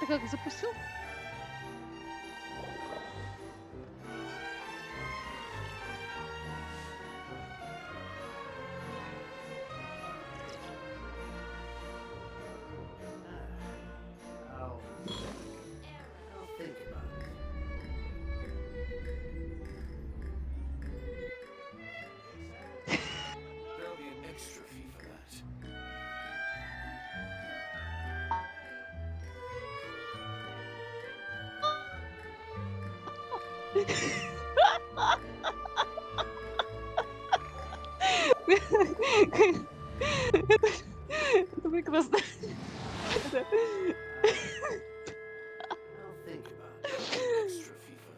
как запустил? I'll think about it. There'll be an extra fee for that. Это прекрасно. I'll think about it. Extra fee for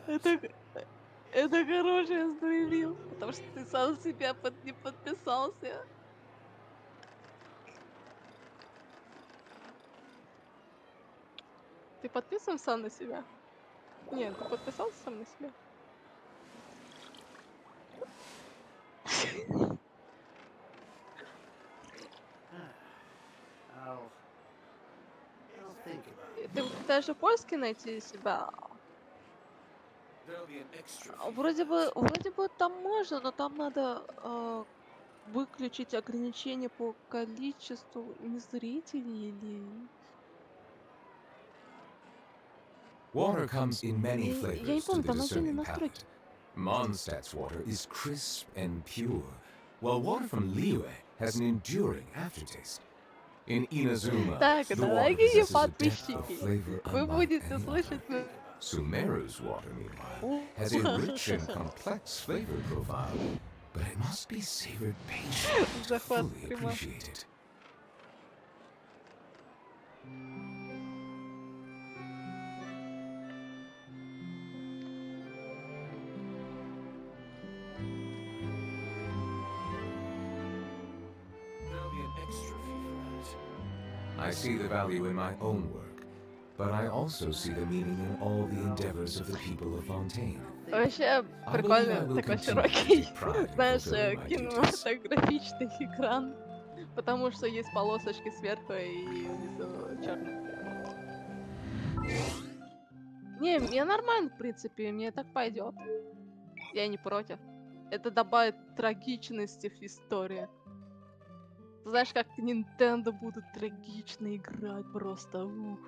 that. Это хороший остановил, потому что ты сам себя не подписался. Ты подписан сам на себя? Нет, ты подписался сам на себя? I'll think about it. Ты пытаешься поиски найти себя. There'll be an extra fee for Вроде that. бы там можно, но там надо выключить ограничения по количеству не зрителей или... Water comes in many Я не flavors to помню, the там отдельные discerning настройки. palate. Mondstadt's water is crisp and pure, while water from Liyue has an enduring aftertaste. In Inazuma, Так, the water дорогие possesses a depth of подписчики, flavor вы unlike будете any слышать... other. Sumeru's water, meanwhile, has a rich and complex flavor profile, but it must be savored patiently to Захват fully стрима. appreciate it. There'll be an extra fee for that. I see the value in my own work, but I also see the meaning in all the endeavors of the people of Fontaine. Вообще прикольный, такой широкий, знаешь, кинематографичный экран, потому что есть полосочки сверху и внизу черный. Не, мне нормально, в принципе, мне так пойдет. Я не против. Это добавит трагичности в историю. Ты знаешь, как Nintendo будут трагично играть просто. Ух.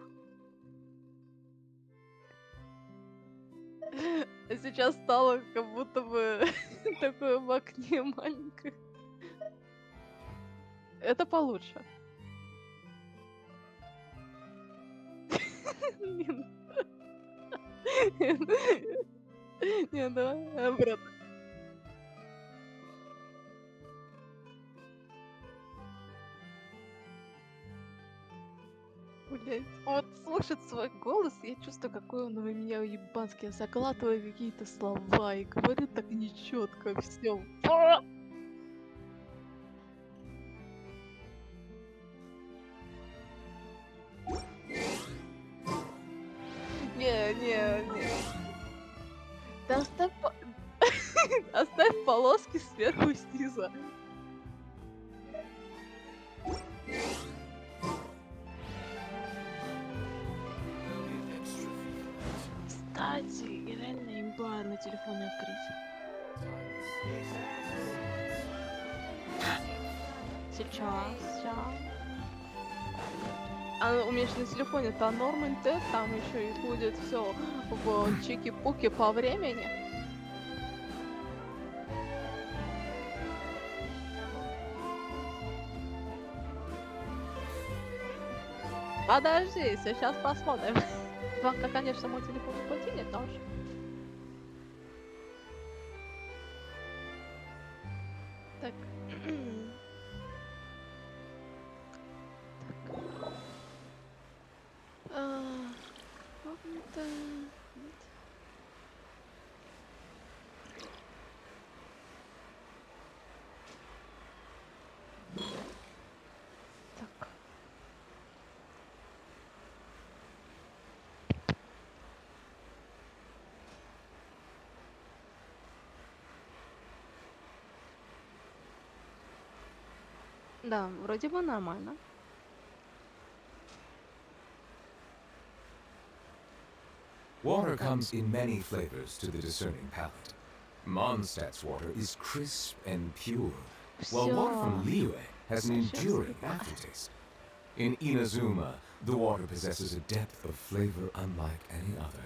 А сейчас стало как будто бы такое в окне маленькое. Это получше. Не, давай обратно. Блять. Вот слушать свой голос, я чувствую, какой он у меня ебанский. Я заглатываю какие-то слова и говорю так нечетко все. Не. Да оставь полоски сверху и снизу. There'll be an extra fee for that. Кстати, реально имба на телефоне открыть. Сейчас. А у меня же на телефоне-то нормаль-т, там еще и будет все в чики-пуки по времени. Подожди, сейчас посмотрим. Только, конечно, мой телефон не потянет, но уж. Так. Вот-то... Так. Да, вроде бы нормально. Water comes in many flavors to the discerning palate. Mondstadt's water is crisp and pure, while water from Всё. Liyue has an enduring aftertaste. In Inazuma, the water possesses a depth of flavor unlike any other.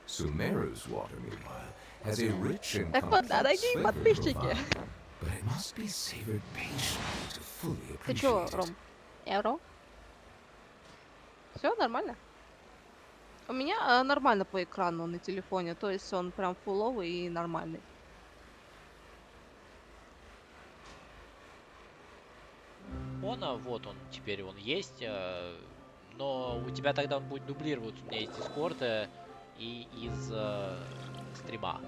Sumeru's water, meanwhile, has a rich and Так вот, complex дорогие flavor подписчики. profile, but it must be savored patiently to fully Ты чё, appreciate it. Ром? Эро? Все нормально? У меня нормально по экрану на телефоне, то есть он прям фуловый и нормальный. Вот он, теперь он есть, но у тебя тогда он будет дублироваться у меня из Дискорда и из стрима.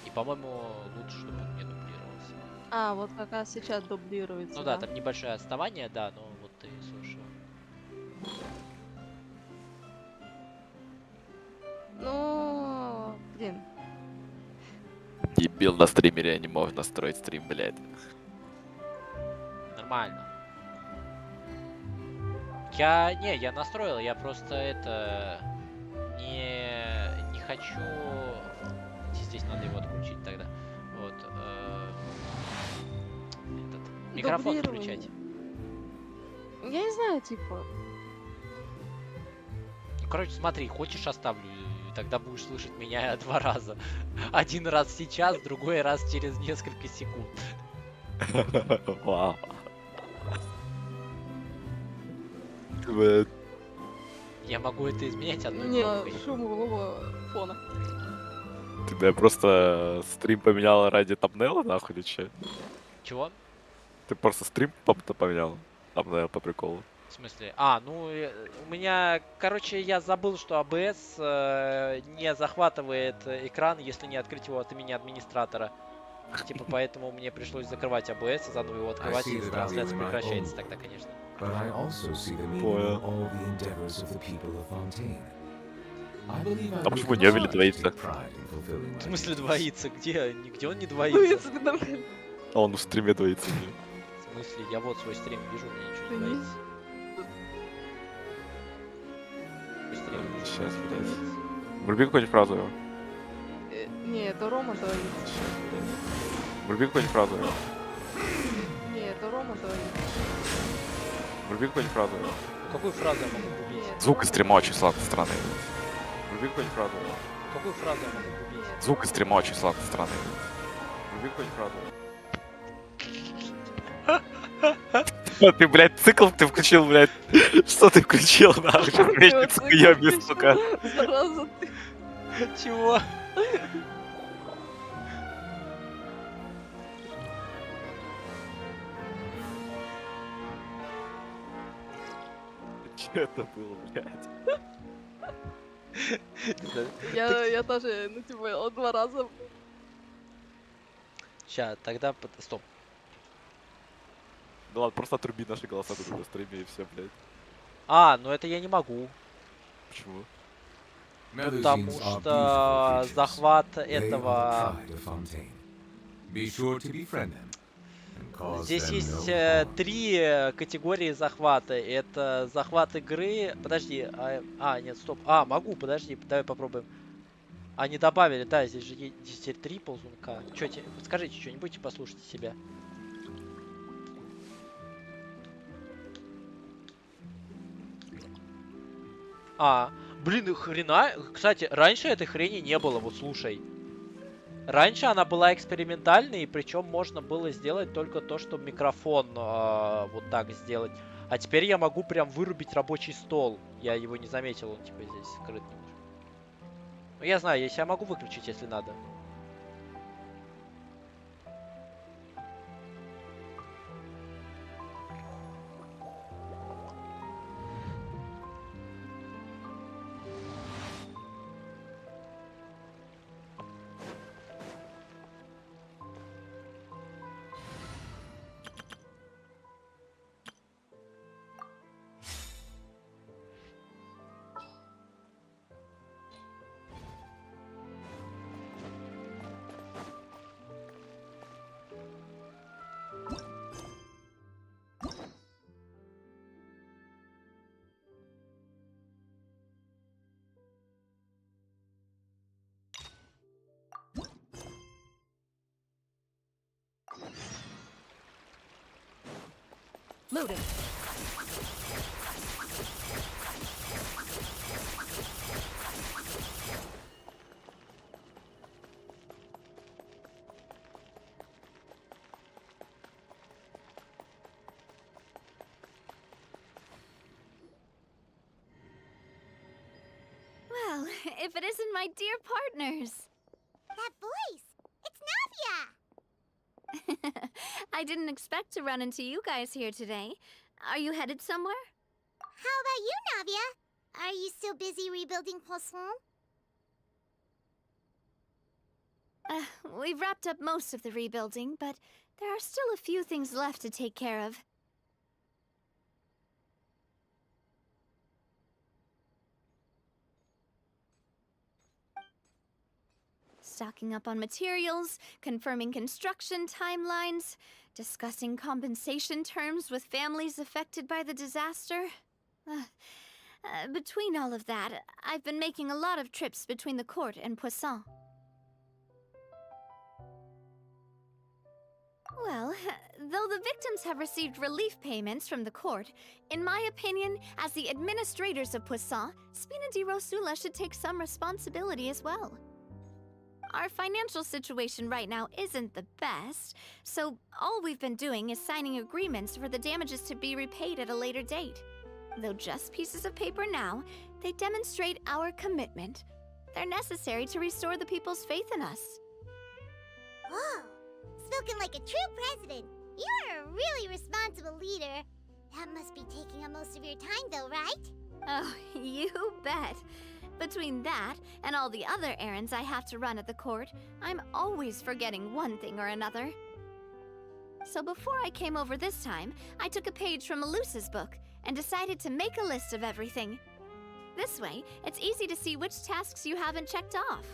И, по-моему, лучше, чтобы он не дублировался. А, вот как раз сейчас дублируется, Ну да, да. там небольшое отставание, да, но вот ты слушал. Ну, блин. Дебил на стримере, я не мог настроить стрим, блядь. Нормально. Я настроил, я просто это не хочу. Здесь надо его отключить тогда. Вот. Этот микрофон Дублирование. включать. Я не знаю, типа. Ну, короче, смотри, хочешь оставлю, и тогда будешь слышать меня 2 раза. Один раз сейчас, другой раз через несколько секунд. Вау. Блядь. Я могу это изменять одной Не, кнопкой. шум голого фона. Ты, бля, просто стрим поменяла ради тамнела, нахуй, или че? Чего? Ты просто стрим поменял? Тамнел по приколу. В смысле? У меня, короче, я забыл, что ABS не захватывает экран, если не открыть его от имени администратора. Типа, поэтому мне пришлось закрывать ABS и заново его открывать, и трансляция прекращается тогда, конечно. But I also see the meaning Понял. in all the endeavors of the people of Fontaine. I believe I А would почему не Авель continue to двоится? take pride in fulfilling В my смысле duties. двоится? Где? Нигде он не Ну, двоится. если ты нормально. А он в стриме двоится, блин. В смысле? Я вот свой стрим вижу, у меня ничего не Мгм. двоится. Свой стрим вижу, Сейчас, ничего не блядь. двоится. Вруби какую-нибудь фразу его. Не, это Рома двоится. Вруби какую-нибудь фразу его. Не, это Рома двоится. Вруби какую-нибудь фразу его. Какую фразу я могу убить? Нет, Звук Рома из стрима очень странный. Вруби какую-нибудь фразу его. Какую фразу я могу убить? Нет. Звук из стрима очень странный. Вруби какую-нибудь фразу его. Ты, блядь, цикл ты включил, блядь. Что ты включил, нахуй? Сейчас вечник с хуёми, сука. Зараза ты. Чего? Че это было, блядь? Я даже, ну типа, он 2 раза. Сейчас, тогда... Стоп. Да ладно, просто отруби наши голоса тут на стриме и все, блядь. Ну это я не могу. Почему? Потому Melusines are что beautiful creatures. захват They are the этого... pride of Fontaine. Be sure to befriend them and cause Здесь them есть no harm. 3 категории захвата. Это захват игры... Подожди. Нет, стоп. Могу, подожди. Давай попробуем. Они добавили, да, здесь же есть теперь 3 ползунка. Чё, скажите что-нибудь и послушайте себя. Блин, хрена. Кстати, раньше этой хрени не было, вот слушай. Раньше она была экспериментальной, и причем можно было сделать только то, что микрофон вот так сделать. А теперь я могу прям вырубить рабочий стол. Я его не заметил, он типа здесь скрыт немножко. Ну я знаю, я могу выключить, если надо. Loading. Well, if it isn't my dear partners. That voice! It's Navia! I didn't expect to run into you guys here today. Are you headed somewhere? How about you, Navia? Are you still busy rebuilding Poisson? We've wrapped up most of the rebuilding, but there are still a few things left to take care of. Stocking up on materials, confirming construction timelines, discussing compensation terms with families affected by the disaster. Between all of that, I've been making a lot of trips between the court and Poisson. Well, though the victims have received relief payments from the court, in my opinion, as the administrators of Poisson, Spina di Rosula should take some responsibility as well. Our financial situation right now isn't the best, so all we've been doing is signing agreements for the damages to be repaid at a later date. Though just pieces of paper now, they demonstrate our commitment. They're necessary to restore the people's faith in us. Whoa! Spoken like a true president. You're a really responsible leader. That must be taking up most of your time, though, right? Oh, you bet. Between that and all the other errands I have to run at the court, I'm always forgetting one thing or another. So before I came over this time, I took a page from Melusa's book and decided to make a list of everything. This way, it's easy to see which tasks you haven't checked off.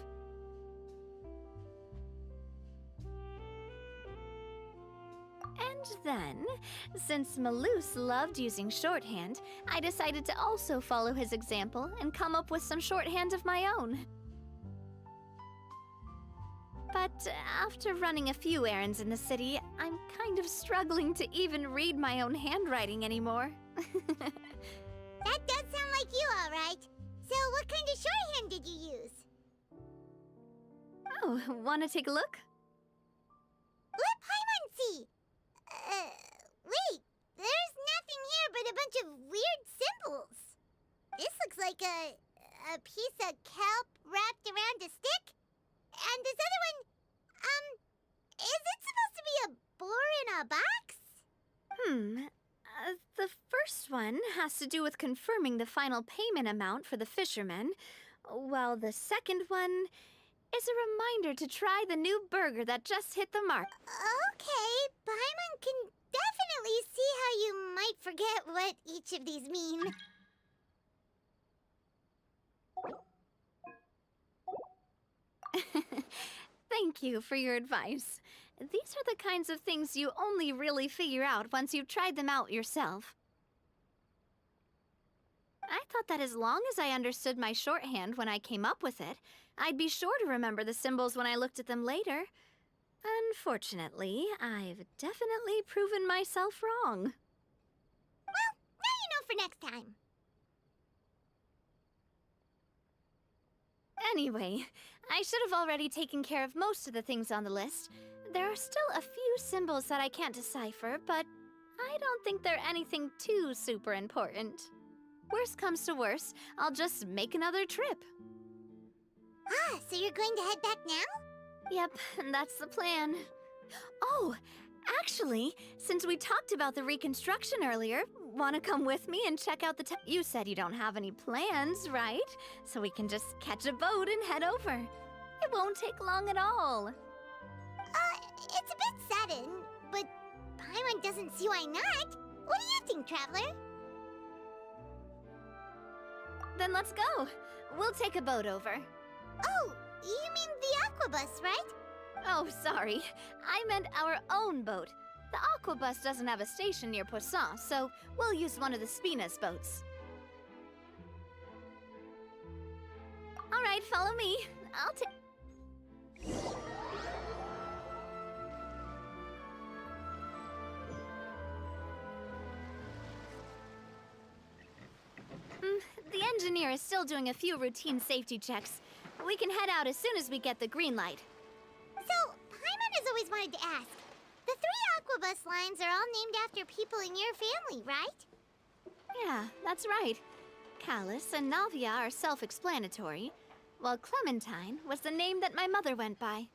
And then, since Melus loved using shorthand, I decided to also follow his example and come up with some shorthand of my own. But after running a few errands in the city, I'm kind of struggling to even read my own handwriting anymore. That does sound like you, all right. So what kind of shorthand did you use? Oh, wanna take a look? Let Paimon see! Wait, there's nothing here but a bunch of weird symbols. This looks like a piece of kelp wrapped around a stick. And this other one, is it supposed to be a boar in a box? The first one has to do with confirming the final payment amount for the fishermen, while the second one is a reminder to try the new burger that just hit the mark. Okay, Paimon can definitely see how you might forget what each of these mean. Thank you for your advice. These are the kinds of things you only really figure out once you've tried them out yourself. I thought that as long as I understood my shorthand when I came up with it, I'd be sure to remember the symbols when I looked at them later. Unfortunately, I've definitely proven myself wrong. Well, now you know for next time. Anyway, I should have already taken care of most of the things on the list. There are still a few symbols that I can't decipher, but I don't think they're anything too super important. Worst comes to worst, I'll just make another trip. Ah, so you're going to head back now? Yep, that's the plan. Oh, actually, since we talked about the reconstruction earlier, wanna come with me and check out the You said you don't have any plans, right? So we can just catch a boat and head over. It won't take long at all. It's a bit sudden, but Paimon doesn't see why not. What do you think, Traveler? Then let's go. We'll take a boat over. Oh, you mean the aquabus, right? Oh, sorry. I meant our own boat. The aquabus doesn't have a station near Poisson, so we'll use one of the Spina's boats. All right, follow me. I'll take... is still doing a few routine safety checks. We can head out as soon as we get the green light. So, Paimon has always wanted to ask. The 3 Aquabus lines are all named after people in your family, right? Yeah, that's right. Callus and Navia are self-explanatory, while Clementine was the name that my mother went by.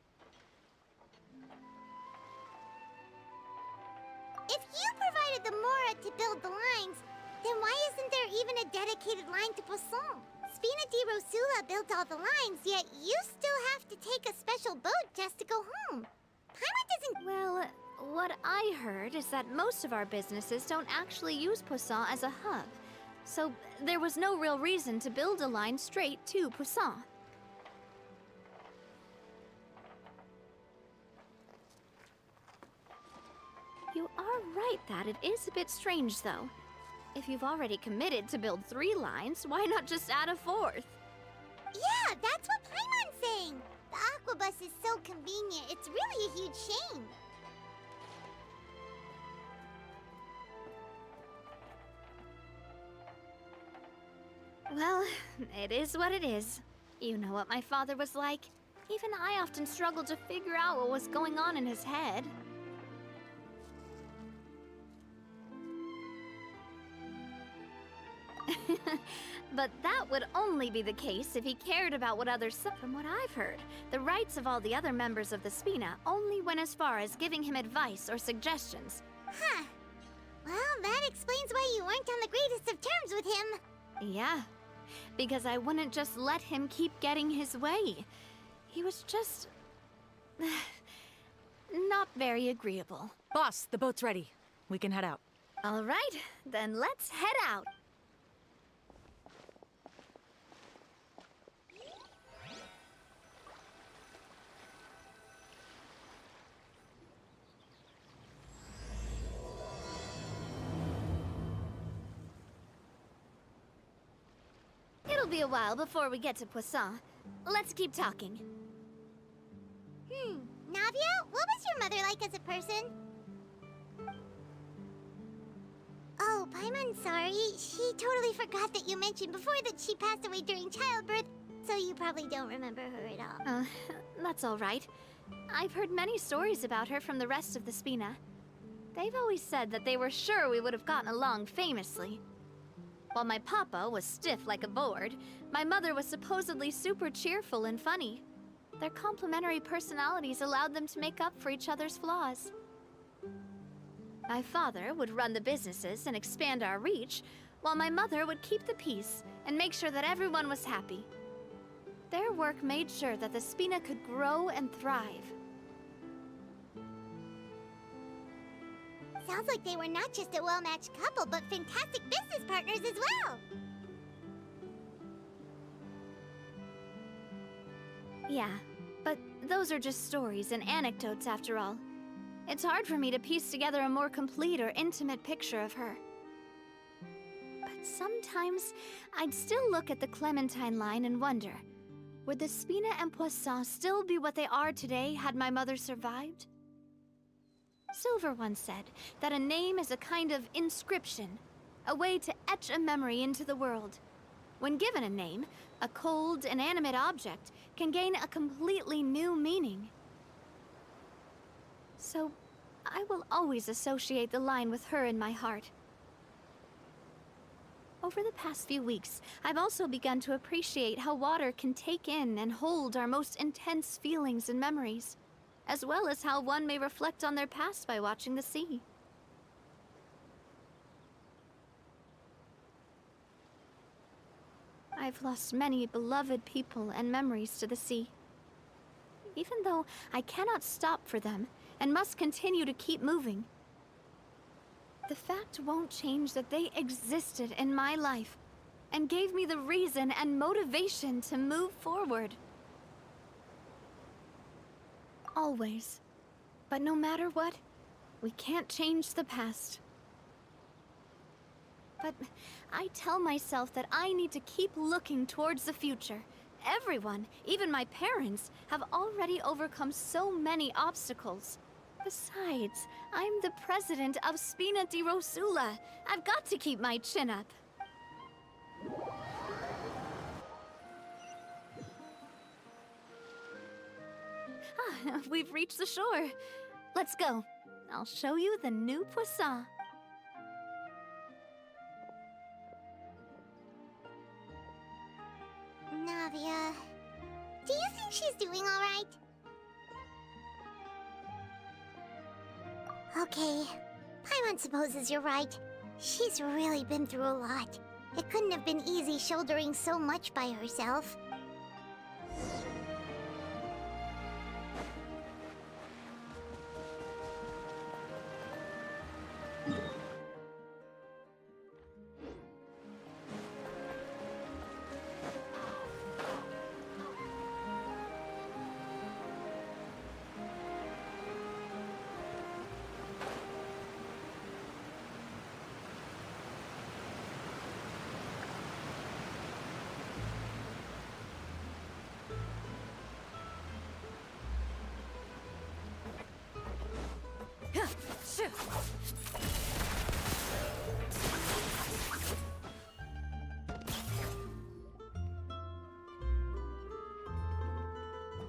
If you provided the Mora to build the lines, then why isn't there even a dedicated line to Poisson? Spina di Rosula built all the lines, yet you still have to take a special boat just to go home. Paimon doesn't... Well, what I heard is that most of our businesses don't actually use Poisson as a hub. So there was no real reason to build a line straight to Poisson. You are right that it is a bit strange, though. If you've already committed to build 3 lines, why not just add a 4th? Yeah, that's what Paimon's saying. The Aquabus is so convenient, it's really a huge shame. Well, it is what it is. You know what my father was like. Even I often struggled to figure out what was going on in his head. But that would only be the case if he cared about what others said. From what I've heard, the rights of all the other members of the Spina only went as far as giving him advice or suggestions. Huh. Well, that explains why you weren't on the greatest of terms with him. Yeah, because I wouldn't just let him keep getting his way. He was just... not very agreeable. Boss, the boat's ready. We can head out. All right, then let's head out. It'll be a while before we get to Poisson. Let's keep talking. Navia, what was your mother like as a person? Oh, Paimon, sorry. She totally forgot that you mentioned before that she passed away during childbirth, so you probably don't remember her at all. That's all right. I've heard many stories about her from the rest of the Spina. They've always said that they were sure we would have gotten along famously. While my papa was stiff like a board, my mother was supposedly super cheerful and funny. Their complementary personalities allowed them to make up for each other's flaws. My father would run the businesses and expand our reach, while my mother would keep the peace and make sure that everyone was happy. Their work made sure that the Spina could grow and thrive. Sounds like they were not just a well-matched couple, but fantastic business partners as well. Yeah, but those are just stories and anecdotes after all. It's hard for me to piece together a more complete or intimate picture of her. But sometimes, I'd still look at the Clementine line and wonder, would the Spina and Poisson still be what they are today had my mother survived? Silver once said that a name is a kind of inscription, a way to etch a memory into the world. When given a name, a cold, inanimate object can gain a completely new meaning. So, I will always associate the line with her in my heart. Over the past few weeks, I've also begun to appreciate how water can take in and hold our most intense feelings and memories, as well as how one may reflect on their past by watching the sea. I've lost many beloved people and memories to the sea. Even though I cannot stop for them and must continue to keep moving, the fact won't change that they existed in my life and gave me the reason and motivation to move forward. Always. But no matter what, we can't change the past. But I tell myself that I need to keep looking towards the future. Everyone, even my parents, have already overcome so many obstacles. Besides, I'm the president of Spina di Rosula. I've got to keep my chin up. we've reached the shore. Let's go. I'll show you the new poisson. Navia, do you think she's doing all right? Okay, Paimon supposes you're right. She's really been through a lot. It couldn't have been easy shouldering so much by herself.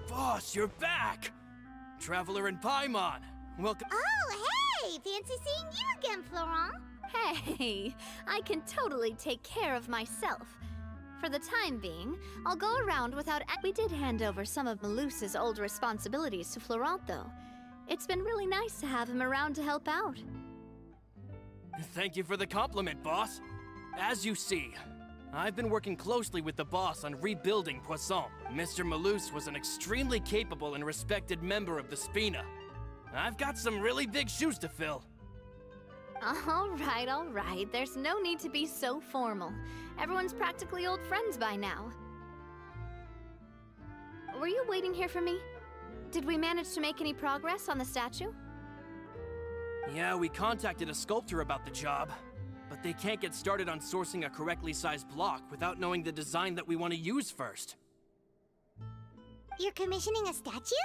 Boss, you're back! Traveler and Paimon, welcome. Oh, hey! Fancy seeing you again, Florent. Hey, I can totally take care of myself. For the time being, I'll go around without. We did hand over some of Malus's old responsibilities to Florent, though. It's been really nice to have him around to help out. Thank you for the compliment, boss. As you see, I've been working closely with the boss on rebuilding Poisson. Mr. Malus was an extremely capable and respected member of the Spina. I've got some really big shoes to fill. All right. There's no need to be so formal. Everyone's practically old friends by now. Were you waiting here for me? Did we manage to make any progress on the statue? Yeah, we contacted a sculptor about the job, but they can't get started on sourcing a correctly sized block without knowing the design that we want to use first. You're commissioning a statue?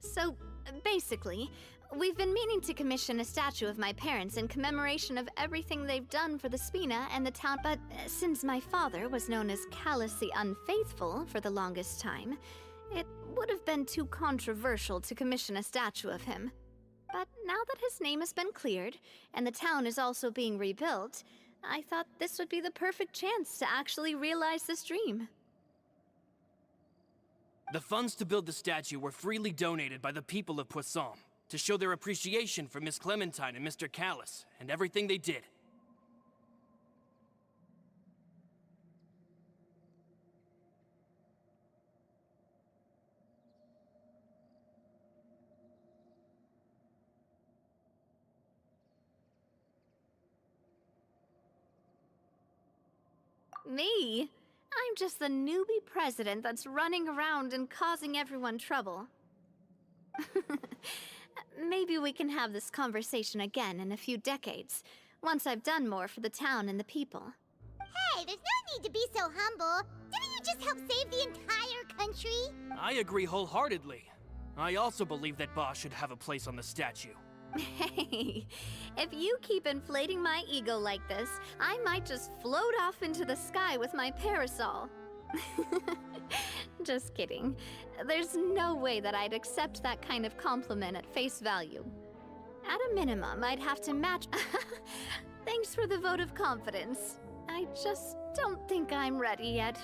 So basically, we've been meaning to commission a statue of my parents in commemoration of everything they've done for the Spina and the town, but since my father was known as Callus the Unfaithful for the longest time, it would have been too controversial to commission a statue of him. But now that his name has been cleared, and the town is also being rebuilt, I thought this would be the perfect chance to actually realize this dream. The funds to build the statue were freely donated by the people of Poisson to show their appreciation for Miss Clementine and Mr. Callus and everything they did. Me? I'm just the newbie president that's running around and causing everyone trouble. Maybe we can have this conversation again in a few decades, once I've done more for the town and the people. Hey, there's no need to be so humble. Didn't you just help save the entire country? I agree wholeheartedly. I also believe that Boss should have a place on the statue. Hey, if you keep inflating my ego like this, I might just float off into the sky with my parasol. Just kidding. There's no way that I'd accept that kind of compliment at face value. At a minimum, I'd have to match... Thanks for the vote of confidence. I just don't think I'm ready yet.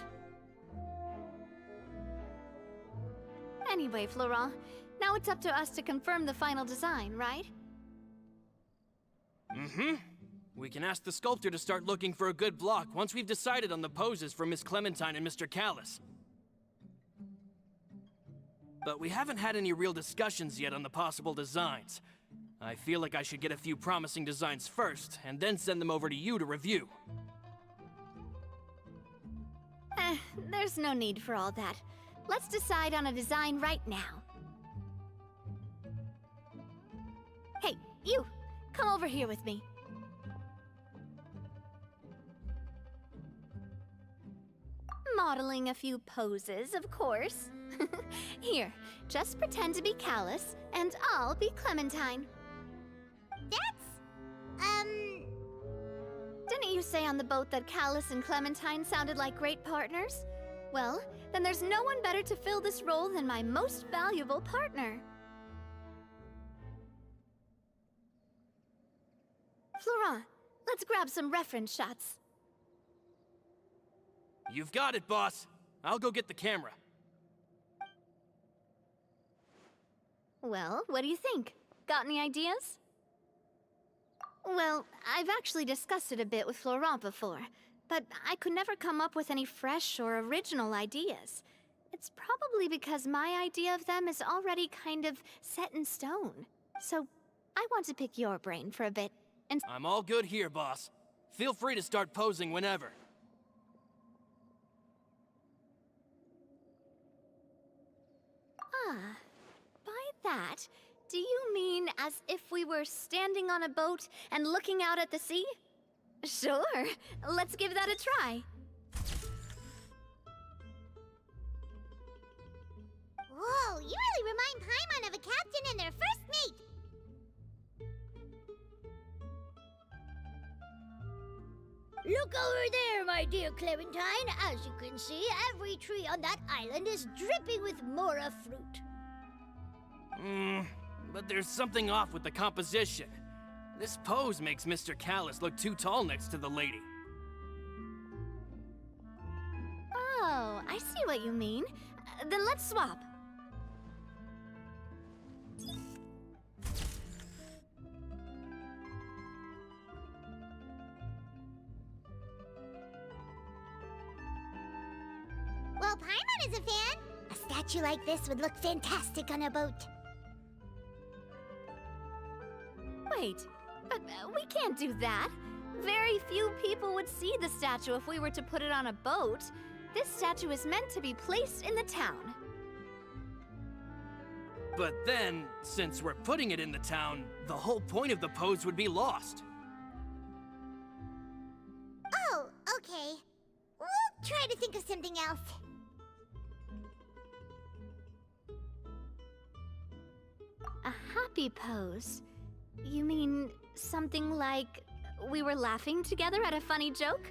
Anyway, Florent, now it's up to us to confirm the final design, right? Mm-hmm. We can ask the sculptor to start looking for a good block once we've decided on the poses for Miss Clementine and Mr. Callus. But we haven't had any real discussions yet on the possible designs. I feel like I should get a few promising designs first, and then send them over to you to review. There's no need for all that. Let's decide on a design right now. Hey, you! Come over here with me. Modeling a few poses, of course. Here, just pretend to be Callus, and I'll be Clementine. Didn't you say on the boat that Callus and Clementine sounded like great partners? Well, then there's no one better to fill this role than my most valuable partner. Florent, let's grab some reference shots. You've got it, boss. I'll go get the camera. Well, what do you think? Got any ideas? Well, I've actually discussed it a bit with Florent before, but I could never come up with any fresh or original ideas. It's probably because my idea of them is already kind of set in stone. So, I want to pick your brain for a bit, and I'm all good here, boss. Feel free to start posing whenever. Ah, by that, do you mean as if we were standing on a boat and looking out at the sea? Sure, let's give that a try. Whoa, you really remind Paimon of a captain and their first mate! Look over there, my dear Clementine. As you can see, every tree on that island is dripping with mora fruit. But there's something off with the composition. This pose makes Mr. Callus look too tall next to the lady. Oh, I see what you mean. Then let's swap. Well, Paimon is a fan. A statue like this would look fantastic on a boat. Wait, but we can't do that. Very few people would see the statue if we were to put it on a boat. This statue is meant to be placed in the town. But then, since we're putting it in the town, the whole point of the pose would be lost. Oh, okay. We'll try to think of something else. A happy pose? You mean something like we were laughing together at a funny joke?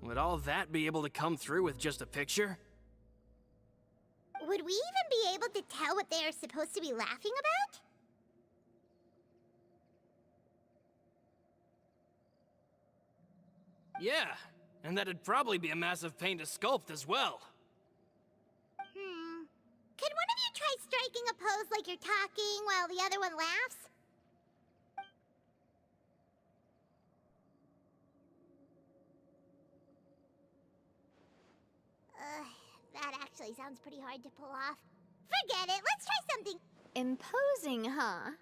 Would all that be able to come through with just a picture? Would we even be able to tell what they are supposed to be laughing about? Yeah, and that'd probably be a massive pain to sculpt as well. Could one of you try striking a pose like you're talking while the other one laughs? That actually sounds pretty hard to pull off. Forget it, let's try something. Imposing, huh?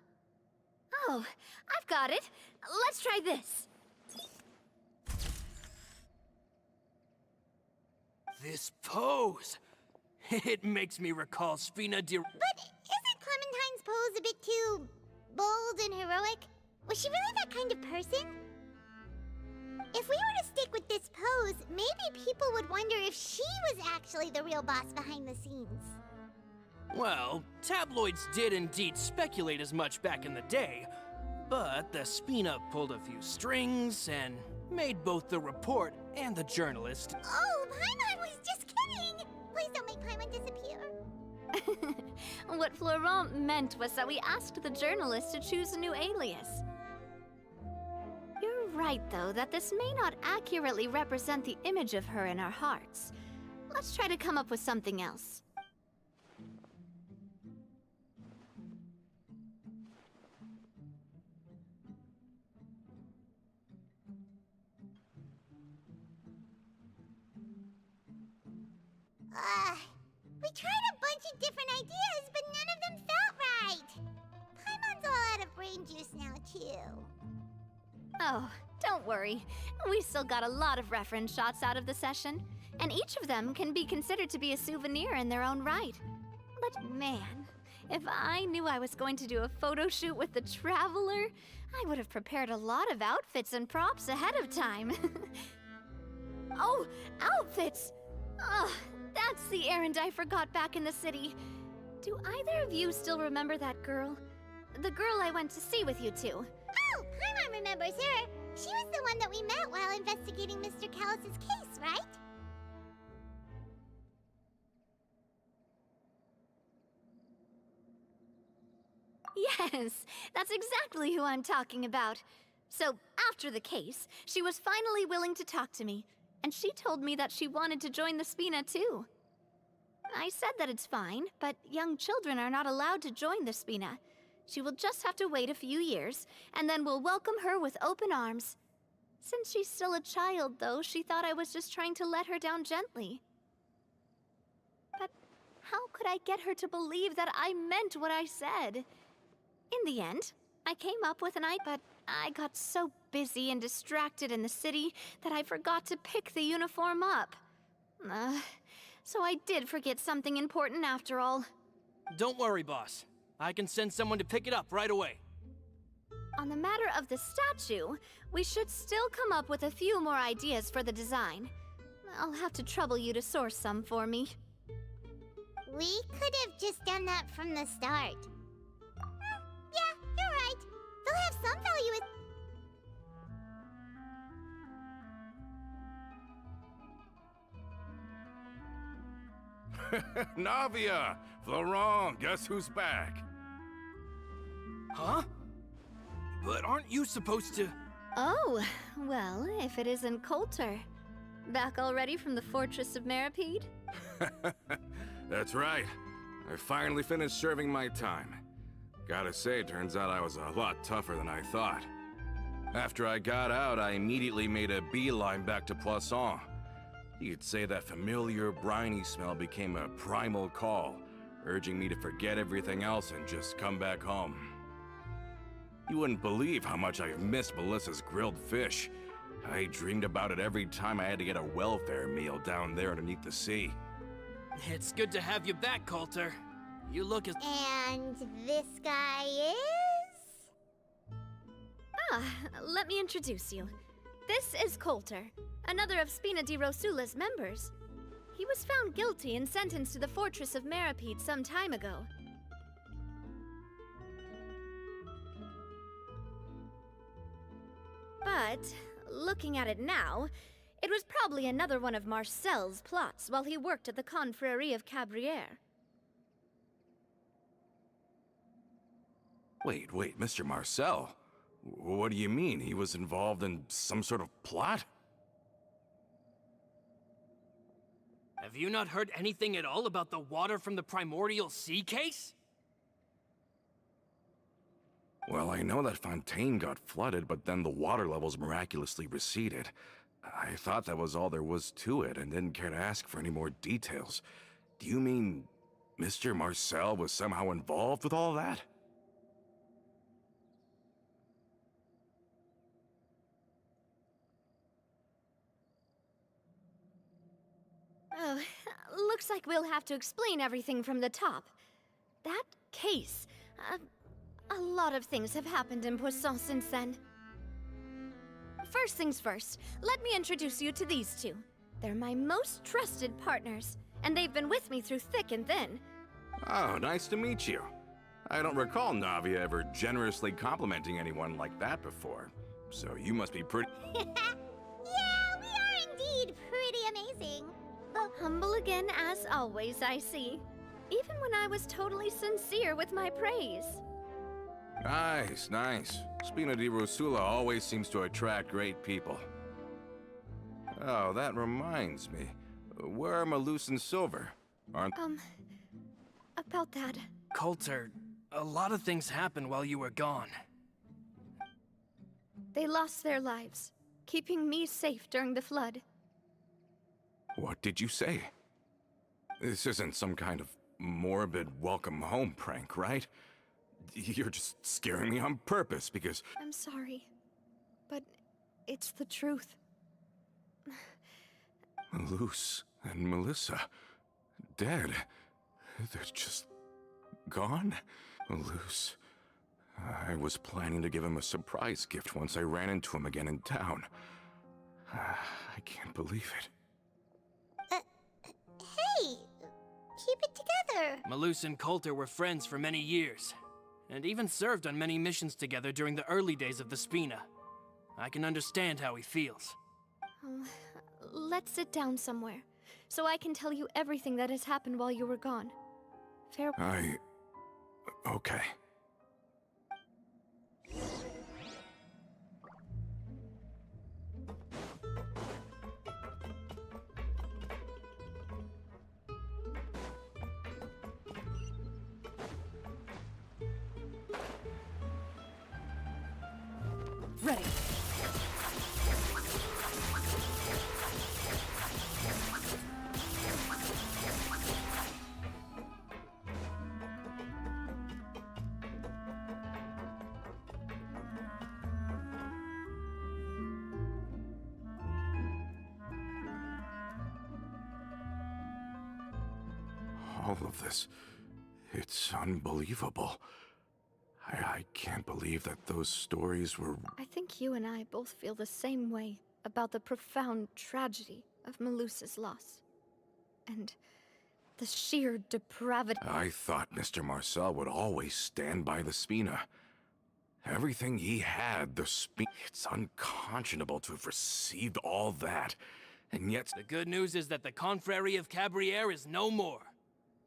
Oh, I've got it. Let's try this. This pose! It makes me recall Spina di... But isn't Clementine's pose a bit too bold and heroic? Was she really that kind of person? If we were to stick with this pose, maybe people would wonder if she was actually the real boss behind the scenes. Well, tabloids did indeed speculate as much back in the day, but the Spina pulled a few strings and made both the report and the journalist... Oh, Paimon was just kidding! Please don't make Paimon disappear. What Florent meant was that we asked the journalist to choose a new alias. You're right, though, that this may not accurately represent the image of her in our hearts. Let's try to come up with something else. We tried a bunch of different ideas, but none of them felt right. Paimon's all out of brain juice now, too. Oh, don't worry. We still got a lot of reference shots out of the session, and each of them can be considered to be a souvenir in their own right. But man, if I knew I was going to do a photo shoot with the Traveler, I would have prepared a lot of outfits and props ahead of time. Oh, outfits! Ugh, that's the errand I forgot back in the city. Do either of you still remember that girl? The girl I went to see with you two. Oh, Paimon remembers her. She was the one one that we met while investigating Mr. Callus's case, right? Yes, that's exactly who I'm talking about. So, after the case, she was finally willing to talk to me, and she told me that she wanted to join the Spina too. I said that it's fine, but young children are not allowed to join the Spina. She will just have to wait a few years, and then we'll welcome her with open arms. Since she's still a child, though, she thought I was just trying to let her down gently. But how could I get her to believe that I meant what I said? In the end, I came up with an idea, but I got so busy and distracted in the city that I forgot to pick the uniform up. So I did forget something important after all. Don't worry, boss. I can send someone to pick it up right away. On the matter of the statue, we should still come up with a few more ideas for the design. I'll have to trouble you to source some for me. We could have just done that from the start. Yeah, you're right. They'll have some value with... Navia! Florent, guess who's back? Huh? But aren't you supposed to... Oh, well, if it isn't Coulter. Back already from the Fortress of Meripede? That's right. I finally finished serving my time. Gotta say, turns out I was a lot tougher than I thought. After I got out, I immediately made a beeline back to Poisson. You could say that familiar, briny smell became a primal call, urging me to forget everything else and just come back home. You wouldn't believe how much I've missed Melissa's grilled fish. I dreamed about it every time I had to get a welfare meal down there underneath the sea. It's good to have you back, Coulter. You look as... And this guy is... Ah, let me introduce you. This is Coulter, another of Spina di Rosula's members. He was found guilty and sentenced to the Fortress of Meripede some time ago. But, looking at it now, it was probably another one of Marcel's plots while he worked at the Confrérie of Cabrières. Wait, Mr. Marcel? What do you mean? He was involved in some sort of plot? Have you not heard anything at all about the water from the primordial sea case? Well, I know that Fontaine got flooded, but then the water levels miraculously receded. I thought that was all there was to it and didn't care to ask for any more details. Do you mean Mr. Marcel was somehow involved with all that? Oh, looks like we'll have to explain everything from the top. That case, a lot of things have happened in Poisson since then. First things first, let me introduce you to these two. They're my most trusted partners, and they've been with me through thick and thin. Oh, nice to meet you. I don't recall Navia ever generously complimenting anyone like that before. So you must be pretty... Yeah, we are indeed pretty amazing. Humble again as always, I see. Even when I was totally sincere with my praise. Nice. Spina di Rosula always seems to attract great people. Oh, that reminds me. Where are Malus and Silver? Aren't... About that. Coulter, a lot of things happened while you were gone. They lost their lives, keeping me safe during the flood. What did you say? This isn't some kind of morbid welcome home prank, right? You're just scaring me on purpose because... I'm sorry, but it's the truth. Malus and Melissa, dead. They're just gone? Malus. I was planning to give him a surprise gift once I ran into him again in town. I can't believe it. Hey, keep it together. Malus and Coulter were friends for many years, and even served on many missions together during the early days of the Spina. I can understand how he feels. Oh, let's sit down somewhere, so I can tell you everything that has happened while you were gone. Okay. Ready. All of this. It's unbelievable. I can't believe that those stories were... I think you and I both feel the same way about the profound tragedy of Melusa's loss. And the sheer depravity. I thought Mr. Marcel would always stand by the Spina. Everything he had, the Spina... It's unconscionable to have received all that. And yet... The good news is that the Confrérie of Cabriere is no more.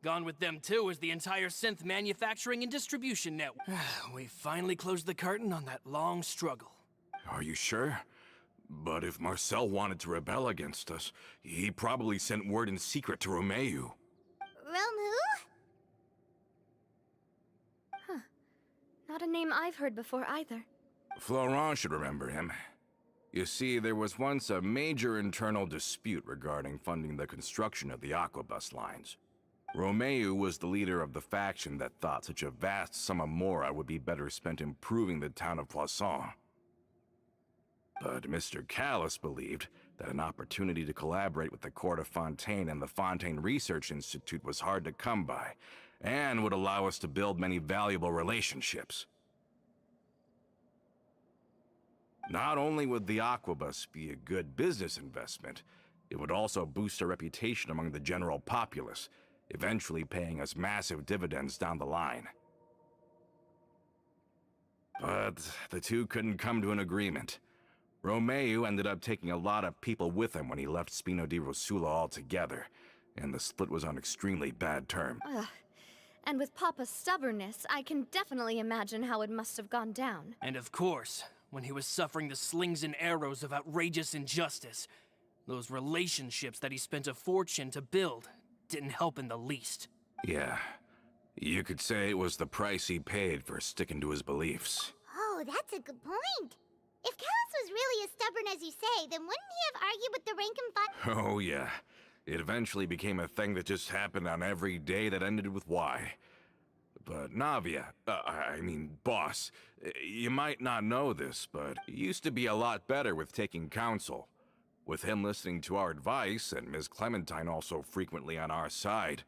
Gone with them too is the entire synth manufacturing and distribution network. We finally closed the curtain on that long struggle. Are you sure? But if Marcel wanted to rebel against us, he probably sent word in secret to Romeu. Romu? Huh. Not a name I've heard before either. Florent should remember him. You see, there was once a major internal dispute regarding funding the construction of the Aquabus lines. Romeu was the leader of the faction that thought such a vast sum of mora would be better spent improving the town of Poisson. But Mr. Callis believed that an opportunity to collaborate with the Court of Fontaine and the Fontaine Research Institute was hard to come by, and would allow us to build many valuable relationships. Not only would the Aquabus be a good business investment, it would also boost our reputation among the general populace, eventually paying us massive dividends down the line. But the two couldn't come to an agreement. Romeu ended up taking a lot of people with him when he left Spino di Rosula altogether, and the split was on extremely bad terms. Ugh. And with Papa's stubbornness, I can definitely imagine how it must have gone down. And of course, when he was suffering the slings and arrows of outrageous injustice, those relationships that he spent a fortune to build didn't help in the least. Yeah, you could say it was the price he paid for sticking to his beliefs. Oh, that's a good point. If Callus was really as stubborn as you say, then wouldn't he have argued with the rank and file? Oh yeah, it eventually became a thing that just happened on every day that ended with Y. But Navia, boss, you might not know this, but he used to be a lot better with taking counsel. With him listening to our advice, and Ms. Clementine also frequently on our side,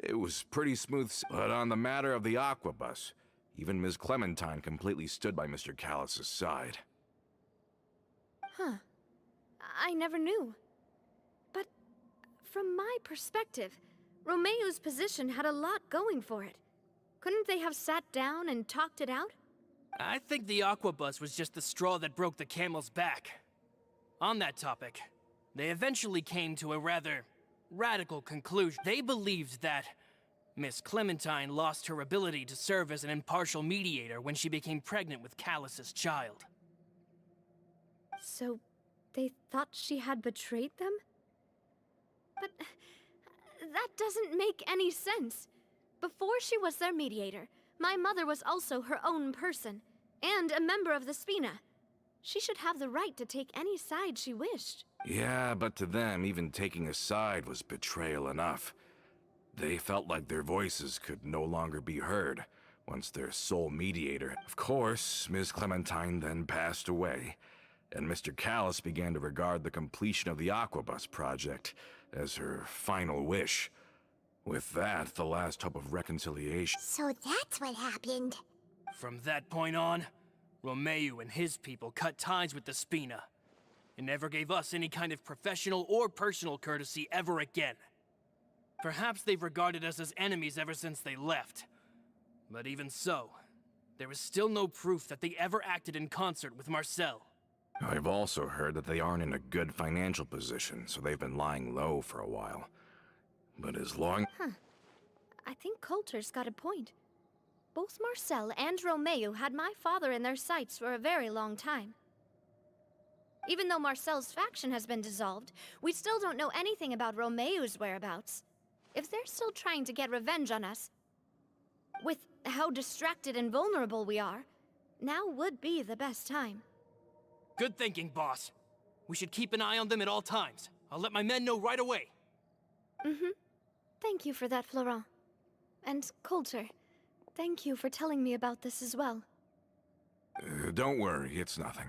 it was pretty smooth. But on the matter of the Aquabus, even Ms. Clementine completely stood by Mr. Callus's side. Huh. I never knew. But from my perspective, Romeu's position had a lot going for it. Couldn't they have sat down and talked it out? I think the Aquabus was just the straw that broke the camel's back. On that topic, they eventually came to a rather radical conclusion. They believed that Miss Clementine lost her ability to serve as an impartial mediator when she became pregnant with Callus's child. So, they thought she had betrayed them? But that doesn't make any sense. Before she was their mediator, my mother was also her own person, and a member of the Spina. She should have the right to take any side she wished. Yeah, but to them, even taking a side was betrayal enough. They felt like their voices could no longer be heard once their sole mediator... Of course, Ms. Clementine then passed away, and Mr. Callus began to regard the completion of the Aquabus project as her final wish. With that, the last hope of reconciliation... So that's what happened. From that point on, Romeu and his people cut ties with the Spina, and never gave us any kind of professional or personal courtesy ever again. Perhaps they've regarded us as enemies ever since they left. But even so, there is still no proof that they ever acted in concert with Marcel. I've also heard that they aren't in a good financial position, so they've been lying low for a while. But as long... I think Coulter's got a point. Both Marcel and Romeo had my father in their sights for a very long time. Even though Marcel's faction has been dissolved, we still don't know anything about Romeo's whereabouts. If they're still trying to get revenge on us, with how distracted and vulnerable we are, now would be the best time. Good thinking, boss. We should keep an eye on them at all times. I'll let my men know right away. Thank you for that, Florent. And Coulter, thank you for telling me about this as well. Don't worry, it's nothing.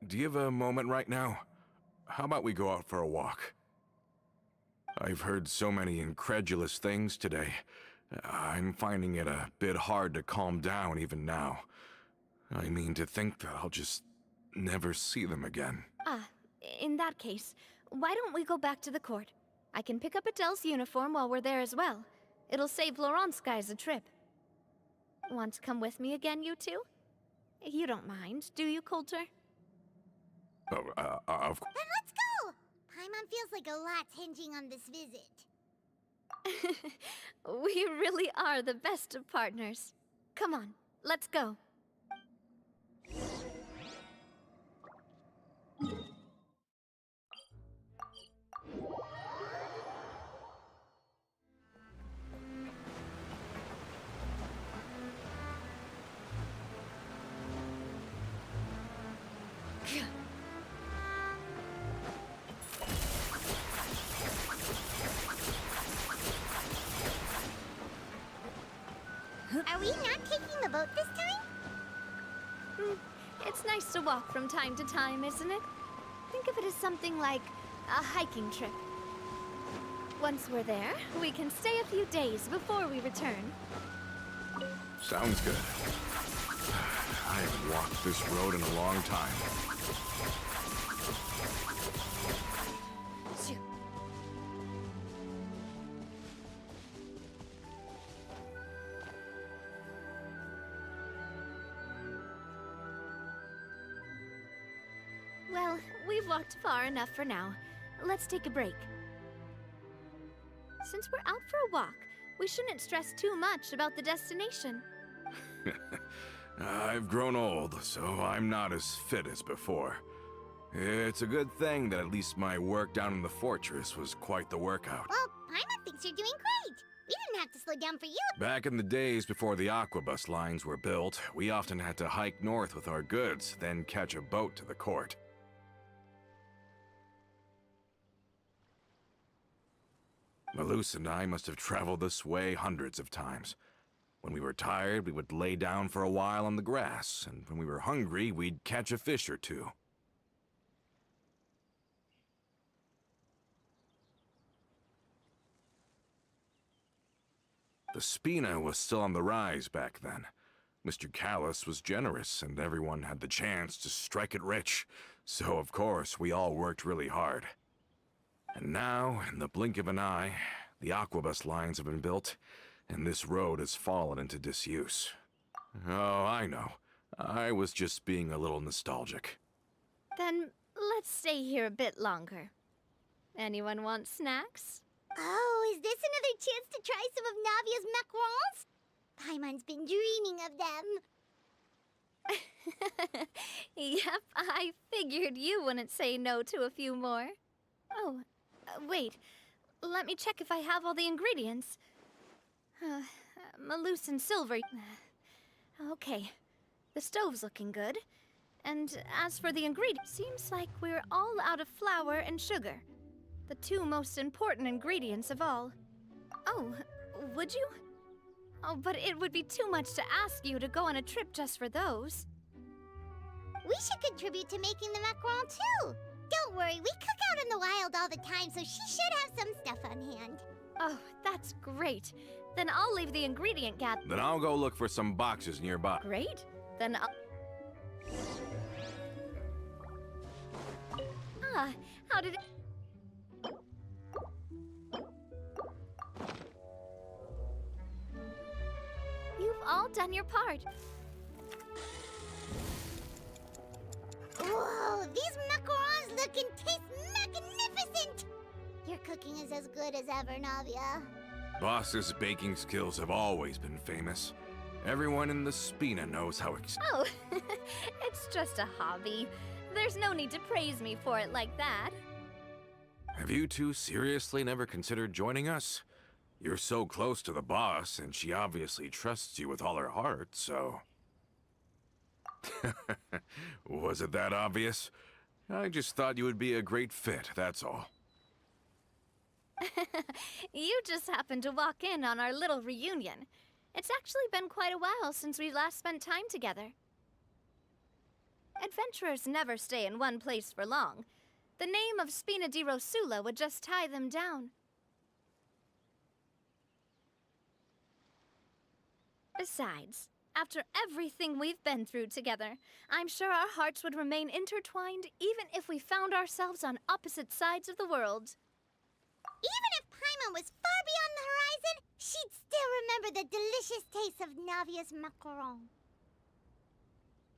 Do you have a moment right now? How about we go out for a walk? I've heard so many incredulous things today. I'm finding it a bit hard to calm down even now. I mean, to think that I'll just never see them again. In that case, why don't we go back to the court? I can pick up Adele's uniform while we're there as well. It'll save Laurent's guys a trip. Want to come with me again, you two? You don't mind, do you, Coulter? Of course. Then let's go! Paimon feels like a lot's hinging on this visit. We really are the best of partners. Come on, let's go. Are we not taking the boat this time? It's nice to walk from time to time, isn't it? Think of it as something like a hiking trip. Once we're there, we can stay a few days before we return. Sounds good. I haven't walked this road in a long time. Well, we've walked far enough for now. Let's take a break. Since we're out for a walk, we shouldn't stress too much about the destination. I've grown old, so I'm not as fit as before. It's a good thing that at least my work down in the fortress was quite the workout. Well, Paimon thinks you're doing great. We didn't have to slow down for you. Back in the days before the aquabus lines were built, we often had to hike north with our goods, then catch a boat to the court. Malus and I must have traveled this way hundreds of times. When we were tired, we would lay down for a while on the grass, and when we were hungry, we'd catch a fish or two. The Spina was still on the rise back then. Mr. Callus was generous, and everyone had the chance to strike it rich. So, of course, we all worked really hard. And now, in the blink of an eye, the aquabus lines have been built, and this road has fallen into disuse. Oh, I know. I was just being a little nostalgic. Then let's stay here a bit longer. Anyone want snacks? Oh, is this another chance to try some of Navia's macarons? Paimon's been dreaming of them. Yep, I figured you wouldn't say no to a few more. Oh, wait. Let me check if I have all the ingredients. Malus and silver. Okay, the stove's looking good. And as for the ingredients, seems like we're all out of flour and sugar. The two most important ingredients of all. Oh, would you? Oh, but it would be too much to ask you to go on a trip just for those. We should contribute to making the macaron too. Don't worry, we cook out in the wild all the time, so she should have some stuff on hand. Oh, that's great. Then I'll leave the ingredient gap. Then I'll go look for some boxes nearby. Great. Then I'll... How did it... You've all done your part. Whoa! bacon tastes magnificent! Your cooking is as good as ever, Navia. Boss's baking skills have always been famous. Everyone in the Spina knows how Oh, it's just a hobby. There's no need to praise me for it like that. Have you two seriously never considered joining us? You're so close to the boss, and she obviously trusts you with all her heart, so... Was it that obvious? I just thought you would be a great fit, that's all. You just happened to walk in on our little reunion. It's actually been quite a while since we last spent time together. Adventurers never stay in one place for long. The name of Spina di Rosula would just tie them down. Besides, after everything we've been through together, I'm sure our hearts would remain intertwined even if we found ourselves on opposite sides of the world. Even if Paimon was far beyond the horizon, she'd still remember the delicious taste of Navia's macaron.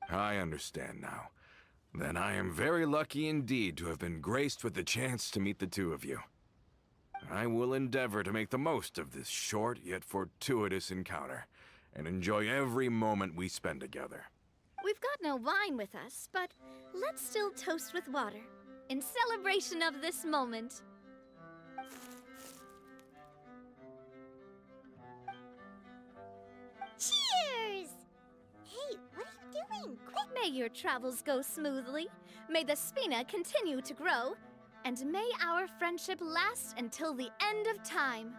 I understand now. Then I am very lucky indeed to have been graced with the chance to meet the two of you. I will endeavor to make the most of this short yet fortuitous encounter, and enjoy every moment we spend together. We've got no wine with us, but let's still toast with water, in celebration of this moment. Cheers! Hey, what are you doing? Quick! May your travels go smoothly, may the Spina continue to grow, and may our friendship last until the end of time.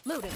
Loading.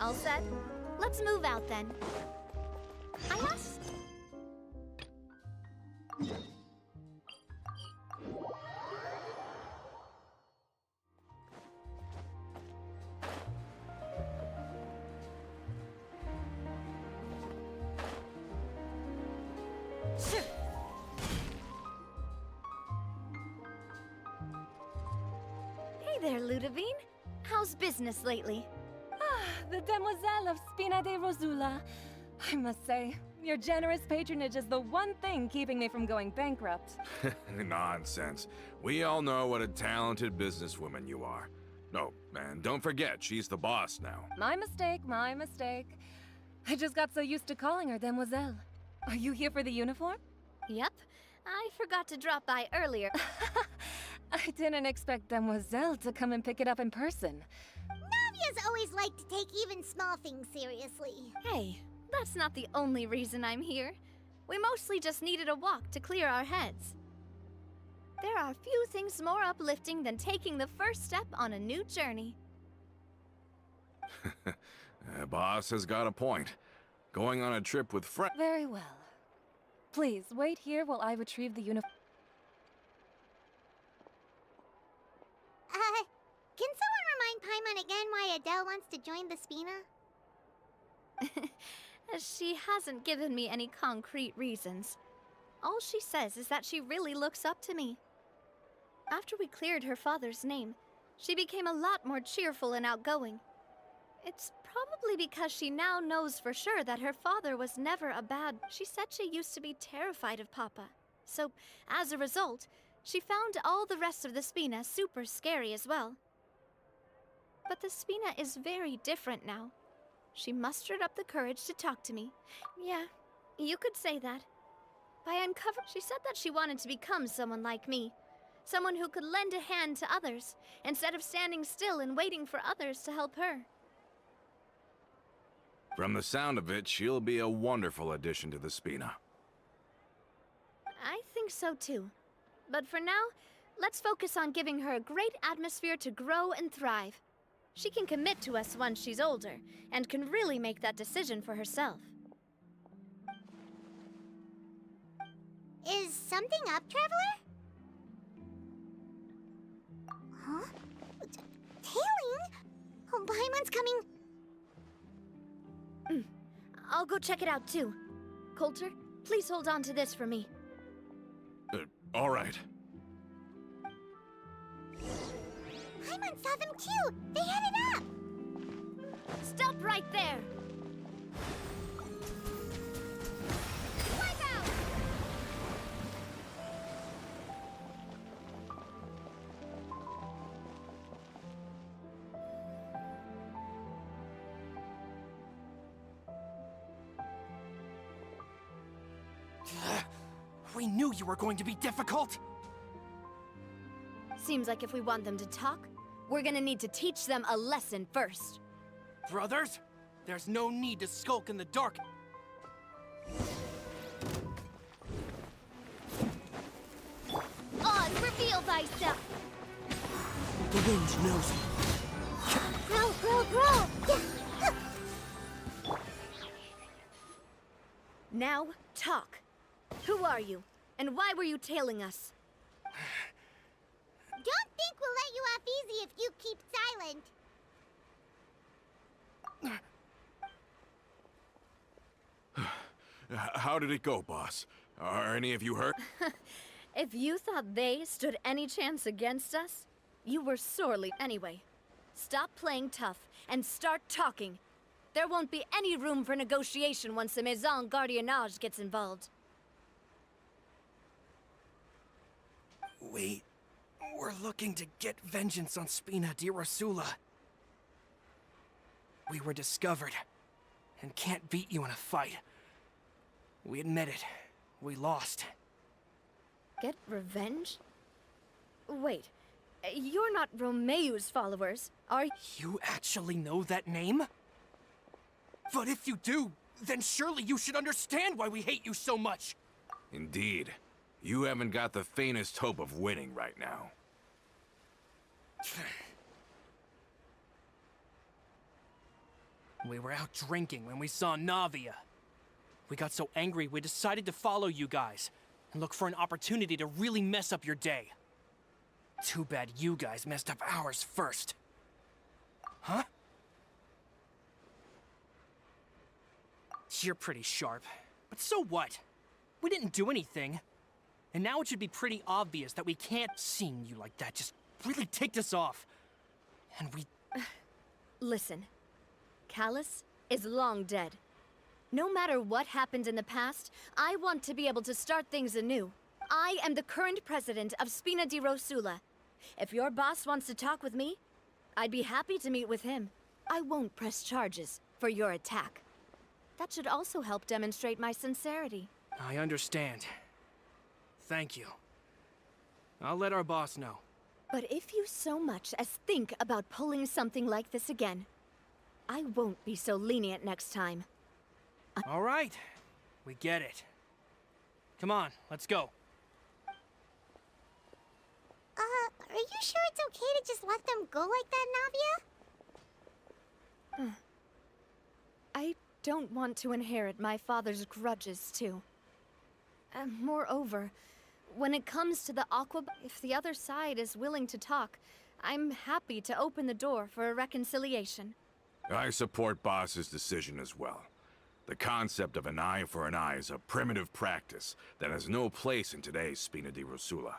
All set? Let's move out then. I asked. Hey there, Ludovine. How's business lately? The Demoiselle of Spina de Rosula. I must say, your generous patronage is the one thing keeping me from going bankrupt. Nonsense. We all know what a talented businesswoman you are. No, and don't forget, she's the boss now. My mistake, my mistake. I just got so used to calling her Demoiselle. Are you here for the uniform? Yep. I forgot to drop by earlier. I didn't expect Demoiselle to come and pick it up in person. Navia's always liked to take even small things seriously. Hey, that's not the only reason I'm here. We mostly just needed a walk to clear our heads. There are few things more uplifting than taking the first step on a new journey. Boss has got a point. Going on a trip with friends. Very well. Please, wait here while I retrieve the uniform. Can someone remind Paimon again why Adele wants to join the Spina? She hasn't given me any concrete reasons. All she says is that she really looks up to me. After we cleared her father's name, she became a lot more cheerful and outgoing. It's probably because she now knows for sure that her father was never a bad... She said she used to be terrified of Papa. So, as a result, she found all the rest of the Spina super scary as well. But the Spina is very different now. She mustered up the courage to talk to me. Yeah, you could say that. She said that she wanted to become someone like me. Someone who could lend a hand to others, instead of standing still and waiting for others to help her. From the sound of it, she'll be a wonderful addition to the Spina. I think so too. But for now, let's focus on giving her a great atmosphere to grow and thrive. She can commit to us once she's older, and can really make that decision for herself. Is something up, Traveler? Huh? Tailing? Oh, Paimon's coming. I'll go check it out too. Coulter, please hold on to this for me. All right. Paimon saw them too! They headed up! Stop right there! Wipe out! We knew you were going to be difficult! Seems like if we want them to talk, we're gonna need to teach them a lesson first. Brothers, there's no need to skulk in the dark. Oz, reveal thyself! The wind knows. Growl, growl, growl! Now, talk. Who are you? And why were you tailing us? Don't think we'll let you off easy if you keep silent. How did it go, boss? Are any of you hurt? If you thought they stood any chance against us, you were sorely... Anyway, stop playing tough and start talking. There won't be any room for negotiation once the Maison Gardiennage gets involved. We're looking to get vengeance on Spina di Rosula. We were discovered, and can't beat you in a fight. We admit it. We lost. Get revenge? Wait, you're not Romeu's followers, are you? You actually know that name? But if you do, then surely you should understand why we hate you so much! Indeed. You haven't got the faintest hope of winning right now. We were out drinking when we saw Navia. We got so angry we decided to follow you guys and look for an opportunity to really mess up your day. Too bad you guys messed up ours first. Huh? You're pretty sharp, but so what? We didn't do anything. And now it should be pretty obvious that we can't... Seeing you like that just really ticked us off. And we... Listen, Callus is long dead. No matter what happened in the past, I want to be able to start things anew. I am the current president of Spina di Rosula. If your boss wants to talk with me, I'd be happy to meet with him. I won't press charges for your attack. That should also help demonstrate my sincerity. I understand. Thank you. I'll let our boss know. But if you so much as think about pulling something like this again, I won't be so lenient next time. All right. We get it. Come on, let's go. Are you sure it's okay to just let them go like that, I don't want to inherit my father's grudges, too. Moreover, when it comes to the if the other side is willing to talk, I'm happy to open the door for a reconciliation. I support Boss's decision as well. The concept of an eye for an eye is a primitive practice that has no place in today's Spina di Rosula.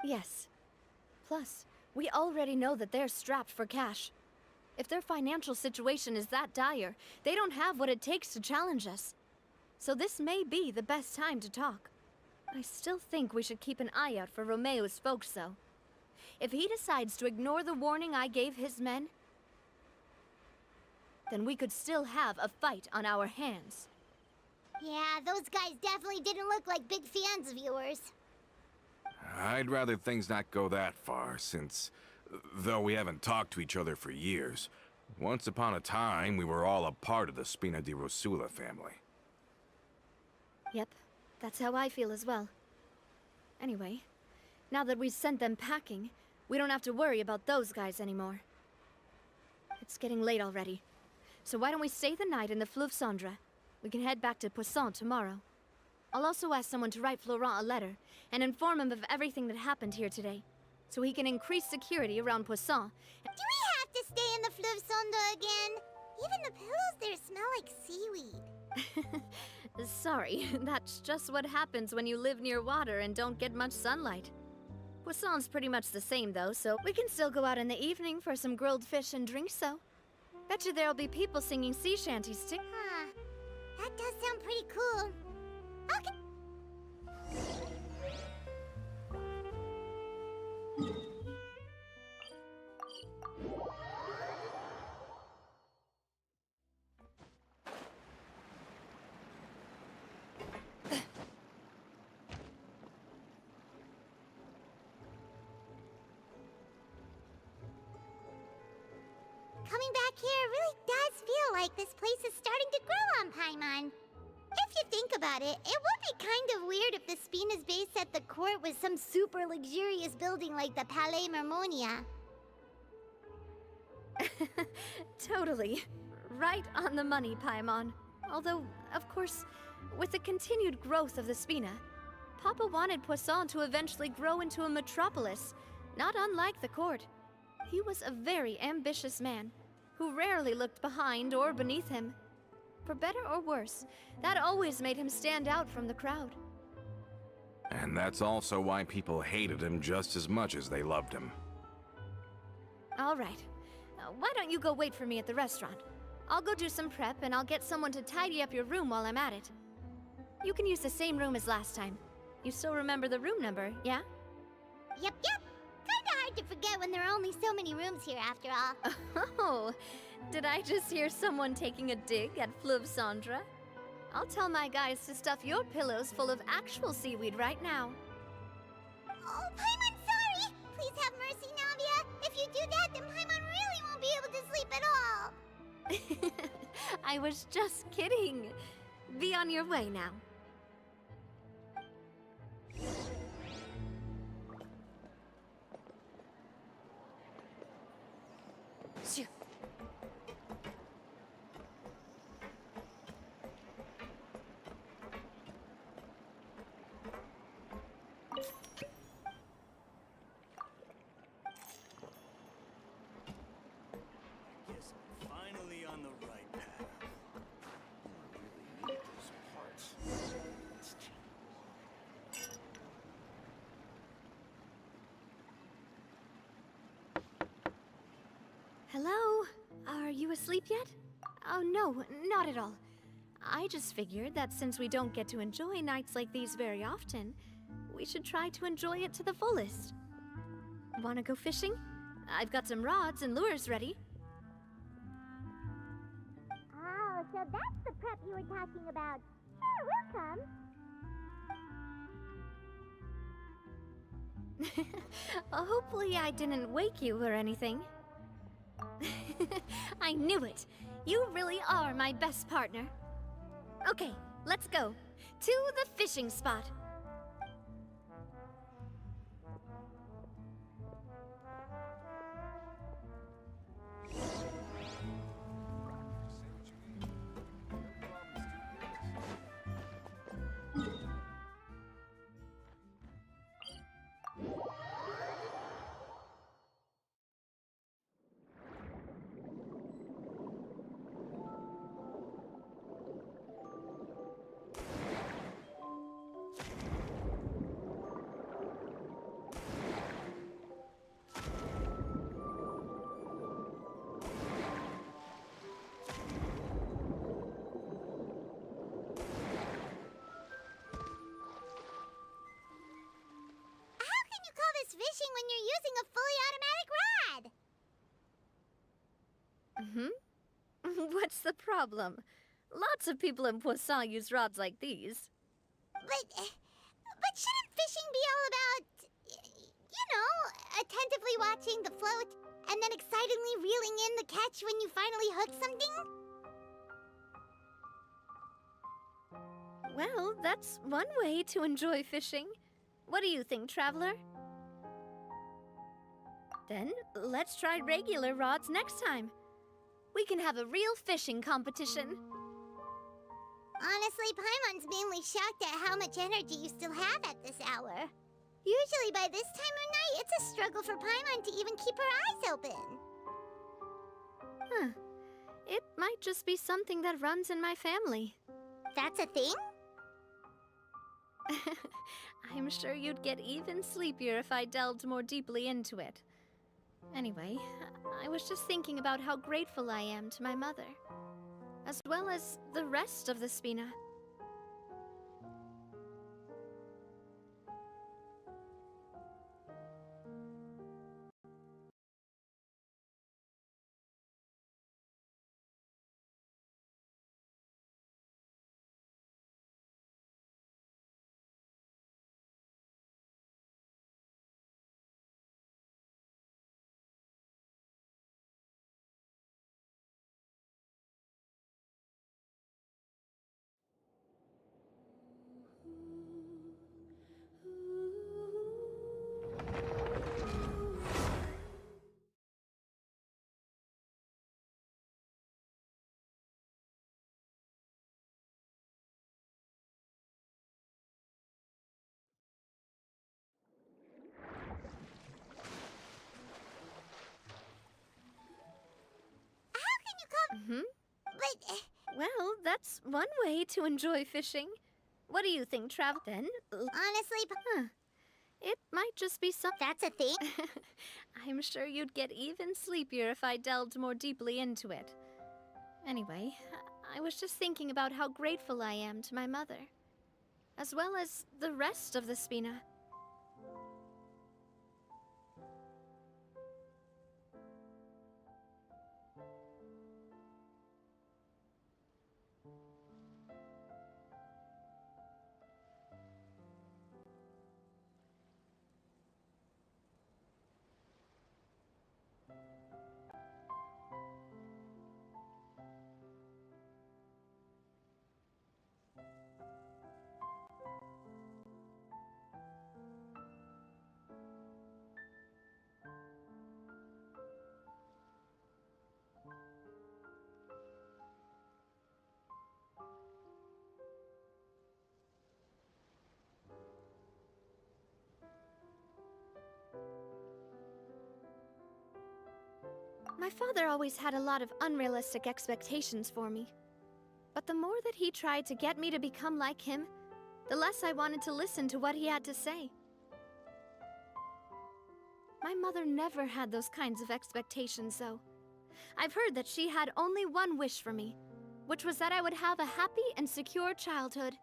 Yes. Plus, we already know that they're strapped for cash. If their financial situation is that dire, they don't have what it takes to challenge us. So this may be the best time to talk. I still think we should keep an eye out for Romeo's folks, though. If he decides to ignore the warning I gave his men, then we could still have a fight on our hands. Yeah, those guys definitely didn't look like big fans of yours. I'd rather things not go that far, since, though we haven't talked to each other for years, once upon a time we were all a part of the Spina di Rosula family. Yep, that's how I feel as well. Anyway, now that we've sent them packing, we don't have to worry about those guys anymore. It's getting late already, so why don't we stay the night in the Fleuve Cendre? We can head back to Poisson tomorrow. I'll also ask someone to write Florent a letter and inform him of everything that happened here today, so he can increase security around Poisson. Do we have to stay in the Fleuve Cendre again? Even the pillows there smell like seaweed. Sorry, that's just what happens when you live near water and don't get much sunlight. Poisson's pretty much the same though, so we can still go out in the evening for some grilled fish and drinks, so. Bet you there'll be people singing sea shanties too. Huh. That does sound pretty cool. Okay. Coming back here really does feel like this place is starting to grow on Paimon. If you think about it, it would be kind of weird if the Spina's base at the court was some super luxurious building like the Palais Mermonia. Totally. Right on the money, Paimon. Although, of course, with the continued growth of the Spina, Papa wanted Poisson to eventually grow into a metropolis, not unlike the court. He was a very ambitious man, who rarely looked behind or beneath him. For better or worse, that always made him stand out from the crowd. And that's also why people hated him just as much as they loved him. All right. Why don't you go wait for me at the restaurant? I'll go do some prep and I'll get someone to tidy up your room while I'm at it. You can use the same room as last time. You still remember the room number, yeah? Yep. Kinda hard to forget when there are only so many rooms here after all. Oh, did I just hear someone taking a dig at Fleuve Cendre? I'll tell my guys to stuff your pillows full of actual seaweed right now. Oh, Paimon, sorry! Please have mercy, Navia. If you do that, then Paimon really won't be able to sleep at all. I was just kidding. Be on your way now. Finally on the right path. Hello? Are you asleep yet? Oh no, not at all. I just figured that since we don't get to enjoy nights like these very often, we should try to enjoy it to the fullest. Wanna go fishing? I've got some rods and lures ready. Oh, so that's the prep you were talking about. Sure, we'll come. Hopefully I didn't wake you or anything. I knew it. You really are my best partner. Okay, let's go. To the fishing spot. Fishing when you're using a fully automatic rod. What's the problem? Lots of people in Poisson use rods like these. But shouldn't fishing be all about, you know, attentively watching the float and then excitedly reeling in the catch when you finally hook something? Well, that's one way to enjoy fishing. What do you think, Traveler? Then, let's try regular rods next time. We can have a real fishing competition. Honestly, Paimon's mainly shocked at how much energy you still have at this hour. Usually by this time of night, it's a struggle for Paimon to even keep her eyes open. Huh. It might just be something that runs in my family. That's a thing? I'm sure you'd get even sleepier if I delved more deeply into it. Anyway, I was just thinking about how grateful I am to my mother, as well as the rest of the Spina. But... Well, that's one way to enjoy fishing. What do you think, Trav? Then, honestly... It might just be some... That's a thing? I'm sure you'd get even sleepier if I delved more deeply into it. Anyway, I was just thinking about how grateful I am to my mother, as well as the rest of the Spina. My father always had a lot of unrealistic expectations for me. But the more that he tried to get me to become like him, the less I wanted to listen to what he had to say. My mother never had those kinds of expectations, though. I've heard that she had only one wish for me, which was that I would have a happy and secure childhood.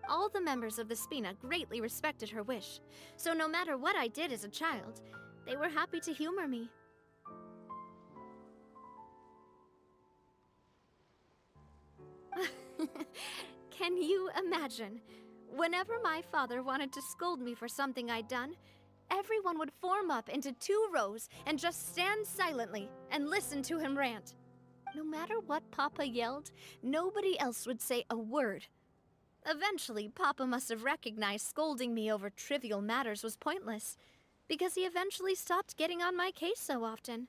All the members of the Spina greatly respected her wish, so no matter what I did as a child, they were happy to humor me. Can you imagine? Whenever my father wanted to scold me for something I'd done, everyone would form up into 2 rows and just stand silently and listen to him rant. No matter what Papa yelled, nobody else would say a word. Eventually, Papa must have recognized scolding me over trivial matters was pointless, because he eventually stopped getting on my case so often.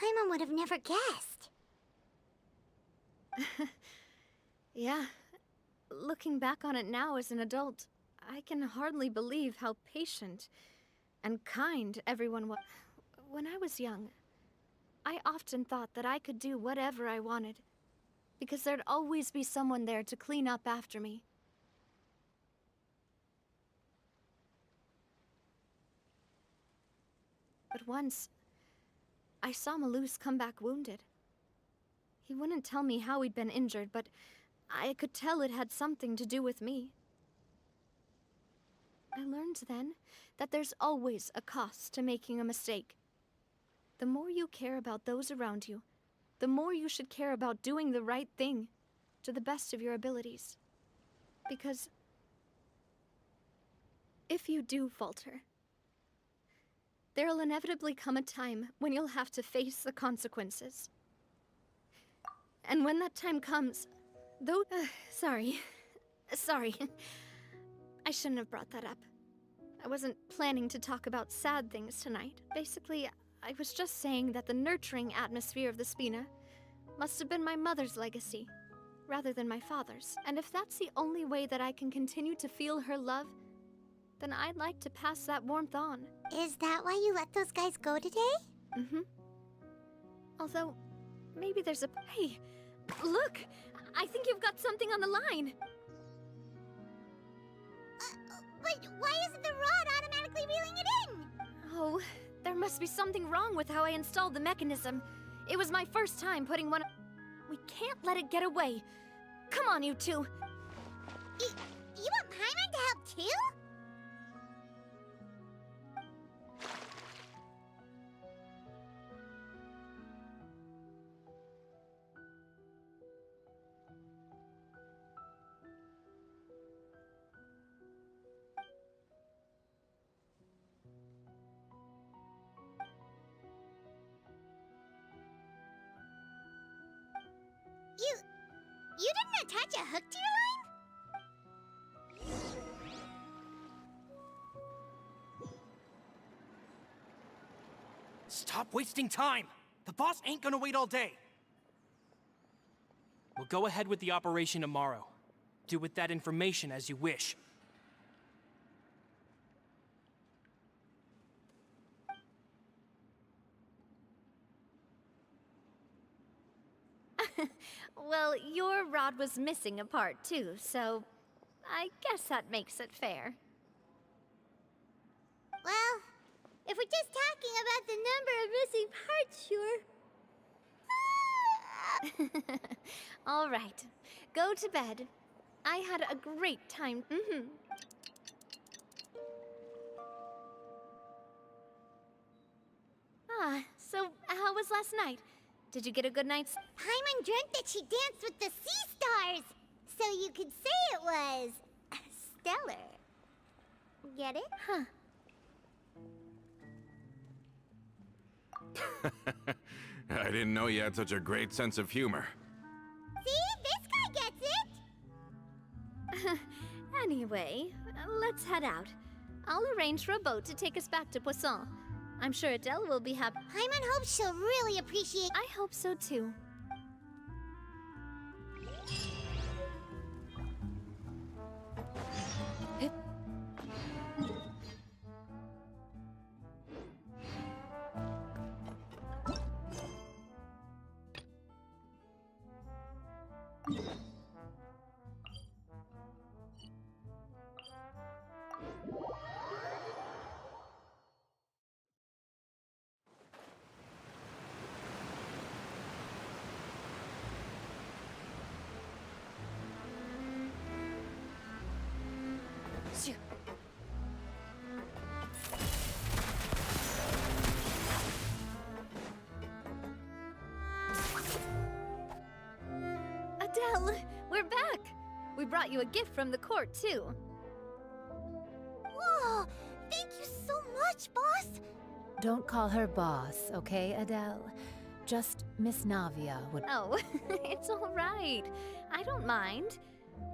Paimon would have never guessed. Yeah. Looking back on it now as an adult, I can hardly believe how patient and kind everyone was. When I was young, I often thought that I could do whatever I wanted, because there'd always be someone there to clean up after me. But once, I saw Malus come back wounded. He wouldn't tell me how he'd been injured, but I could tell it had something to do with me. I learned then that there's always a cost to making a mistake. The more you care about those around you, the more you should care about doing the right thing to the best of your abilities. Because if you do falter, there'll inevitably come a time when you'll have to face the consequences. And when that time comes, though... Sorry. I shouldn't have brought that up. I wasn't planning to talk about sad things tonight. Basically, I was just saying that the nurturing atmosphere of the Spina must have been my mother's legacy, rather than my father's. And if that's the only way that I can continue to feel her love, then I'd like to pass that warmth on. Is that why you let those guys go today? Mm-hmm. Although, maybe there's a... Hey, look! I think you've got something on the line! But why isn't the rod automatically reeling it in? Oh, there must be something wrong with how I installed the mechanism. It was my first time putting one... We can't let it get away. Come on, you two. You want Paimon to help too? You didn't attach a hook to your line? Stop wasting time! The boss ain't gonna wait all day! We'll go ahead with the operation tomorrow. Do with that information as you wish. Well, your rod was missing a part too, so I guess that makes it fair. Well, if we're just talking about the number of missing parts, sure. All right, go to bed. I had a great time. So how was last night? Did you get a good night's... Paimon dreamt that she danced with the sea stars, so you could say it was stellar. Get it? Huh. I didn't know you had such a great sense of humor. See? This guy gets it! Anyway, let's head out. I'll arrange for a boat to take us back to Poisson. I'm sure Adele will be happy. Paimon hopes she'll really appreciate... I hope so too. Adele, we're back! We brought you a gift from the court, too. Whoa! Thank you so Don't call her boss, okay, Adele? Just Miss Navia would. Oh, it's all right. I don't mind.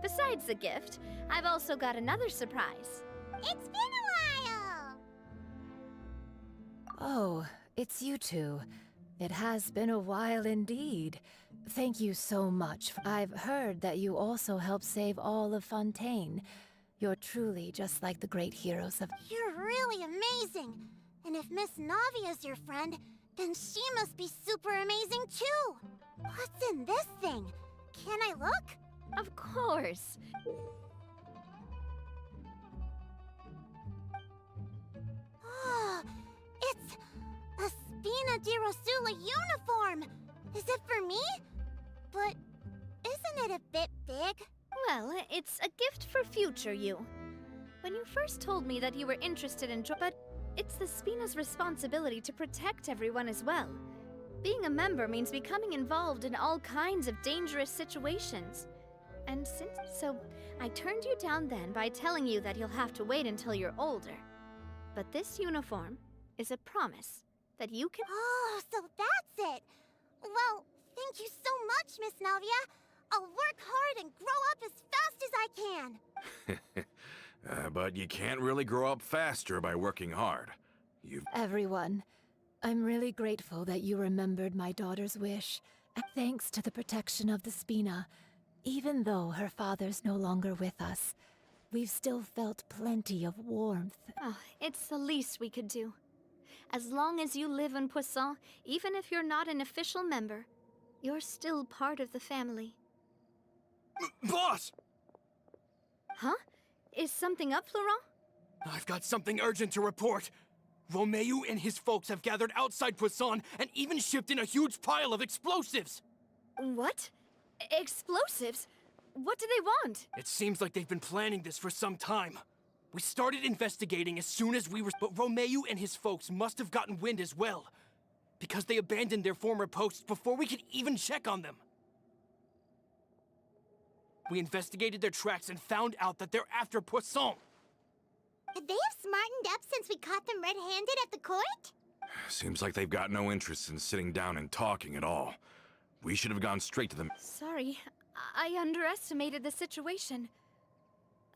Besides the gift, I've also got another surprise. It's been a while! Oh, it's you two. It has been a while indeed. Thank you so much. I've heard that you also helped save all of Fontaine. You're truly just like the great heroes of. You're really amazing! And if Miss Navia's your friend, then she must be super amazing too! What's in this thing? Can I look? Of course. Oh, it's a Spina di Rosula uniform! Is it for me? But isn't it a bit big? Well, it's a gift for future you. When you first told me that you were interested in but it's the Spina's responsibility to protect everyone as well. Being a member means becoming involved in all kinds of dangerous situations. And so I turned you down then by telling you that you'll have to wait until you're older. But this uniform is a promise that you can. Oh, so that's it! Well, thank you so much, Miss Navia. I'll work hard and grow up as fast as I can. But you can't really grow up faster by working hard. Everyone, I'm really grateful that you remembered my daughter's wish. Thanks to the protection of the Spina, even though her father's no longer with us, we've still felt plenty of warmth. Oh, it's the least we could do. As long as you live in Poisson, even if you're not an official member, you're still part of the family. Boss! Huh? Is something up, Florent? I've got something urgent to report. Romeu and his folks have gathered outside Poisson and even shipped in a huge pile of explosives! What? Explosives? What do they want? It seems like they've been planning this for some time. We started investigating as soon as we were... But Romeu and his folks must have gotten wind as well, because they abandoned their former posts before we could even check on them. We investigated their tracks and found out that they're after Poisson. They have smartened up since we caught them red-handed at the court? Seems like they've got no interest in sitting down and talking at all. We should have gone straight to them. Sorry, I underestimated the situation.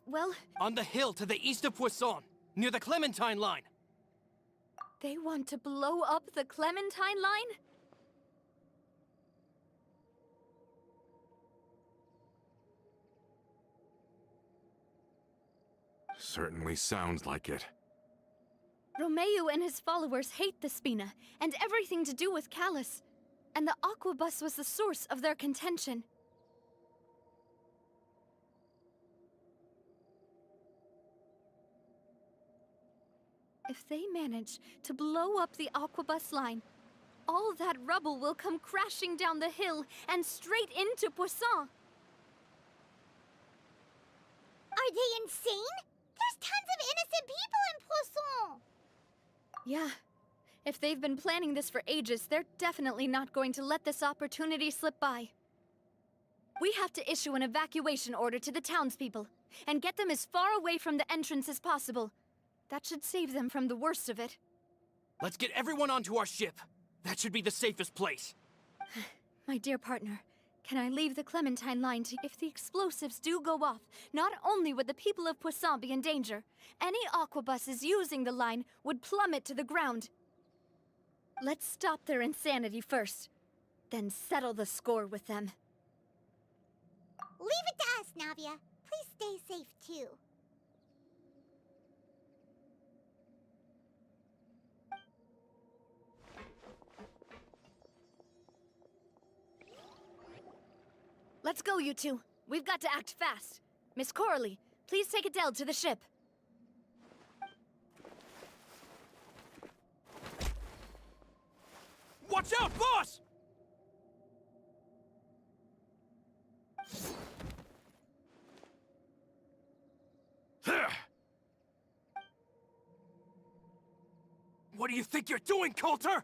Well... On the hill to the east of Poisson, near the Clementine line. They want to blow up the Clementine line? Certainly sounds like it. Romeu and his followers hate the Spina, and everything to do with Callus. And the Aquabus was the source of their contention. If they manage to blow up the Aquabus line, all that rubble will come crashing down the hill and straight into Poisson. Are they insane? There's tons of innocent people in Poisson! Yeah. If they've been planning this for ages, they're definitely not going to let this opportunity slip by. We have to issue an evacuation order to the townspeople, and get them as far away from the entrance as possible. That should save them from the worst of it. Let's get everyone onto our ship. That should be the safest place. My dear partner, can I leave the Clementine line to... If the explosives do go off, not only would the people of Poisson be in danger, any aquabuses using the line would plummet to the ground. Let's stop their insanity first, then settle the score with them. Leave it to us, Navia. Please stay safe, too. Let's go, you two. We've got to act fast. Miss Coralie, please take Adele to the ship. Watch out, boss! What do you think you're doing, Coulter?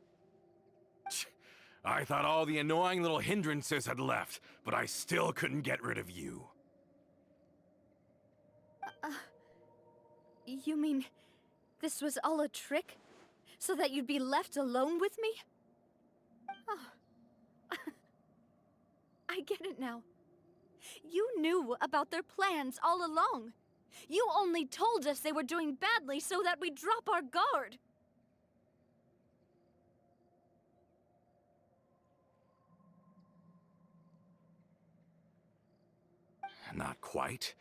I thought all the annoying little hindrances had left, but I still couldn't get rid of you. You mean this was all a trick? So that you'd be left alone with me? Oh. I get it now. You knew about their plans all along. You only told us they were doing badly so that we'd drop our guard. Not quite.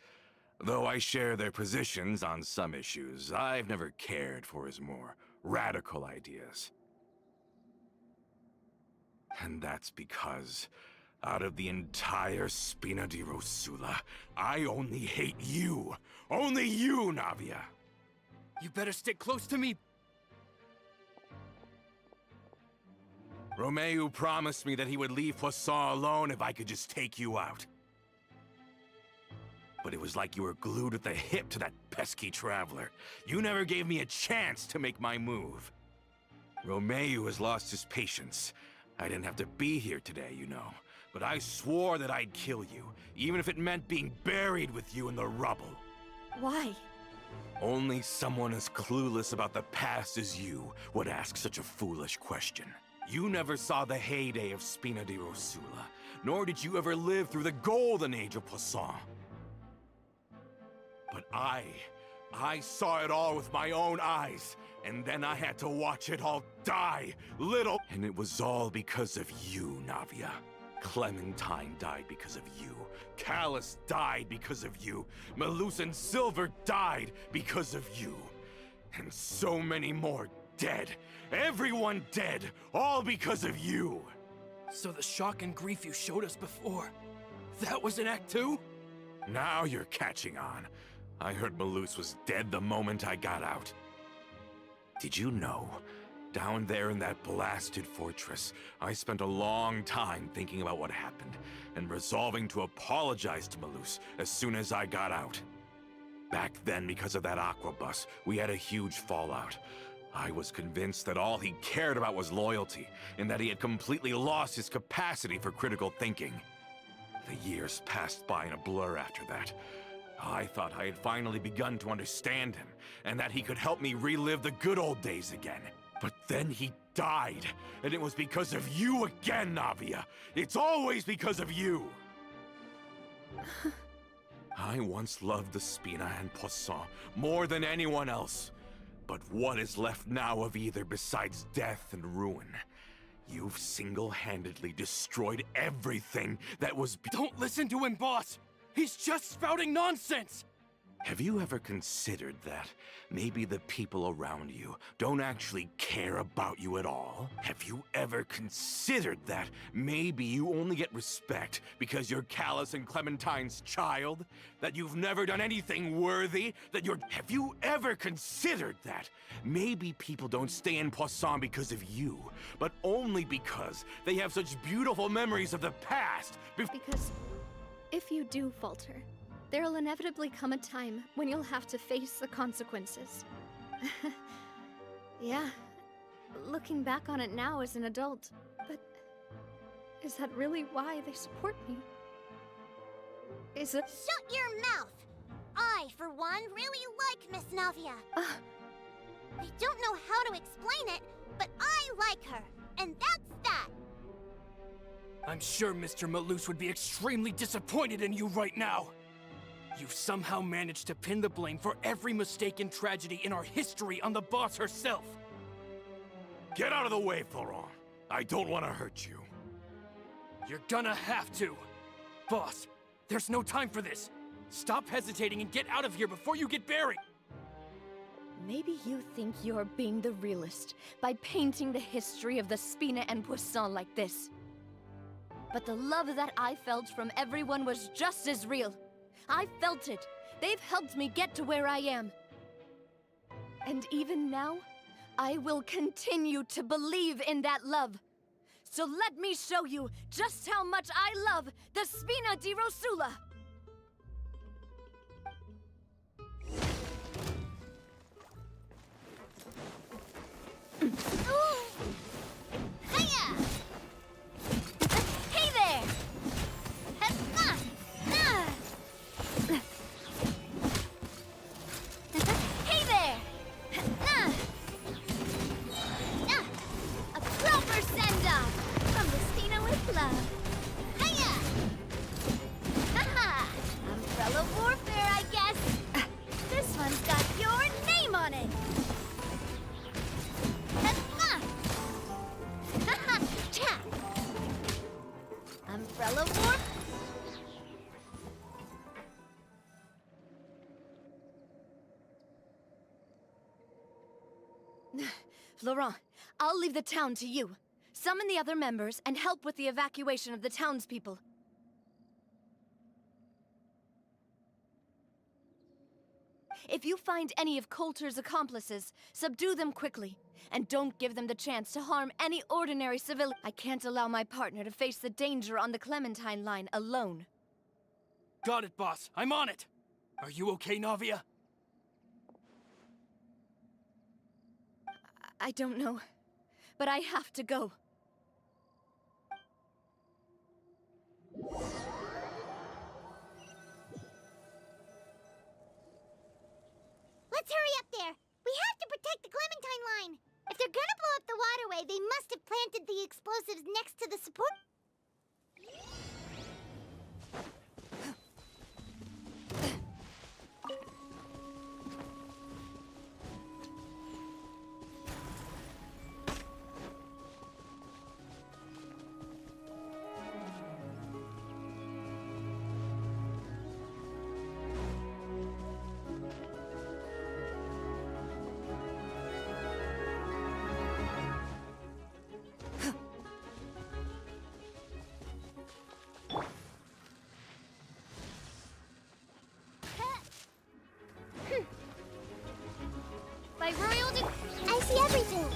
Though I share their positions on some issues, I've never cared for his more radical ideas. And that's because, out of the entire Spina di Rosula, I only hate you. Only you, Navia. You better stick close to me. Romeu promised me that he would leave Poisson alone if I could just take you out. But it was like you were glued at the hip to that pesky traveler. You never gave me a chance to make my move. Romeu has lost his patience. I didn't have to be here today, you know. But I swore that I'd kill you, even if it meant being buried with you in the rubble. Why? Only someone as clueless about the past as you would ask such a foolish question. You never saw the heyday of Spina di Rosula, nor did you ever live through the golden age of Poisson. But I saw it all with my own eyes, and then I had to watch it all die, little. And it was all because of you, Navia. Clementine died because of you. Callus died because of you. Malus and Silver died because of you. And so many more dead. Everyone dead, all because of you. So the shock and grief you showed us before, that was in Act 2? Now you're catching on. I heard Malus was dead the moment I got out. Did you know? Down there in that blasted fortress, I spent a long time thinking about what happened, and resolving to apologize to Malus as soon as I got out. Back then, because of that aquabus, we had a huge fallout. I was convinced that all he cared about was loyalty, and that he had completely lost his capacity for critical thinking. The years passed by in a blur after that. I thought I had finally begun to understand him, and that he could help me relive the good old days again. But then he died, and it was because of you again, Navia. It's always because of you. I once loved the Spina and Poisson more than anyone else. But what is left now of either besides death and ruin? You've single-handedly destroyed everything that was— Don't listen to him, boss! He's just spouting nonsense! Have you ever considered that maybe the people around you don't actually care about you at all? Have you ever considered that maybe you only get respect because you're Callus and Clementine's child? That you've never done anything worthy? That you're— Have you ever considered that maybe people don't stay in Poisson because of you, but only because they have such beautiful memories of the past? Because if you do falter, there'll inevitably come a time when you'll have to face the consequences. Yeah, looking back on it now as an adult, but is that really why they support me? Is it— Shut your mouth! I, for one, really like Miss Navia. I don't know how to explain it, but I like her, and that's that. I'm sure Mr. Malus would be extremely disappointed in you right now. You've somehow managed to pin the blame for every mistake and tragedy in our history on the boss herself. Get out of the way, Florent. I don't want to hurt you. You're gonna have to. Boss, there's no time for this. Stop hesitating and get out of here before you get buried. Maybe you think you're being the realist by painting the history of the Spina and Poisson like this. But the love that I felt from everyone was just as real. I felt it. They've helped me get to where I am. And even now, I will continue to believe in that love. So let me show you just how much I love the Spina di Rosula. Hiya! Hey there! Hey there! Florent, I'll leave the town to you. Summon the other members and help with the evacuation of the townspeople. If you find any of Coulter's accomplices, subdue them quickly. And don't give them the chance to harm any ordinary civilian. I can't allow my partner to face the danger on the Clementine line alone. Got it, boss. I'm on it. Are you okay, Navia? I don't know, but I have to go. Let's hurry up there. We have to protect the Clementine line. If they're gonna blow up the waterway, they must have planted the explosives next to the support. By royal I see everything.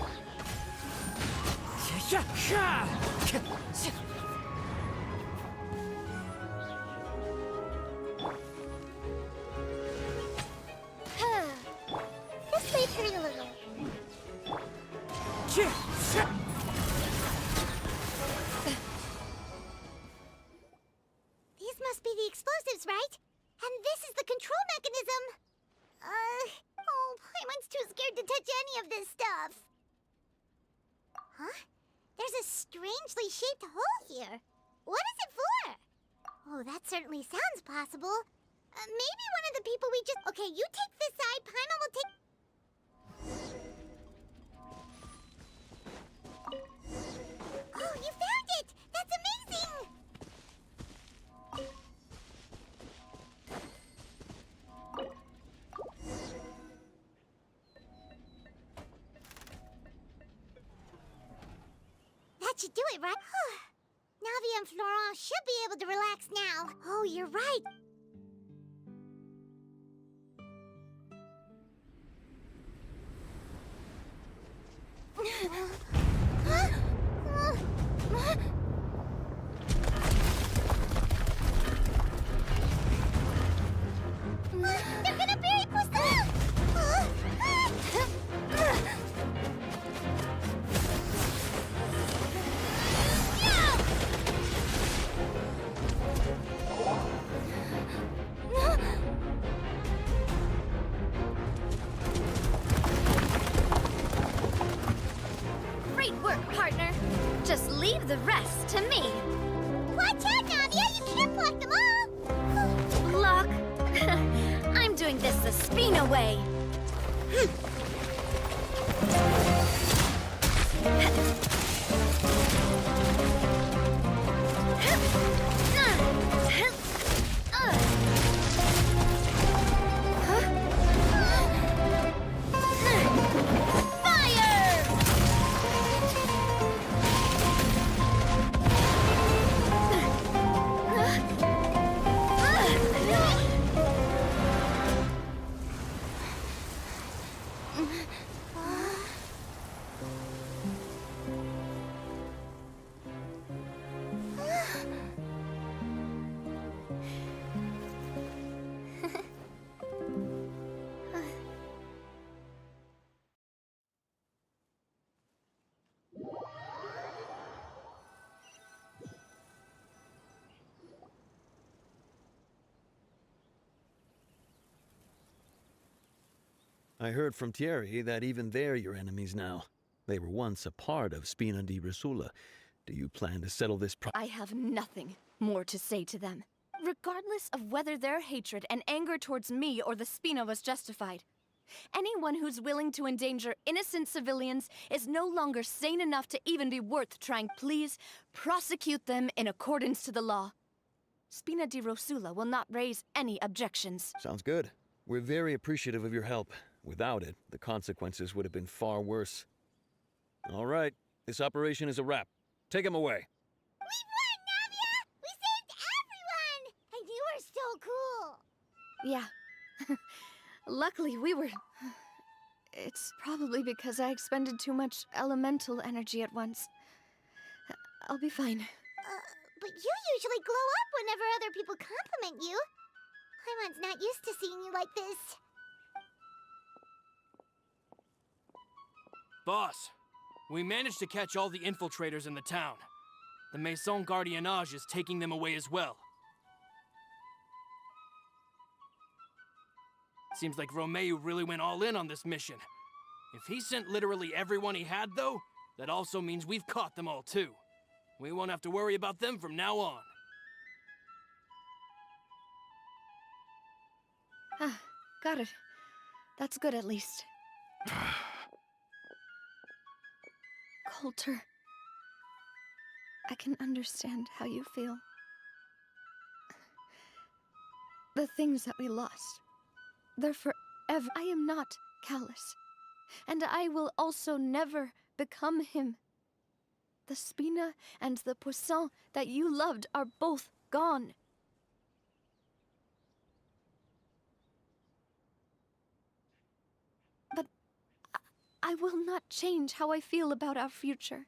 This may hurt a little. These must be the explosives, right? And this is the control mechanism. Oh, Paimon's too scared to touch any of this stuff. Huh? There's a strangely shaped hole here. What is it for? Oh, that certainly sounds possible. Maybe one of the people we just... Okay, you take this side, Paimon will take... Oh, you found it! That's amazing! That should do it, right? Navi and Florent should be able to relax now. Oh, you're right. They're gonna bury Poisson! Great work, partner. Just leave the rest to me. Watch out, Navia! You can't block them all! Block? I'm doing this the Spina way. I heard from Thierry that even they're your enemies now. They were once a part of Spina di Rosula. Do you plan to settle this I have nothing more to say to them. Regardless of whether their hatred and anger towards me or the Spina was justified, anyone who's willing to endanger innocent civilians is no longer sane enough to even be worth trying. Please prosecute them in accordance to the law. Spina di Rosula will not raise any objections. Sounds good. We're very appreciative of your help. Without it, the consequences would have been far worse. All right, this operation is a wrap. Take him away. We won, Navia! We saved everyone! And you were so cool! Yeah. Luckily, we were... It's probably because I expended too much elemental energy at once. I'll be fine. But you usually glow up whenever other people compliment you. Paimon's not used to seeing you like this. Boss, we managed to catch all the infiltrators in the town. The Maison Gardiennage is taking them away as well. Seems like Romeu really went all in on this mission. If he sent literally everyone he had, though, that also means we've caught them all, too. We won't have to worry about them from now on. Ah, got it. That's good, at least. Coulter, I can understand how you feel. The things that we lost, they're forever. I am not Callus, and I will also never become him. The Spina and the Poisson that you loved are both gone. But I will not change how I feel about our future.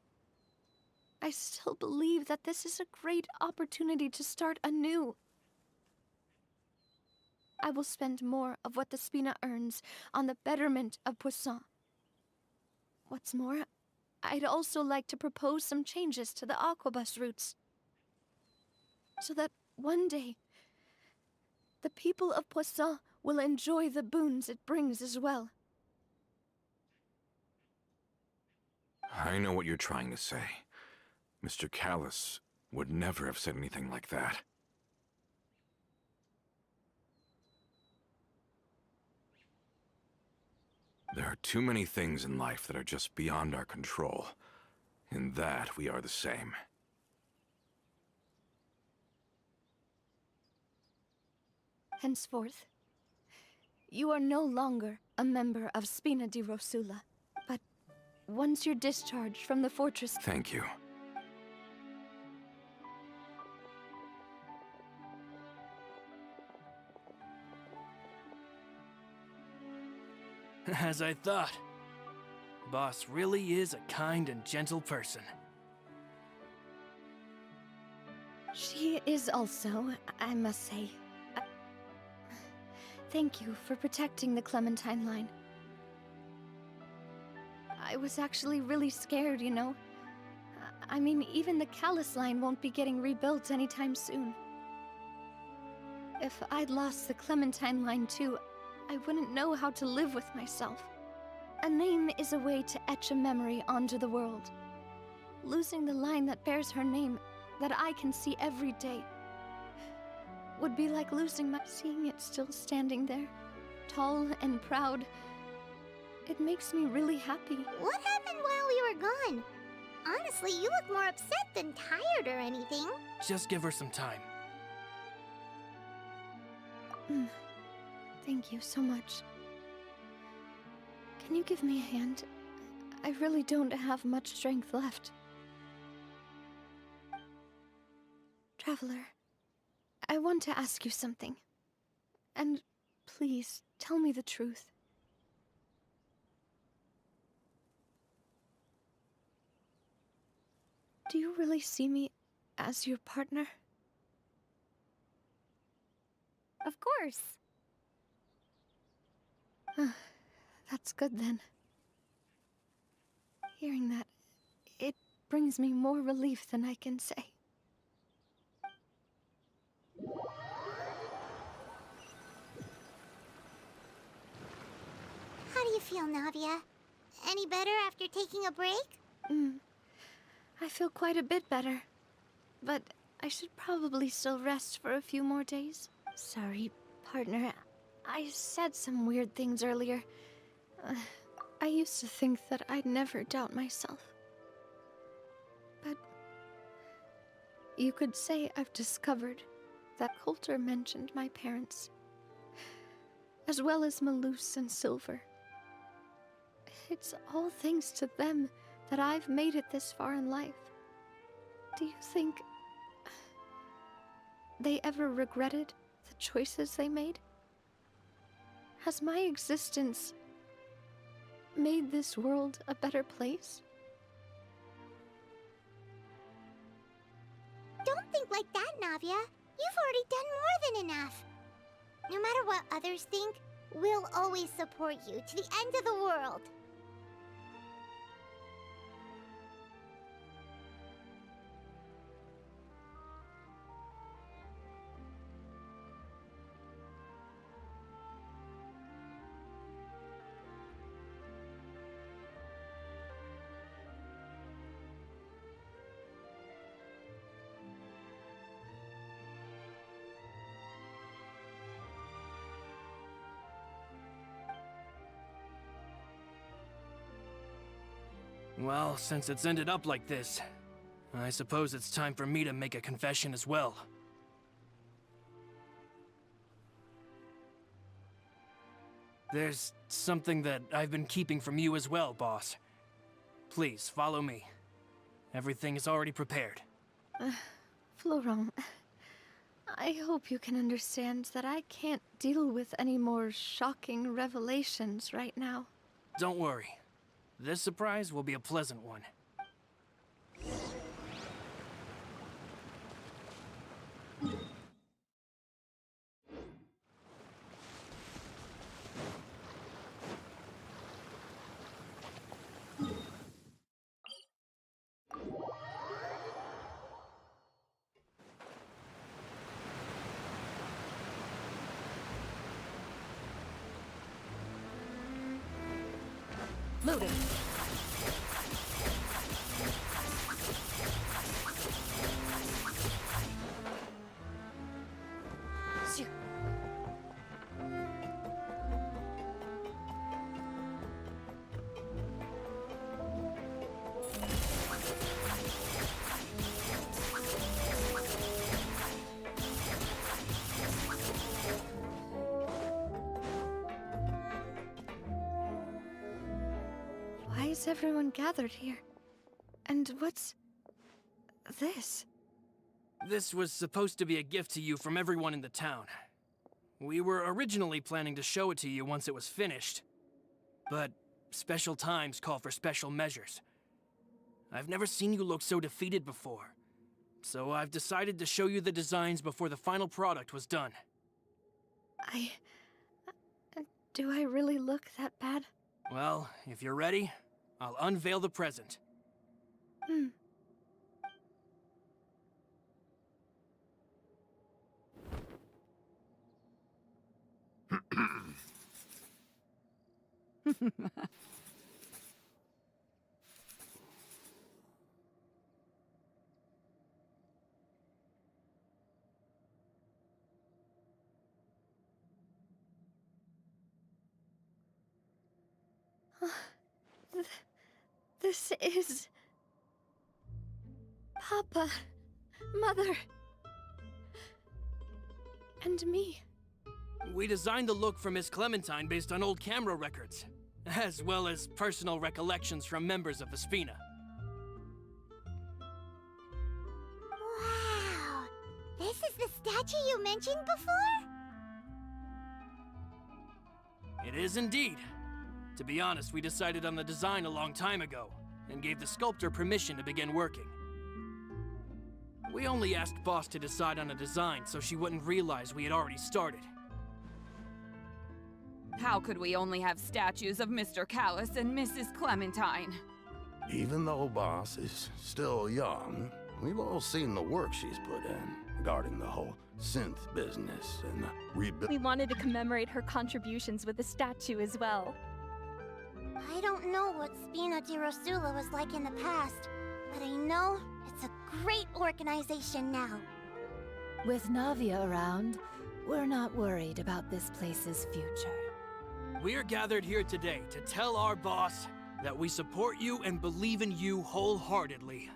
I still believe that this is a great opportunity to start anew. I will spend more of what the Spina earns on the betterment of Poisson. What's more, I'd also like to propose some changes to the aquabus routes, so that one day, the people of Poisson will enjoy the boons it brings as well. I know what you're trying to say. Mr. Callus would never have said anything like that. There are too many things in life that are just beyond our control. In that, we are the same. Henceforth, you are no longer a member of Spina di Rosula, but once you're discharged from the fortress... Thank you. As I thought. Boss really is a kind and gentle person. She is also, I must say. Thank you for protecting the Clementine line. I was actually really scared, you know. I mean, even the Callus line won't be getting rebuilt anytime soon. If I'd lost the Clementine line too, I wouldn't know how to live with myself. A name is a way to etch a memory onto the world. Losing the line that bears her name, that I can see every day, would be like losing my... Seeing it still standing there, tall and proud, it makes me really happy. What happened while we were gone? Honestly, you look more upset than tired or anything. Just give her some time. Thank you so much. Can you give me a hand? I really don't have much strength left. Traveler, I want to ask you something. And please, tell me the truth. Do you really see me as your partner? Of course. That's good then. Hearing that, it brings me more relief than I can say. How do you feel, Navia? Any better after taking a break? I feel quite a bit better. But I should probably still rest for a few more days. Sorry, partner. I said some weird things earlier. I used to think that I'd never doubt myself. But you could say I've discovered that Coulter mentioned my parents, as well as Malus and Silver. It's all thanks to them that I've made it this far in life. Do you think they ever regretted the choices they made? Has my existence made this world a better place? Don't think like that, Navia. You've already done more than enough. No matter what others think, we'll always support you to the end of the world. Well, since it's ended up like this, I suppose it's time for me to make a confession as well. There's something that I've been keeping from you as well, boss. Please, follow me. Everything is already prepared. Florent, I hope you can understand that I can't deal with any more shocking revelations right now. Don't worry. This surprise will be a pleasant one. Loading. Why is everyone gathered here? And what's this? This was supposed to be a gift to you from everyone in the town. We were originally planning to show it to you once it was finished. But special times call for special measures. I've never seen you look so defeated before. So I've decided to show you the designs before the final product was done. Do I really look that bad? Well, if you're ready, I'll unveil the present. This is... Papa, Mother, and me. We designed the look for Miss Clementine based on old camera records, as well as personal recollections from members of the Spina. Wow! This is the statue you mentioned before? It is indeed. To be honest, we decided on the design a long time ago, and gave the sculptor permission to begin working. We only asked Boss to decide on a design so she wouldn't realize we had already started. How could we only have statues of Mr. Callus and Mrs. Clementine? Even though Boss is still young, we've all seen the work she's put in regarding the whole synth business and the rebuild. We wanted to commemorate her contributions with a statue as well. I don't know what Spina di Rosula was like in the past, but I know it's a great organization now. With Navia around, we're not worried about this place's future. We are gathered here today to tell our boss that we support you and believe in you wholeheartedly.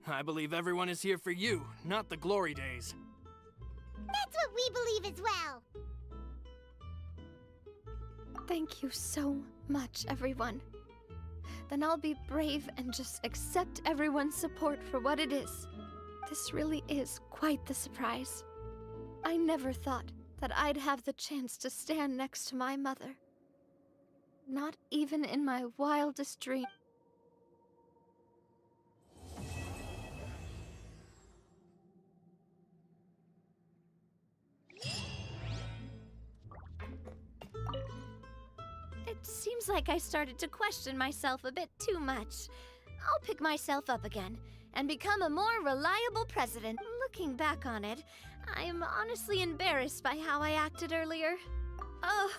I believe everyone is here for you, not the glory days. That's what we believe as well. Thank you so much, everyone. then I'll be brave and just accept everyone's support for what it is. This really is quite the surprise. I never thought that I'd have the chance to stand next to my mother. Not even in my wildest dream. It seems like I started to question myself a bit too much. I'll pick myself up again and become a more reliable president. Looking back on it, I'm honestly embarrassed by how I acted earlier. Oh,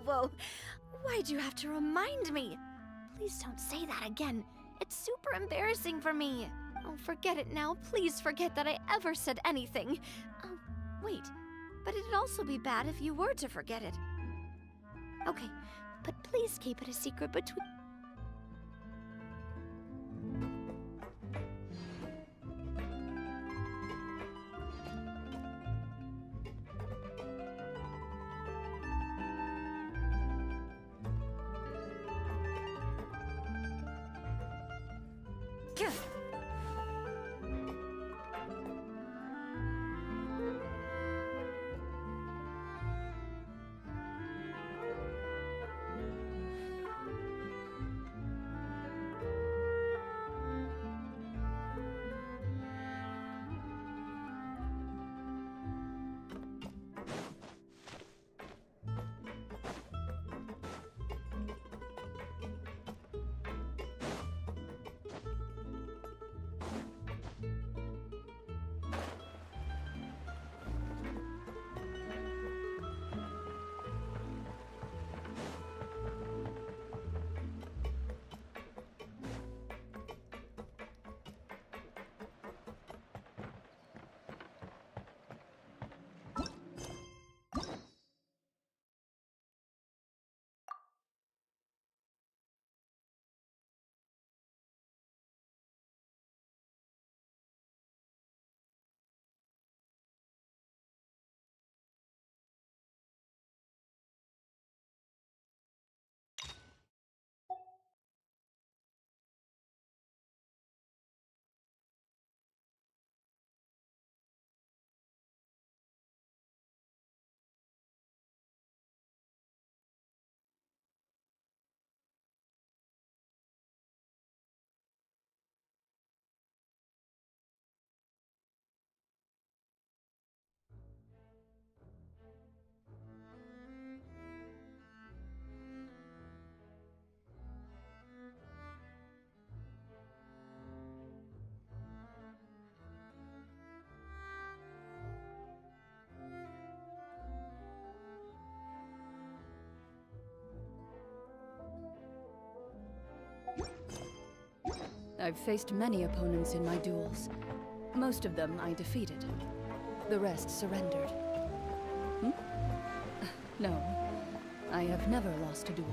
whoa. Why'd you have to remind me? Please don't say that again. It's super embarrassing for me. Oh, forget it now. Please forget that I ever said anything. Oh, wait. But it'd also be bad if you were to forget it. Okay, but please keep it a secret between... I've faced many opponents in my duels. Most of them I defeated. The rest surrendered. No, I have never lost a duel.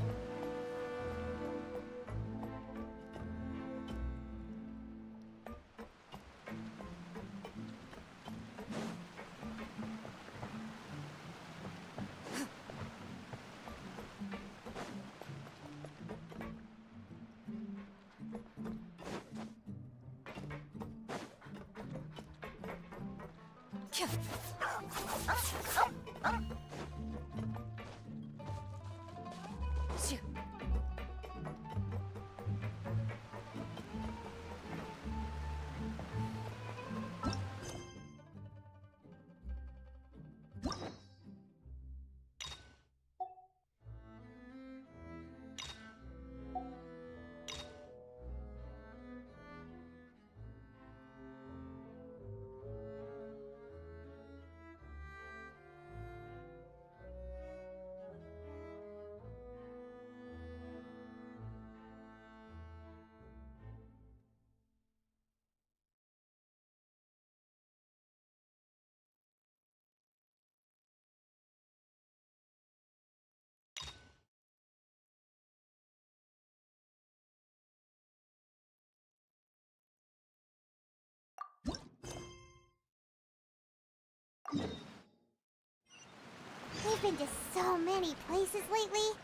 We've been to so many places lately.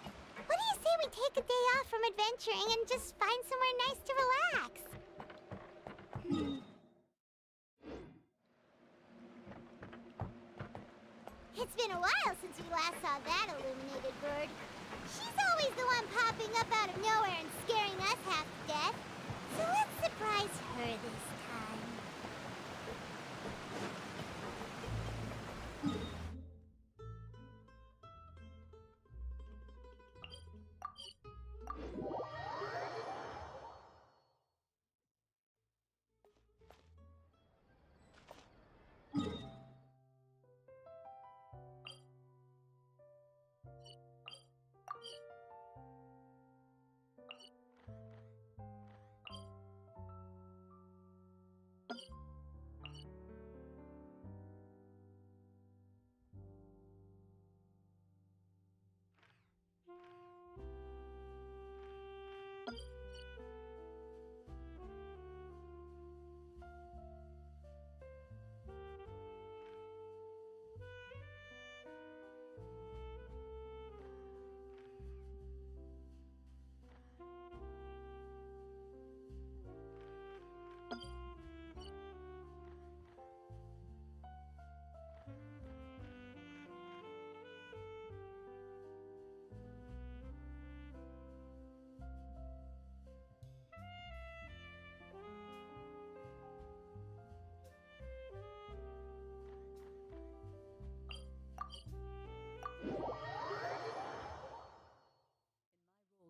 What do you say we take a day off from adventuring and just find somewhere nice to relax? It's been a while since we last saw that illuminated bird. She's always the one popping up out of nowhere and scaring us half to death. So let's surprise her this time.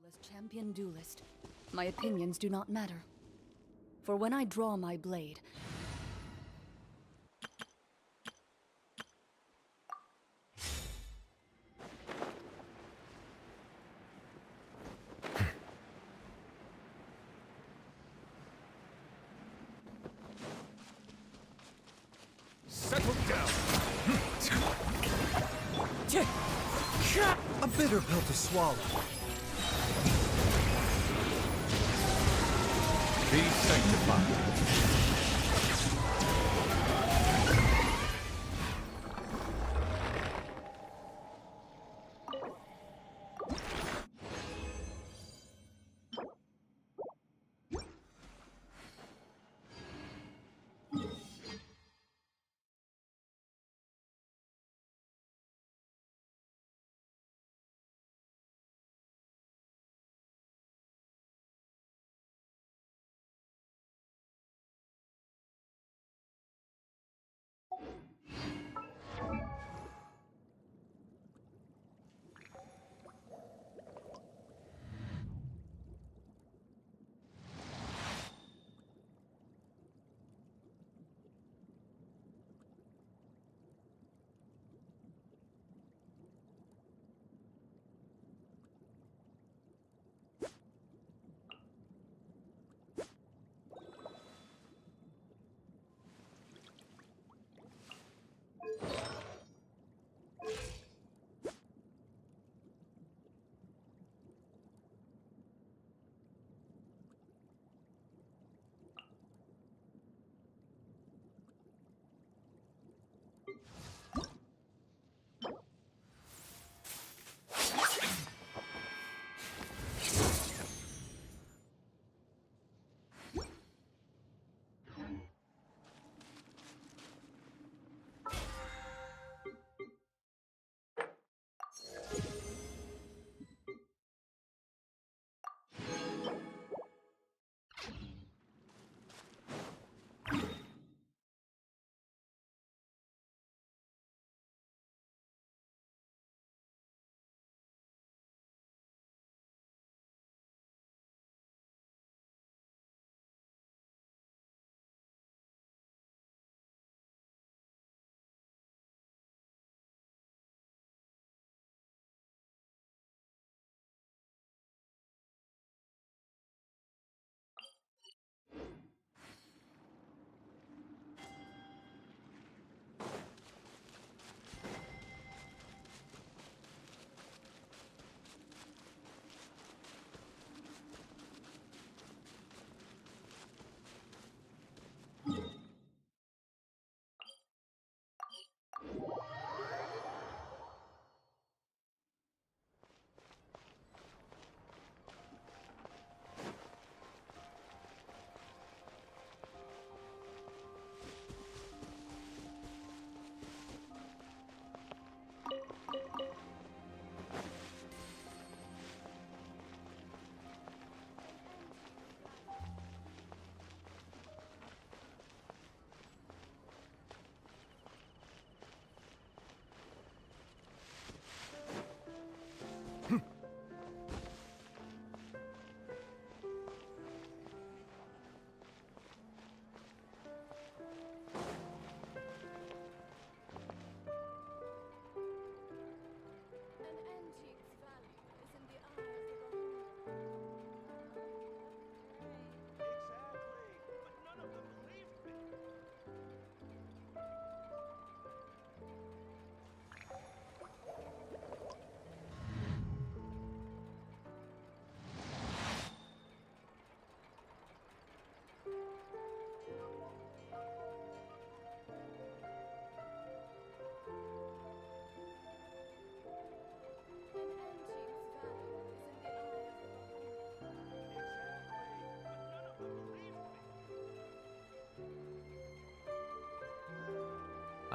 As champion duelist, my opinions do not matter. For when I draw my blade, Settle down! A bitter pill to swallow. Be sanctified.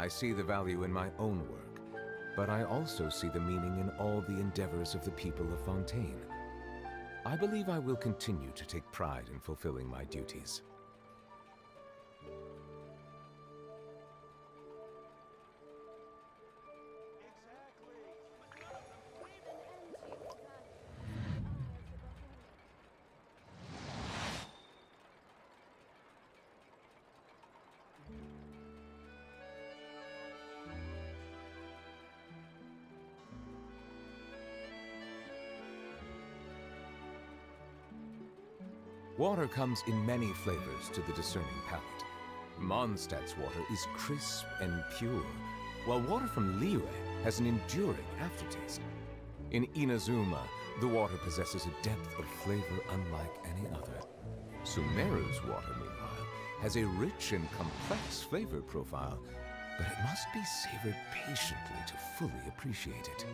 I see the value in my own work, but I also see the meaning in all the endeavors of the people of Fontaine. I believe I will continue to take pride in fulfilling my duties. Water comes in many flavors to the discerning palate. Mondstadt's water is crisp and pure, while water from Liyue has an enduring aftertaste. In Inazuma, the water possesses a depth of flavor unlike any other. Sumeru's water, meanwhile, has a rich and complex flavor profile, but it must be savored patiently to fully appreciate it.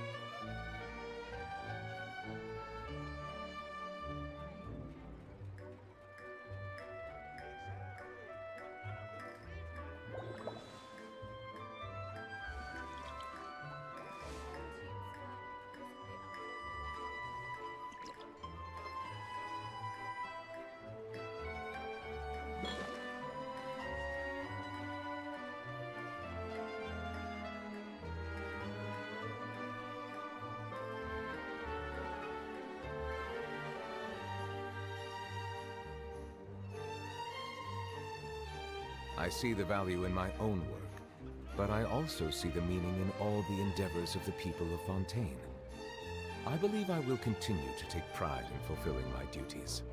I see the value in my own work, but I also see the meaning in all the endeavors of the people of Fontaine. I believe I will continue to take pride in fulfilling my duties.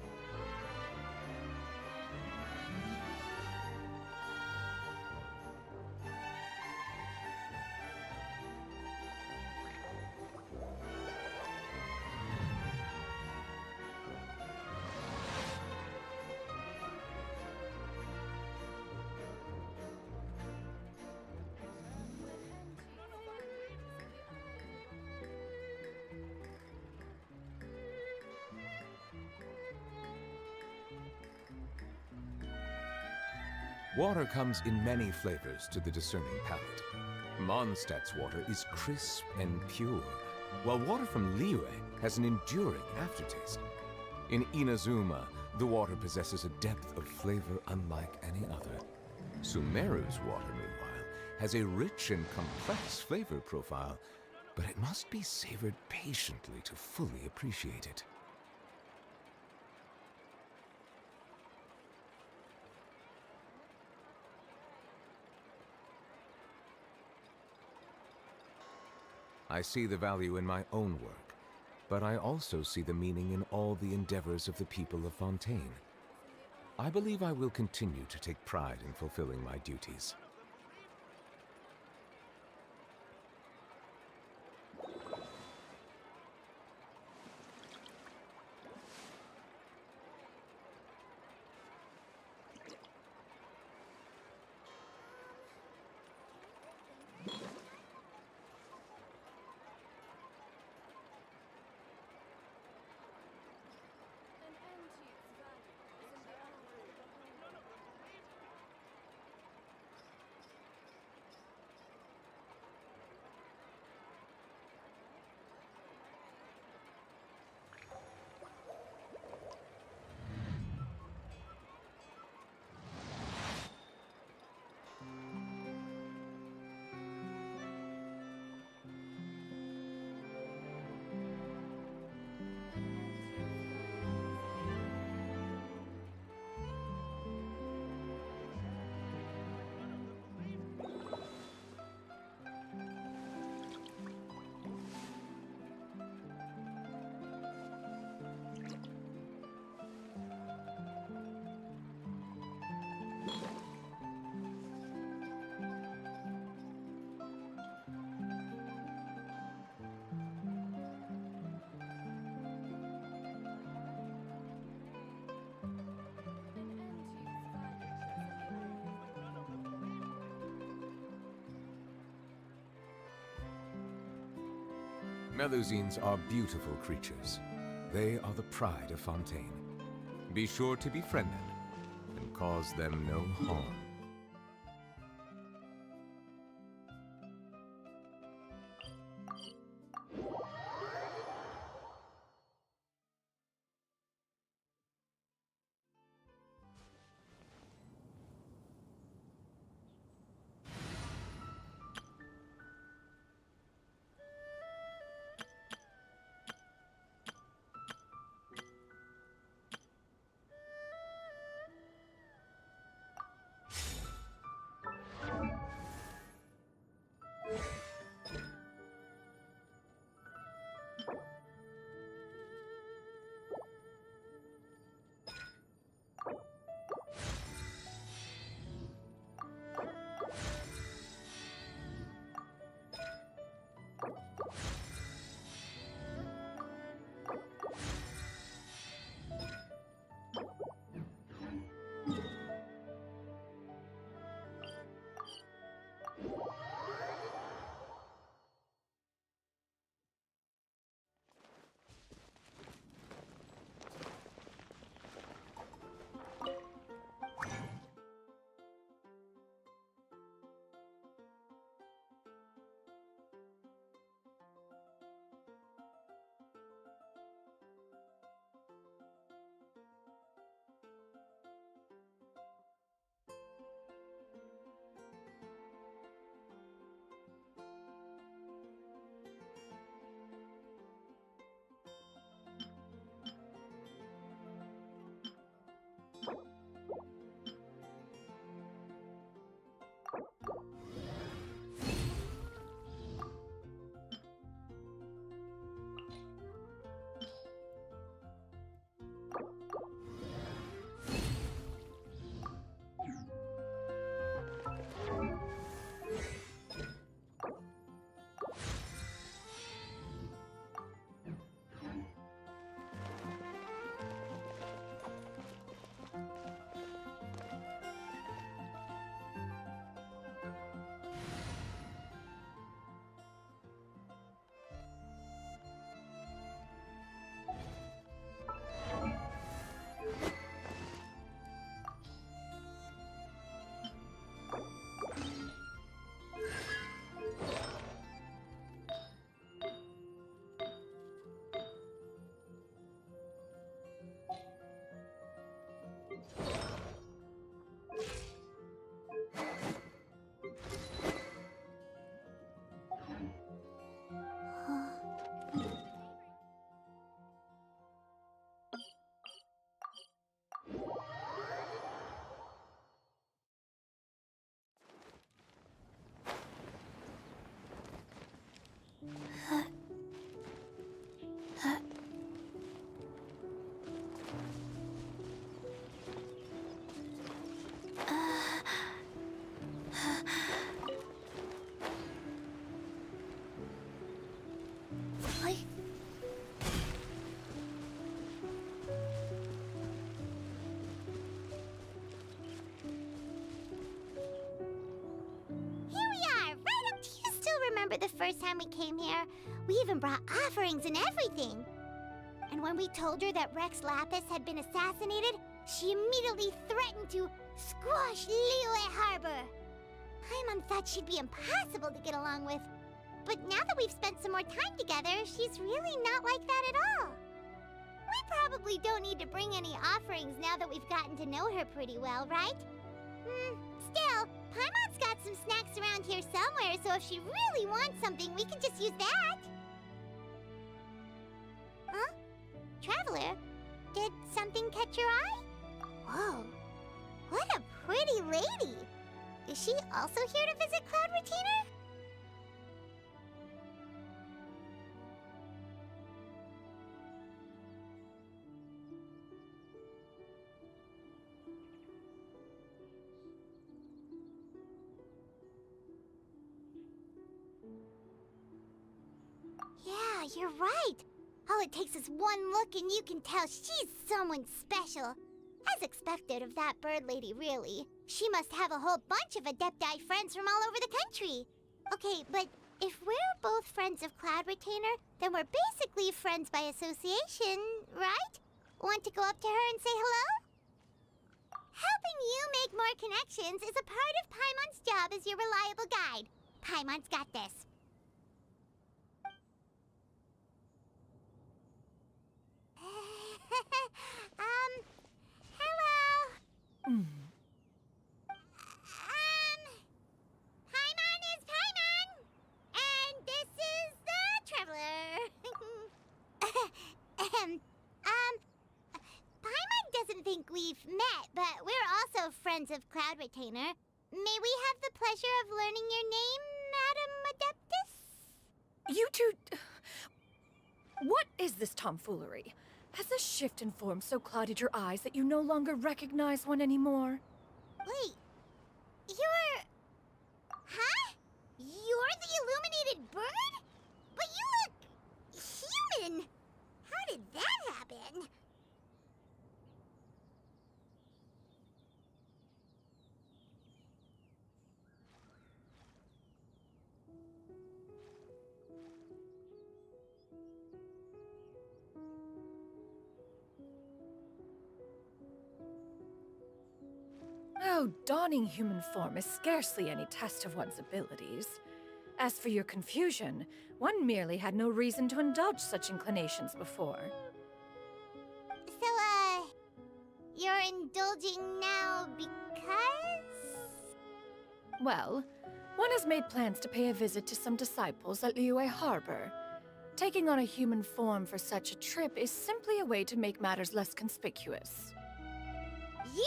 Water comes in many flavors to the discerning palate. Mondstadt's water is crisp and pure, while water from Liyue has an enduring aftertaste. In Inazuma, the water possesses a depth of flavor unlike any other. Sumeru's water, meanwhile, has a rich and complex flavor profile, but it must be savored patiently to fully appreciate it. I see the value in my own work, but I also see the meaning in all the endeavors of the people of Fontaine. I believe I will continue to take pride in fulfilling my duties. Melusines are beautiful creatures. They are the pride of Fontaine. Be sure to befriend them and cause them no harm. Remember the first time we came here? We even brought offerings and everything. And when we told her that Rex Lapis had been assassinated, she immediately threatened to squash Liyue Harbor. Paimon thought she'd be impossible to get along with. But now that we've spent some more time together, she's really not like that at all. We probably don't need to bring any offerings now that we've gotten to know her pretty well, right? Still, Paimon's got some snacks around here somewhere, so if she really wants something, we can just use that. Huh? Traveler, did something catch your eye? Whoa, what a pretty lady! Is she also here to visit Cloud Retainer? Yeah, you're right. All it takes is one look and you can tell she's someone special. As expected of that bird lady, really. She must have a whole bunch of Adepti friends from all over the country. Okay, but if we're both friends of Cloud Retainer, then we're basically friends by association, right? Want to go up to her and say hello? Helping you make more connections is a part of Paimon's job as your reliable guide. Paimon's got this. Hello? Paimon is Paimon! And this is the Traveler. Paimon doesn't think we've met, but we're also friends of Cloud Retainer. May we have the pleasure of learning your name, Madam Adeptus? You two... What is this tomfoolery? Has the shift in form so clouded your eyes that you no longer recognize one anymore? Wait, you're... Huh? You're the illuminated bird? But you look... human! How did that happen? Oh, donning human form is scarcely any test of one's abilities. As for your confusion, one merely had no reason to indulge such inclinations before. So, you're indulging now because? Well, one has made plans to pay a visit to some disciples at Liyue Harbor. Taking on a human form for such a trip is simply a way to make matters less conspicuous. You?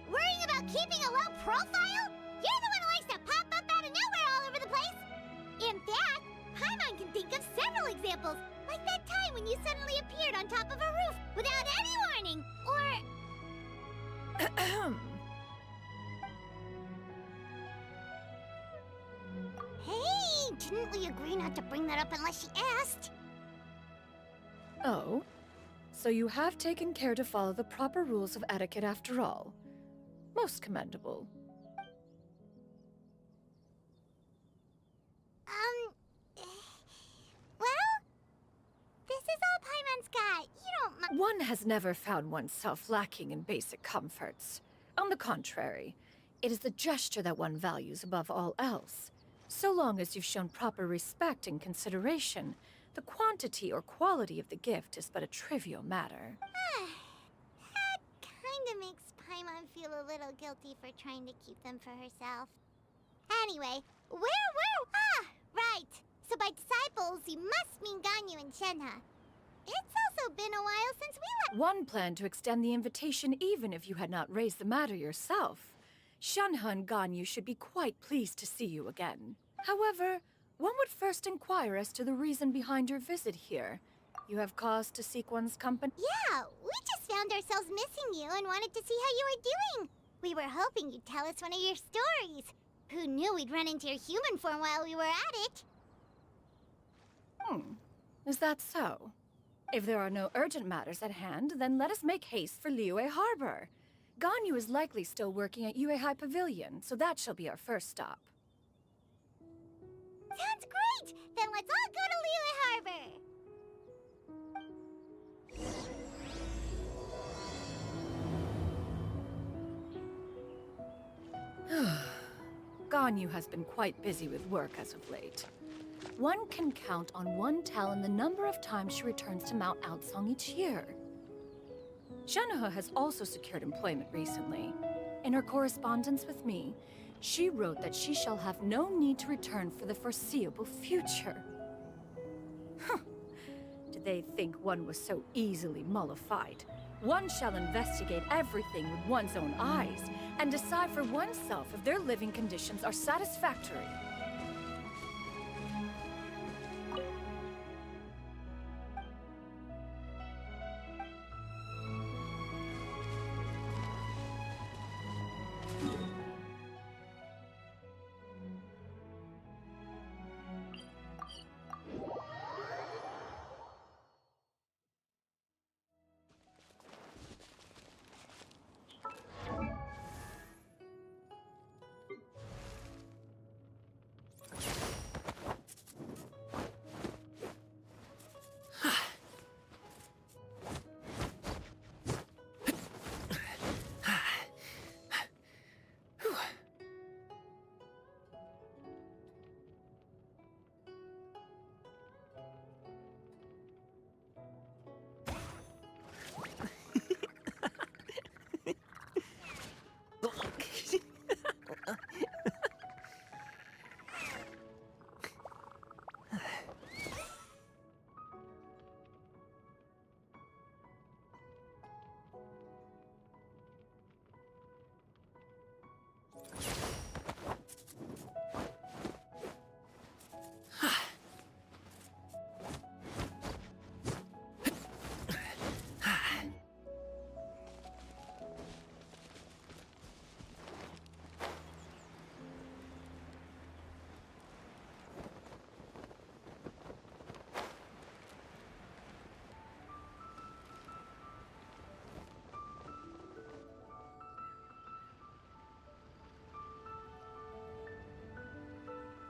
Worrying about keeping a low profile? You're the one who likes to pop up out of nowhere all over the place! In fact, Paimon can think of several examples, like that time when you suddenly appeared on top of a roof without any warning, or... Hey, didn't we agree not to bring that up unless she asked? Oh? So you have taken care to follow the proper rules of etiquette after all. Most commendable. Well, this is all Paimon's got. You don't One has never found oneself lacking in basic comforts. On the contrary, it is the gesture that one values above all else. So long as you've shown proper respect and consideration, the quantity or quality of the gift is but a trivial matter. That kinda makes Paimon feel a little guilty for trying to keep them for herself. Anyway, where were... right. So by disciples, you must mean Ganyu and Shenhe. It's also been a while since we One planned to extend the invitation even if you had not raised the matter yourself. Shenhe and Ganyu should be quite pleased to see you again. However, one would first inquire as to the reason behind your visit here. You have cause to seek one's company? Yeah, we just found ourselves missing you and wanted to see how you were doing. We were hoping you'd tell us one of your stories. Who knew we'd run into your human form while we were at it? Is that so? If there are no urgent matters at hand, then let us make haste for Liyue Harbor. Ganyu is likely still working at Yuehai Pavilion, so that shall be our first stop. Sounds great! Then let's all go to Liyue Harbor! Ganyu has been quite busy with work as of late. One can count on one talon the number of times she returns to Mount Outsong each year. Shenoha has also secured employment recently. In her correspondence with me, she wrote that she shall have no need to return for the foreseeable future. Did they think one was so easily mollified? One shall investigate everything with one's own eyes and decide for oneself if their living conditions are satisfactory.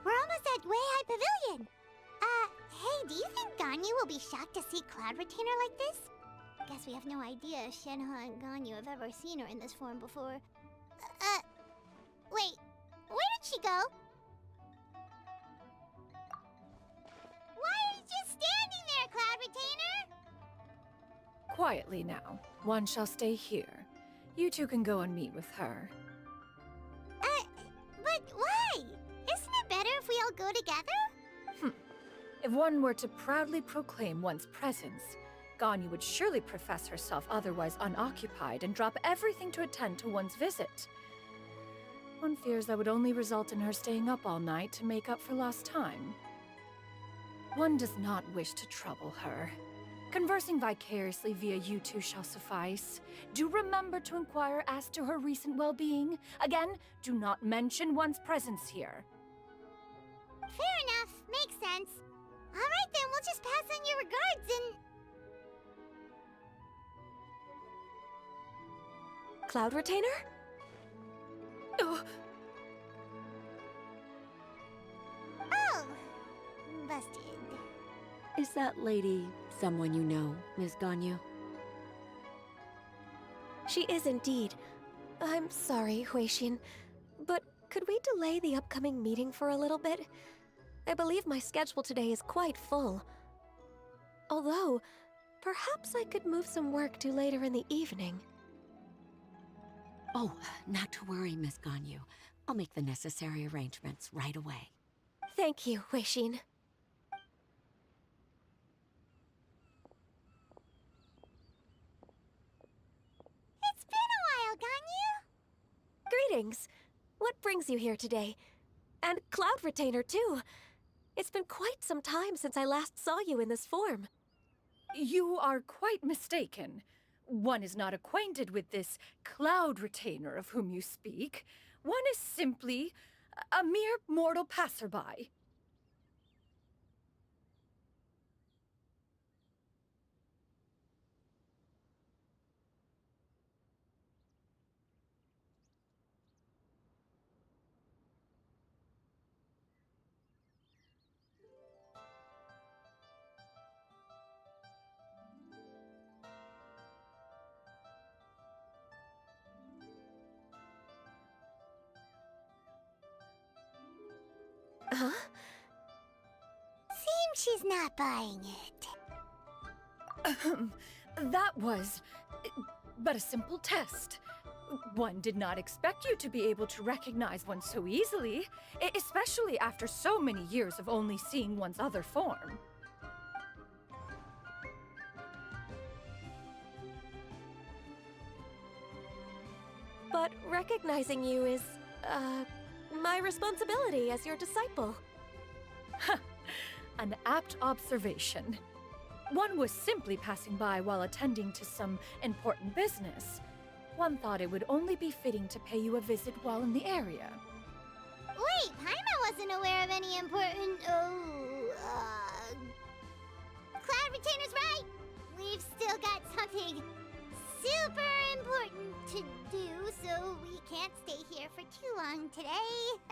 We're almost at Weihai Pavilion! Hey, do you think Ganyu will be shocked to see Cloud Retainer like this? Guess we have no idea if Shenoha and Ganyu have ever seen her in this form before. Wait, where did she go? Why are you just standing there, Cloud Retainer? Quietly now. One shall stay here. You two can go and meet with her. But why? Isn't it better if we all go together? If one were to proudly proclaim one's presence, Ganyu would surely profess herself otherwise unoccupied and drop everything to attend to one's visit. One fears that would only result in her staying up all night to make up for lost time. One does not wish to trouble her. Conversing vicariously via you two shall suffice. Do remember to inquire as to her recent well-being. Again, do not mention one's presence here. Fair enough. Makes sense. Alright then, we'll just pass on your regards and... Cloud Retainer? Oh! Busted. Is that lady someone you know, Ms. Ganyu? She is indeed. I'm sorry, Huixin, but could we delay the upcoming meeting for a little bit? I believe my schedule today is quite full. Although, perhaps I could move some work to later in the evening. Oh, not to worry, Miss Ganyu. I'll make the necessary arrangements right away. Thank you, Huixin. It's been a while, Ganyu! Greetings. What brings you here today? And Cloud Retainer, too. It's been quite some time since I last saw you in this form. You are quite mistaken. One is not acquainted with this Cloud Retainer of whom you speak. One is simply a mere mortal passerby. Huh? Seems she's not buying it. That was but a simple test. One did not expect you to be able to recognize one so easily, especially after so many years of only seeing one's other form. But recognizing you is, my responsibility as your disciple. An apt observation. One was simply passing by while attending to some important business. One thought it would only be fitting to pay you a visit while in the area. Wait, Paimon wasn't aware of any important... Cloud Retainer's right! We've still got something super important to do, so we can't stay here for too long today.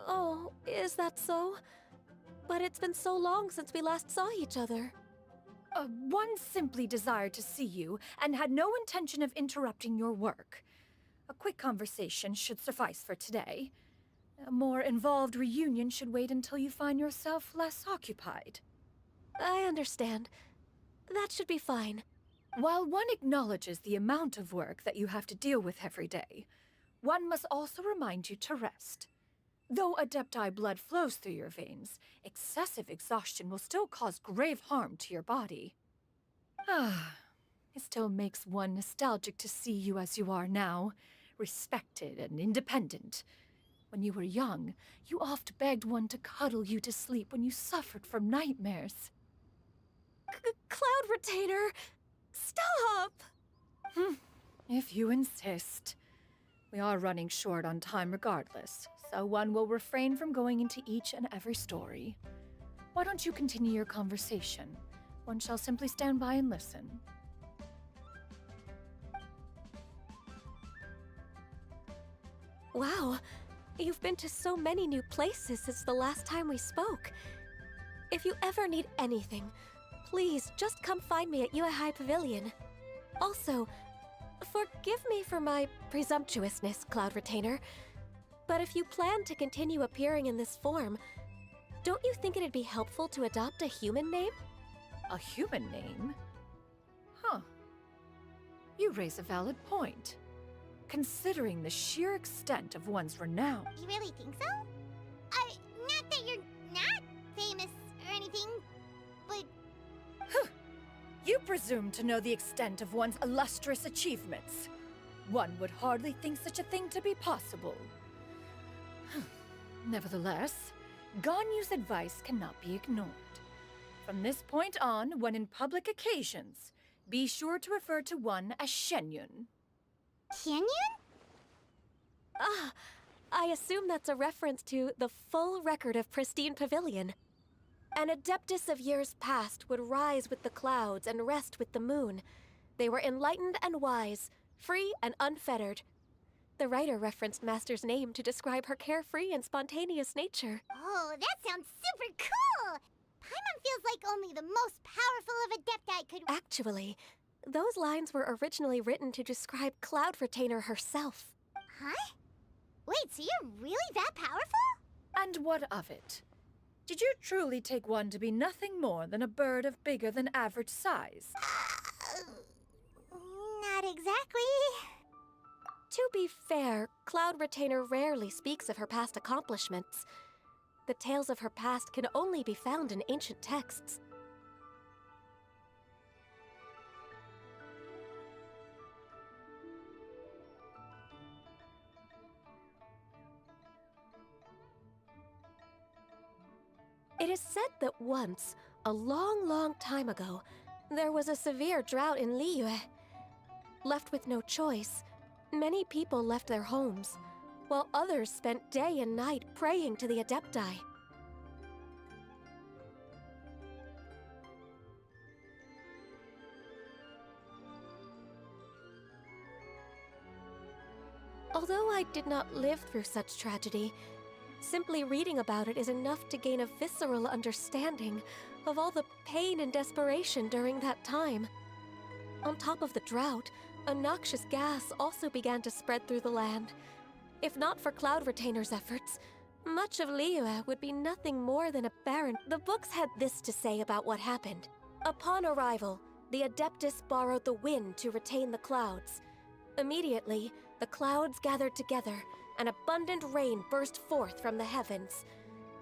Oh, is that so? But it's been so long since we last saw each other. One simply desired to see you and had no intention of interrupting your work. A quick conversation should suffice for today. A more involved reunion should wait until you find yourself less occupied. I understand. That should be fine. While one acknowledges the amount of work that you have to deal with every day, one must also remind you to rest. Though Adepti blood flows through your veins, excessive exhaustion will still cause grave harm to your body. It still makes one nostalgic to see you as you are now, respected and independent. When you were young, you oft begged one to cuddle you to sleep when you suffered from nightmares. Cloud Retainer! Stop! If you insist. We are running short on time regardless, so one will refrain from going into each and every story. Why don't you continue your conversation? One shall simply stand by and listen. Wow, you've been to so many new places since the last time we spoke. If you ever need anything, please just come find me at Uehai Pavilion. Also, forgive me for my presumptuousness, Cloud Retainer, but if you plan to continue appearing in this form, don't you think it'd be helpful to adopt a human name? A human name? Huh. You raise a valid point. Considering the sheer extent of one's renown. You really think so? Not that you're not famous or anything, but... You presume to know the extent of one's illustrious achievements. One would hardly think such a thing to be possible. Nevertheless, Ganyu's advice cannot be ignored. From this point on, when in public occasions, be sure to refer to one as Shenyun. Shenyun? I assume that's a reference to the full record of Pristine Pavilion. An Adeptus of years past would rise with the clouds and rest with the moon. They were enlightened and wise, free and unfettered. The writer referenced Master's name to describe her carefree and spontaneous nature. Oh, that sounds super cool! Paimon feels like only the most powerful of Adepti could... Actually, those lines were originally written to describe Cloud Retainer herself. Huh? Wait, so you're really that powerful? And what of it? Did you truly take one to be nothing more than a bird of bigger than average size? Not exactly. To be fair, Cloud Retainer rarely speaks of her past accomplishments. The tales of her past can only be found in ancient texts. It is said that once, a long, long time ago, there was a severe drought in Liyue. Left with no choice, many people left their homes, while others spent day and night praying to the Adepti. Although I did not live through such tragedy, simply reading about it is enough to gain a visceral understanding of all the pain and desperation during that time. On top of the drought, A noxious gas also began to spread through the land. If not for Cloud Retainer's efforts, much of Liyue would be nothing more than a barren. The books had this to say about what happened. Upon arrival, the Adeptus borrowed the wind to retain the clouds. Immediately, the clouds gathered together, and abundant rain burst forth from the heavens.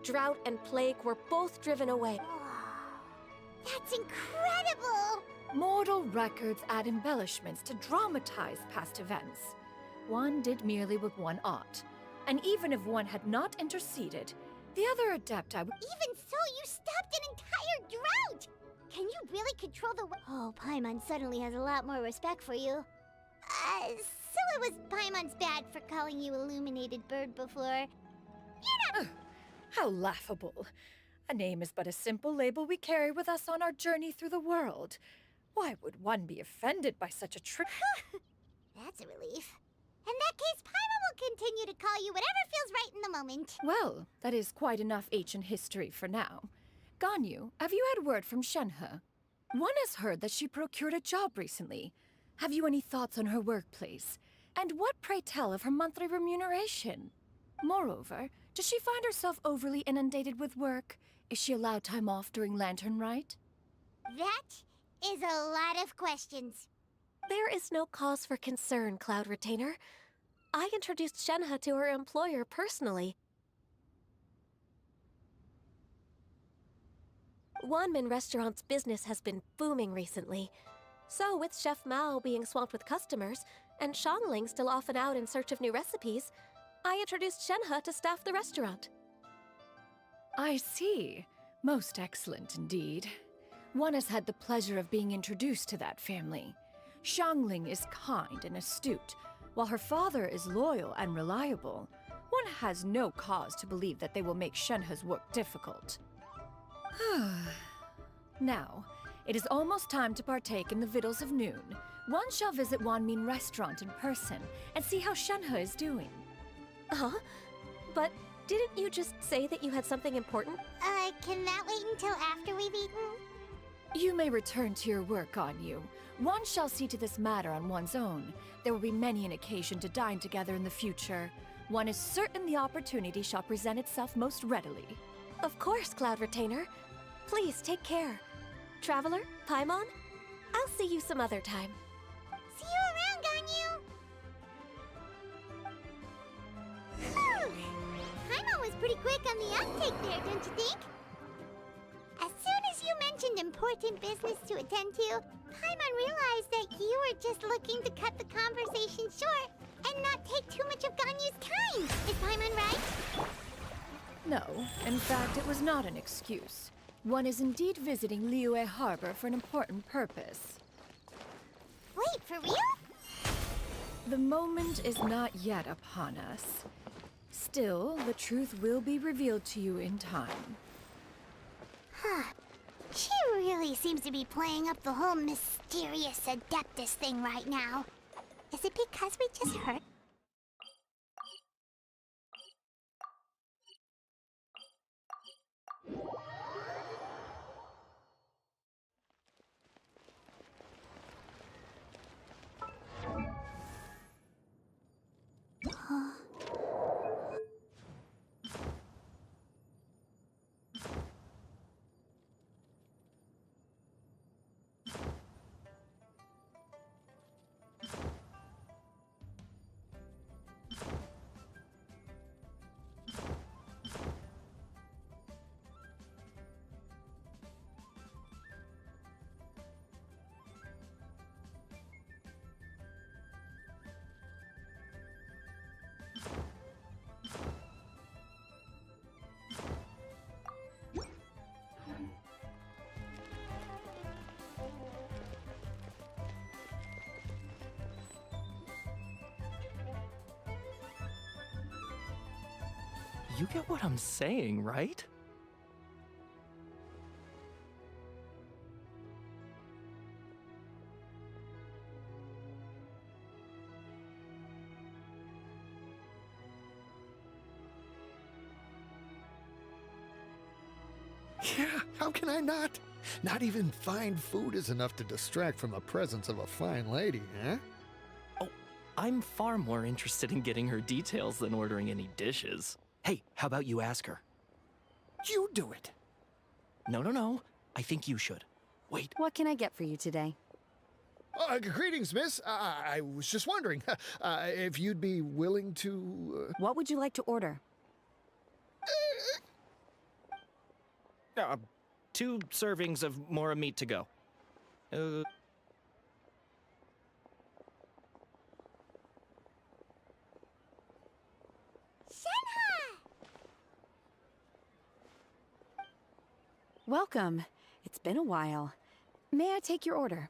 Drought and plague were both driven away. That's incredible! Mortal records add embellishments to dramatize past events. One did merely what one ought. And even if one had not interceded, the other Adepti would— Even so, you stopped an entire drought! Can you really control the Oh, Paimon suddenly has a lot more respect for you. So it was Paimon's bad for calling you Illuminated Bird before. You're not— How laughable. A name is but a simple label we carry with us on our journey through the world. Why would one be offended by such a trick? That's a relief. In that case, Paimon will continue to call you whatever feels right in the moment. Well, that is quite enough ancient history for now. Ganyu, have you had word from Shenhe? One has heard that she procured a job recently. Have you any thoughts on her workplace? And what, pray tell, of her monthly remuneration? Moreover, does she find herself overly inundated with work? Is she allowed time off during Lantern Rite? That is a lot of questions. There is no cause for concern, Cloud Retainer. I introduced Shenhe to her employer personally. Wanmin Restaurant's business has been booming recently. So, with Chef Mao being swamped with customers, and Shangling still off and out in search of new recipes, I introduced Shenhe to staff the restaurant. I see. Most excellent indeed. One has had the pleasure of being introduced to that family. Shangling is kind and astute, while her father is loyal and reliable. One has no cause to believe that they will make Shenhe's work difficult. Now, it is almost time to partake in the victuals of noon. One shall visit Wanmin Restaurant in person and see how Shenhe is doing. Huh? But didn't you just say that you had something important? Can that wait until after we've eaten? You may return to your work, Ganyu. One shall see to this matter on one's own. There will be many an occasion to dine together in the future. One is certain the opportunity shall present itself most readily. Of course, Cloud Retainer. Please take care. Traveler, Paimon, I'll see you some other time. See you around, Ganyu! Paimon was pretty quick on the uptake there, don't you think? As soon as you mentioned important business to attend to, Paimon realized that you were just looking to cut the conversation short and not take too much of Ganyu's time. Is Paimon right? No, in fact, it was not an excuse. One is indeed visiting Liyue Harbor for an important purpose. Wait, for real? The moment is not yet upon us. Still, the truth will be revealed to you in time. Huh. She really seems to be playing up the whole mysterious Adeptus thing right now. Is it because we just heard? You get what I'm saying, right? Yeah, how can I not? Not even fine food is enough to distract from the presence of a fine lady, eh? I'm far more interested in getting her details than ordering any dishes. Hey, how about you ask her? You do it. No. I think you should. Wait. What can I get for you today? Greetings, miss. I was just wondering if you'd be willing to... What would you like to order? 2 servings of more meat to go. Welcome. It's been a while. May I take your order?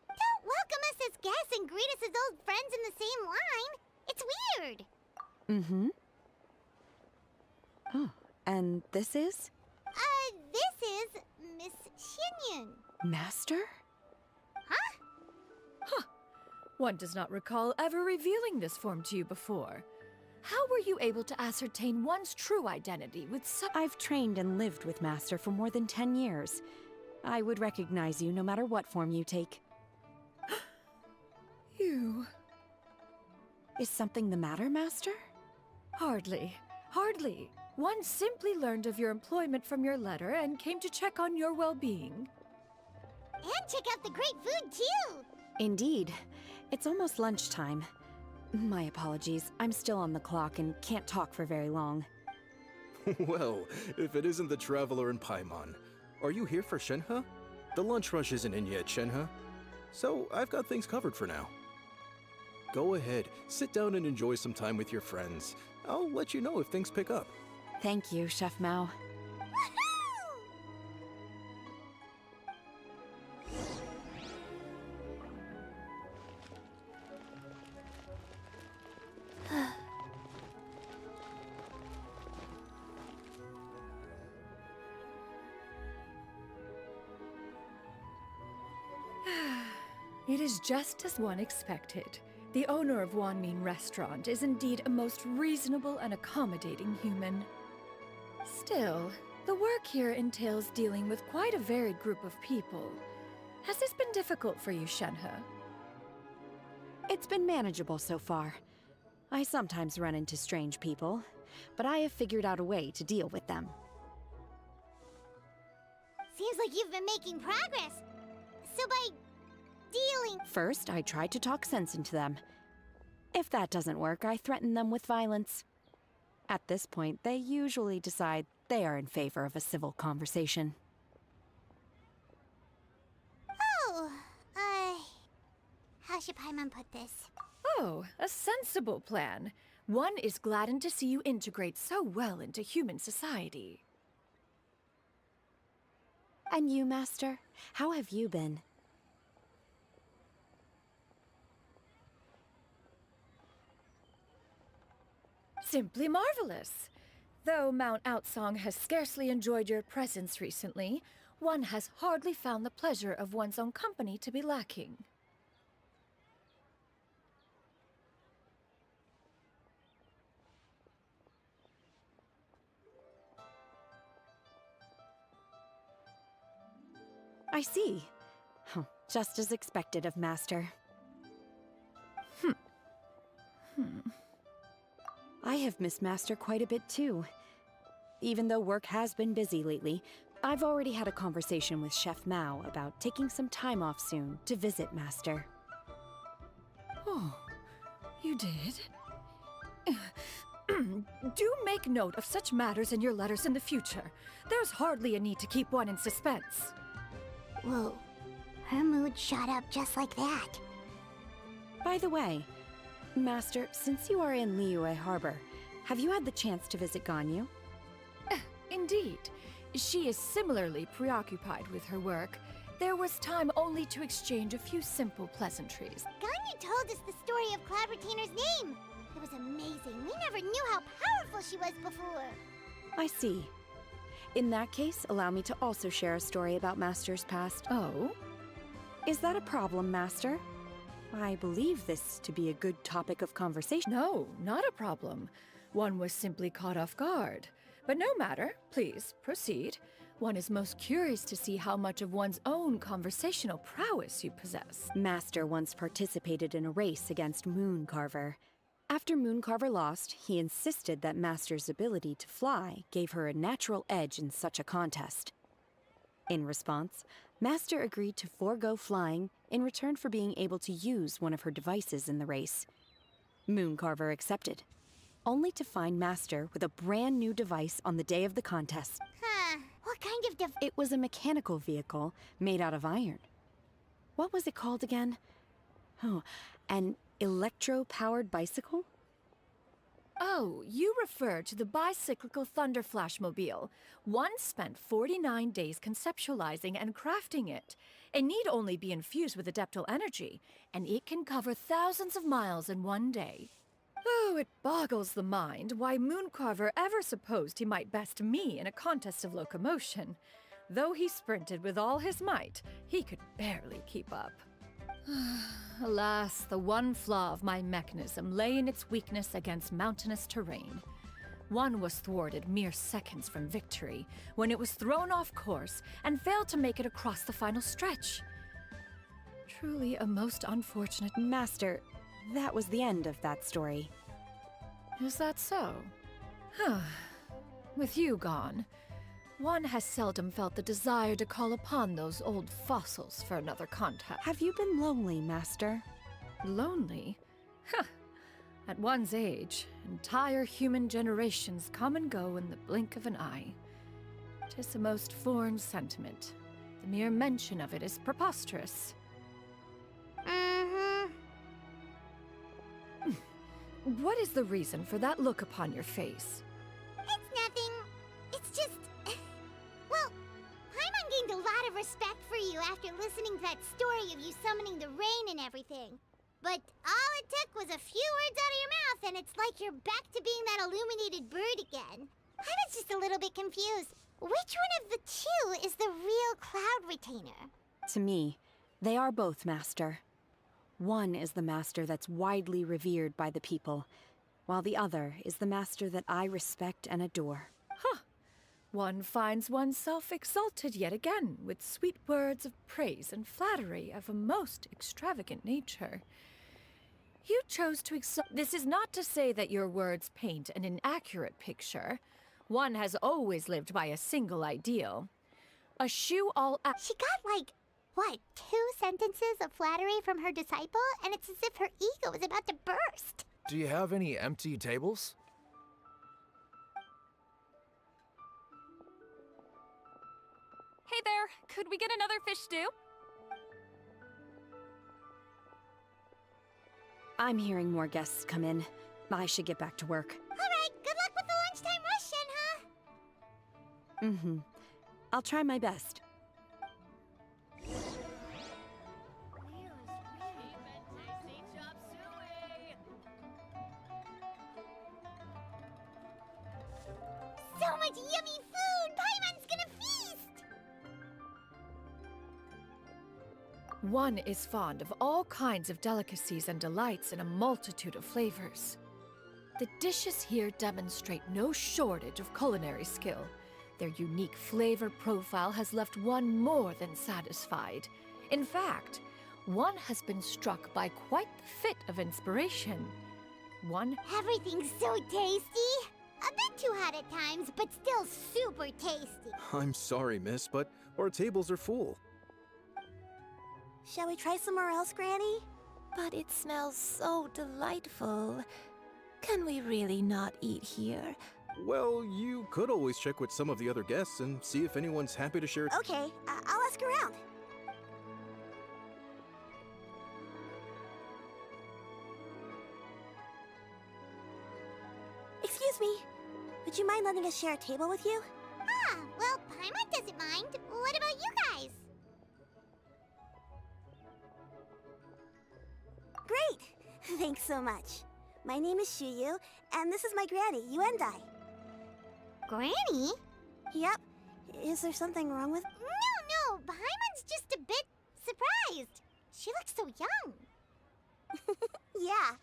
Don't welcome us as guests and greet us as old friends in the same line. It's weird. Mm-hmm. Oh, and this is? This is Miss Xinyan. Master? Huh. One does not recall ever revealing this form to you before. How were you able to ascertain one's true identity with such... I've trained and lived with Master for more than 10 years. I would recognize you no matter what form you take. You... Is something the matter, Master? Hardly. Hardly. One simply learned of your employment from your letter and came to check on your well-being. And check out the great food, too! Indeed. It's almost lunchtime. My apologies. I'm still on the clock and can't talk for very long. Well, if it isn't the Traveler in Paimon, are you here for Shenhe? The lunch rush isn't in yet, Shenhe. So I've got things covered for now. Go ahead, sit down and enjoy some time with your friends. I'll let you know if things pick up. Thank you, Chef Mao. It is just as one expected. The owner of Wanmin Restaurant is indeed a most reasonable and accommodating human. Still, the work here entails dealing with quite a varied group of people. Has this been difficult for you, Shenhe? It's been manageable so far. I sometimes run into strange people, but I have figured out a way to deal with them. Seems like you've been making progress. So by dealing... First, I try to talk sense into them. If that doesn't work, I threaten them with violence. At this point, they usually decide they are in favor of a civil conversation. Oh, how should Paimon put this? Oh, a sensible plan. One is gladdened to see you integrate so well into human society. And you, Master? How have you been? Simply marvelous. Though Mount Outsong has scarcely enjoyed your presence recently, one has hardly found the pleasure of one's own company to be lacking. I see. Just as expected of Master. I have missed Master quite a bit too. Even though work has been busy lately, I've already had a conversation with Chef Mao about taking some time off soon to visit Master. Oh, you did? Do make note of such matters in your letters in the future. There's hardly a need to keep one in suspense. Whoa, her mood shot up just like that. By the way, Master, since you are in Liyue Harbor, have you had the chance to visit Ganyu? Indeed. She is similarly preoccupied with her work. There was time only to exchange a few simple pleasantries. Ganyu told us the story of Cloud Retainer's name. It was amazing. We never knew how powerful she was before. I see. In that case, allow me to also share a story about Master's past. Oh? Is that a problem, Master? I believe this to be a good topic of conversation. No, not a problem. One was simply caught off guard. But no matter. Please, proceed. One is most curious to see how much of one's own conversational prowess you possess. Master once participated in a race against Mooncarver. After Mooncarver lost, he insisted that Master's ability to fly gave her a natural edge in such a contest. In response, Master agreed to forego flying in return for being able to use one of her devices in the race. Mooncarver accepted, only to find Master with a brand new device on the day of the contest. Huh. What kind of It was a mechanical vehicle made out of iron. What was it called again? Oh, an electro-powered bicycle? Oh, you refer to the bicyclical Thunderflashmobile. One spent 49 days conceptualizing and crafting it. It need only be infused with adeptal energy, and it can cover thousands of miles in one day. Oh, it boggles the mind why Mooncarver ever supposed he might best me in a contest of locomotion. Though he sprinted with all his might, he could barely keep up. Alas, the one flaw of my mechanism lay in its weakness against mountainous terrain. One was thwarted mere seconds from victory, when it was thrown off course and failed to make it across the final stretch. Truly a most unfortunate... Master, that was the end of that story. Is that so? With you gone, one has seldom felt the desire to call upon those old fossils for another contact. Have you been lonely, Master? Lonely? At one's age, entire human generations come and go in the blink of an eye. 'Tis a most foreign sentiment. The mere mention of it is preposterous. What is the reason for that look upon your face? It's nothing. It's just... Well, Paimon gained a lot of respect for you after listening to that story of you summoning the rain and everything. But all it took was a few words out of your mouth and it's like you're back to being that illuminated bird again. I was just a little bit confused. Which one of the two is the real Cloud Retainer? To me, they are both, Master. One is the master that's widely revered by the people, while the other is the master that I respect and adore. One finds oneself exalted yet again with sweet words of praise and flattery of a most extravagant nature. You chose to exalt... This is not to say that your words paint an inaccurate picture. One has always lived by a single ideal. Eschew all... She got like... What, 2 sentences of flattery from her disciple? And it's as if her ego is about to burst. Do you have any empty tables? Hey there, could we get another fish stew? I'm hearing more guests come in. I should get back to work. Alright, good luck with the lunchtime rush, Shenhe. I'll try my best. So much yummy food! Paimon's gonna feast! One is fond of all kinds of delicacies and delights in a multitude of flavors. The dishes here demonstrate no shortage of culinary skill. Their unique flavor profile has left one more than satisfied. In fact, one has been struck by quite the fit of inspiration. Everything's so tasty! A bit too hot at times, but still super tasty. I'm sorry, miss, but our tables are full. Shall we try somewhere else, Granny? But it smells so delightful. Can we really not eat here? Well, you could always check with some of the other guests and see if anyone's happy to share. Okay, I'll ask around. Excuse me. Would you mind letting us share a table with you? Well, Paimon doesn't mind. What about you guys? Great! Thanks so much. My name is Shuyu, and this is my granny, Yuendai. Granny? Yep. Is there something wrong with... No, Paimon's just a bit surprised. She looks so young. Yeah,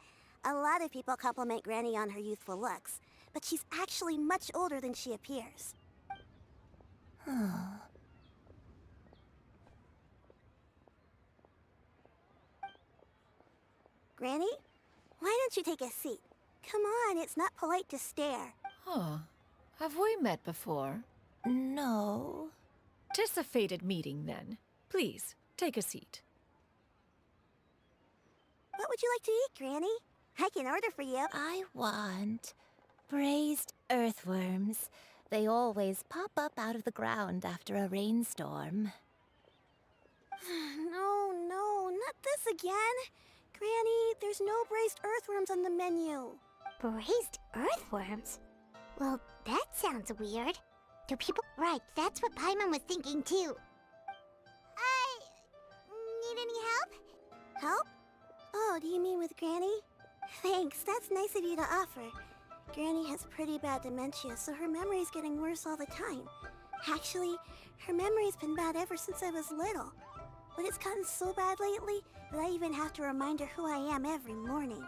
a lot of people compliment Granny on her youthful looks, but she's actually much older than she appears. Granny, why don't you take a seat? Come on, it's not polite to stare. Huh. Have we met before? No. Tis a fated meeting, then. Please, take a seat. What would you like to eat, Granny? I can order for you. I want braised earthworms. They always pop up out of the ground after a rainstorm. No, no, not this again. Granny, there's no braised earthworms on the menu. Braised earthworms? Well, that sounds weird. Do people... Right, that's what Paimon was thinking too. Need any help? Help? Oh, do you mean with Granny? Thanks, that's nice of you to offer. Granny has pretty bad dementia, so her memory's getting worse all the time. Actually, her memory's been bad ever since I was little. But it's gotten so bad lately that I even have to remind her who I am every morning.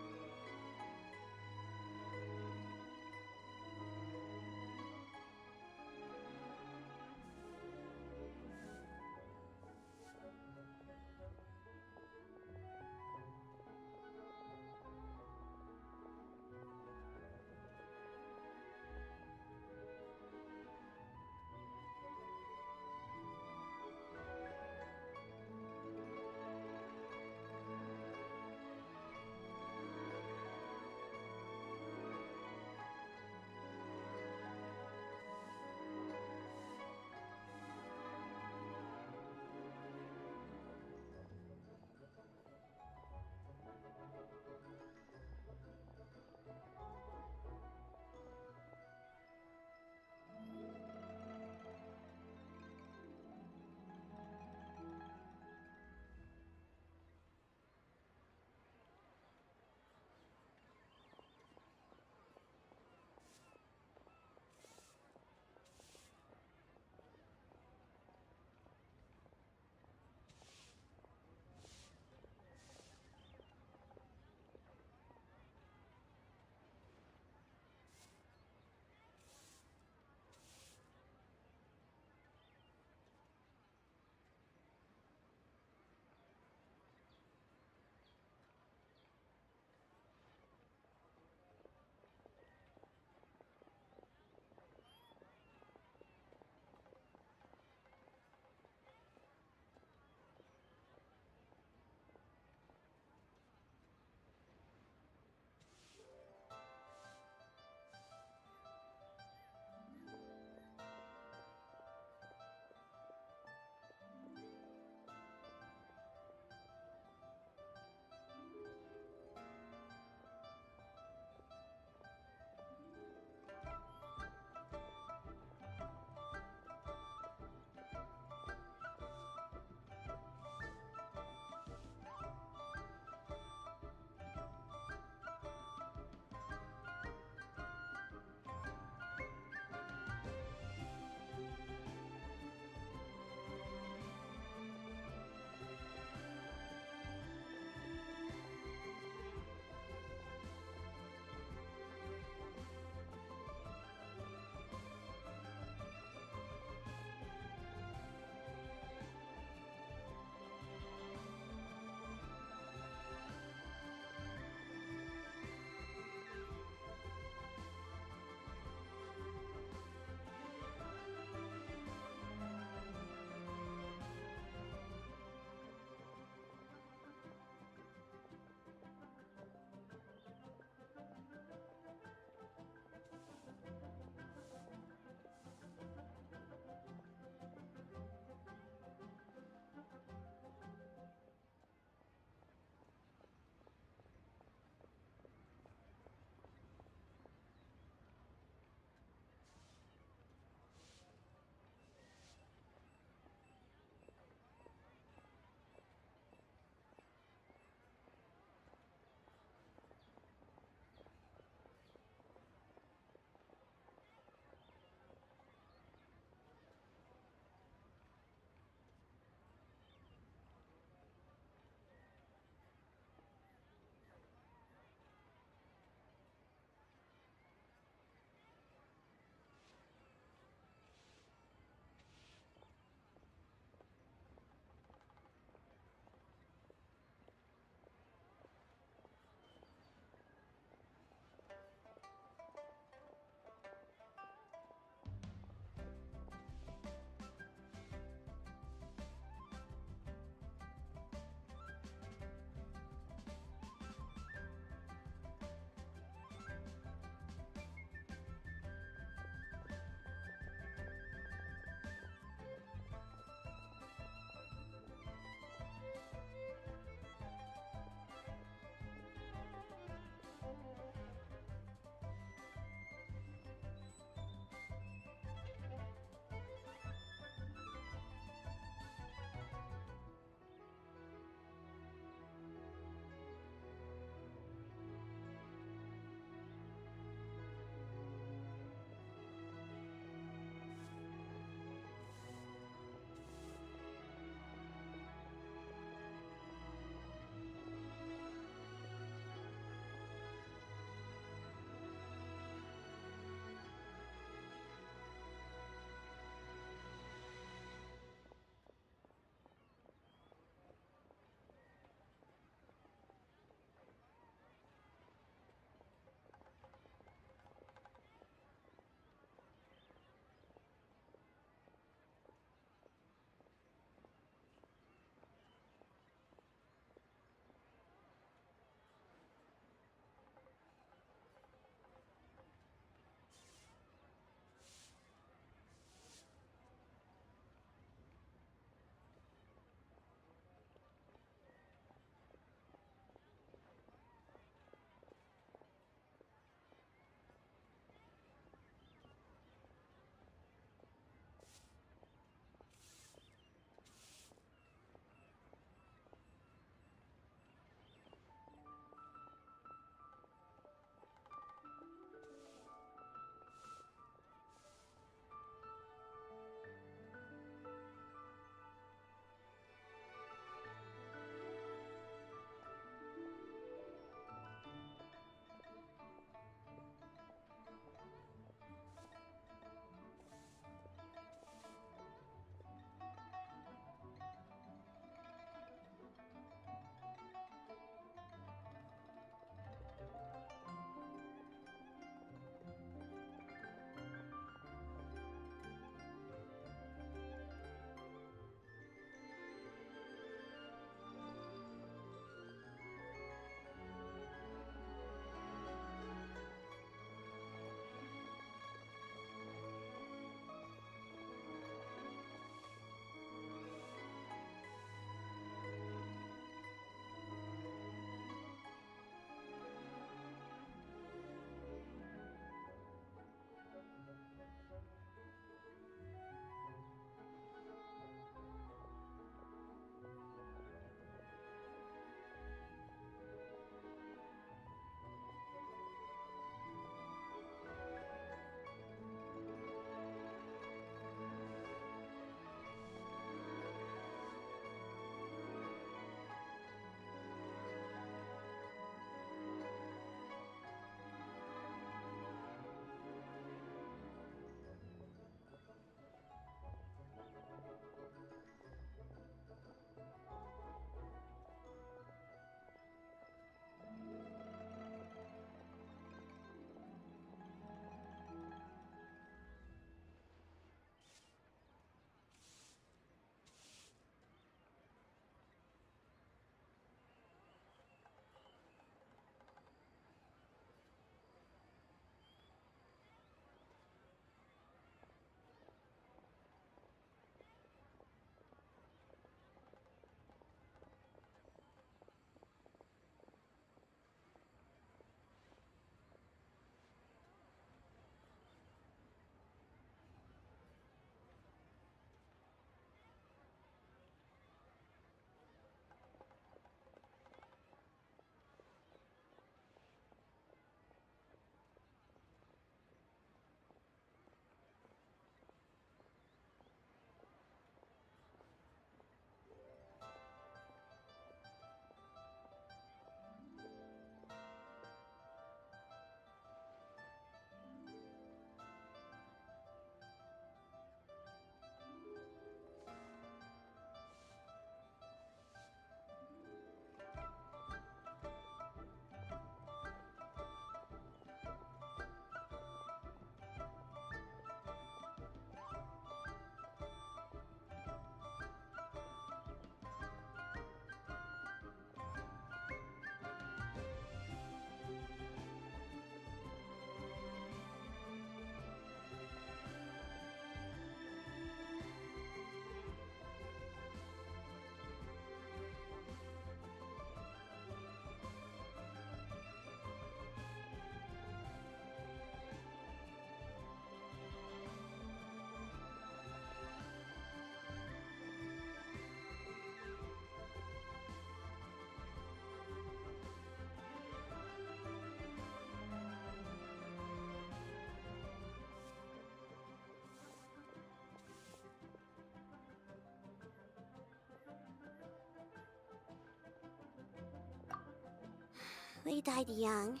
They died young.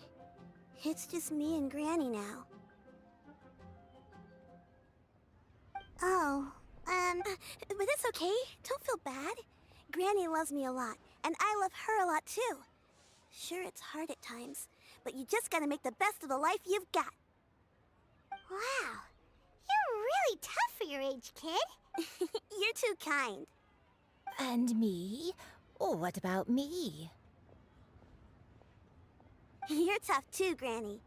It's just me and Granny now. Oh, but it's okay. Don't feel bad. Granny loves me a lot, and I love her a lot too. Sure, it's hard at times, but you just gotta make the best of the life you've got. Wow, you're really tough for your age, kid. You're too kind. And me? Oh, what about me? You're tough too, Granny.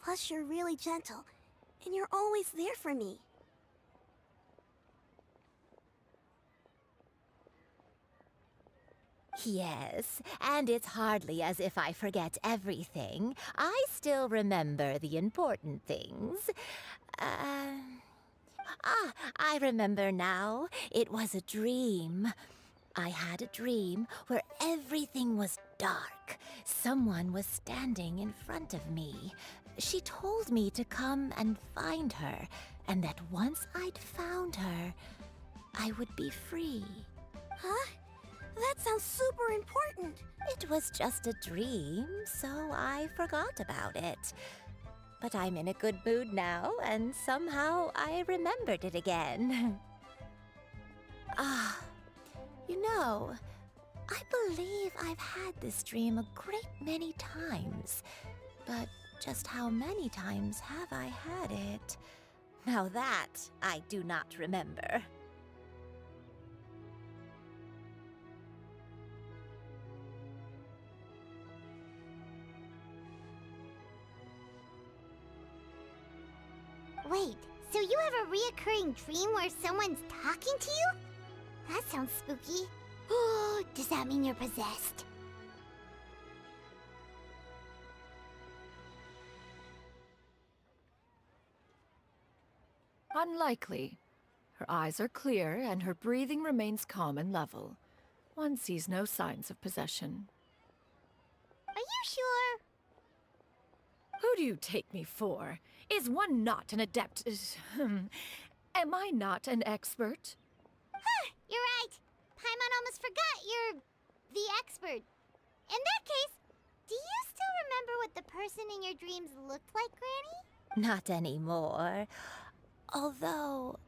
Plus, you're really gentle, and you're always there for me. Yes, and it's hardly as if I forget everything. I still remember the important things. I remember now. It was a dream. I had a dream where everything was dark. Someone was standing in front of me. She told me to come and find her, and that once I'd found her, I would be free. Huh? That sounds super important. It was just a dream, so I forgot about it. But I'm in a good mood now, and somehow I remembered it again. You know, I believe I've had this dream a great many times. But just how many times have I had it? Now that I do not remember. Wait, so you have a reoccurring dream where someone's talking to you? That sounds spooky. Oh, does that mean you're possessed? Unlikely. Her eyes are clear and her breathing remains calm and level. One sees no signs of possession. Are you sure? Who do you take me for? Is one not an adept? Am I not an expert? Huh, you're right. Paimon almost forgot you're the expert. In that case, do you still remember what the person in your dreams looked like, Granny? Not anymore. Although,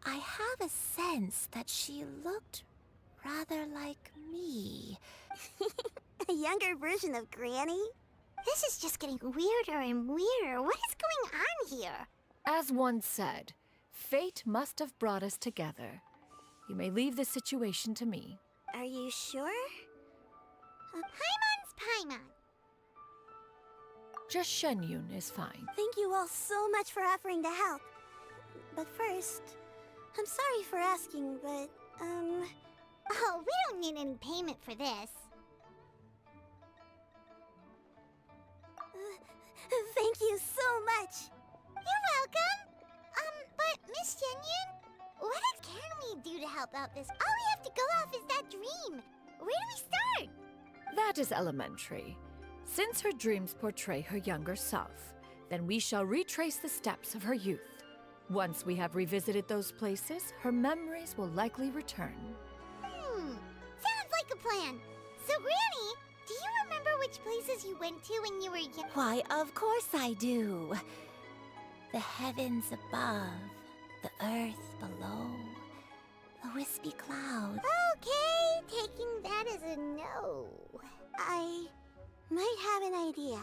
I have a sense that she looked rather like me. A younger version of Granny? This is just getting weirder and weirder. What is going on here? As one said, fate must have brought us together. You may leave the situation to me. Are you sure? Paimon's Paimon. Just Shenyun is fine. Thank you all so much for offering to help. But first, I'm sorry for asking, but, Oh, we don't need any payment for this. Thank you so much. You're welcome. But Miss Shenyun, what can we do to help out this? All we have to go off is that dream. Where do we start? That is elementary. Since her dreams portray her younger self, then we shall retrace the steps of her youth. Once we have revisited those places, her memories will likely return. Sounds like a plan. So, Granny, do you remember which places you went to when you were young? Why, of course I do. The heavens above, the earth below, the wispy clouds. Okay, taking that as a no. I might have an idea.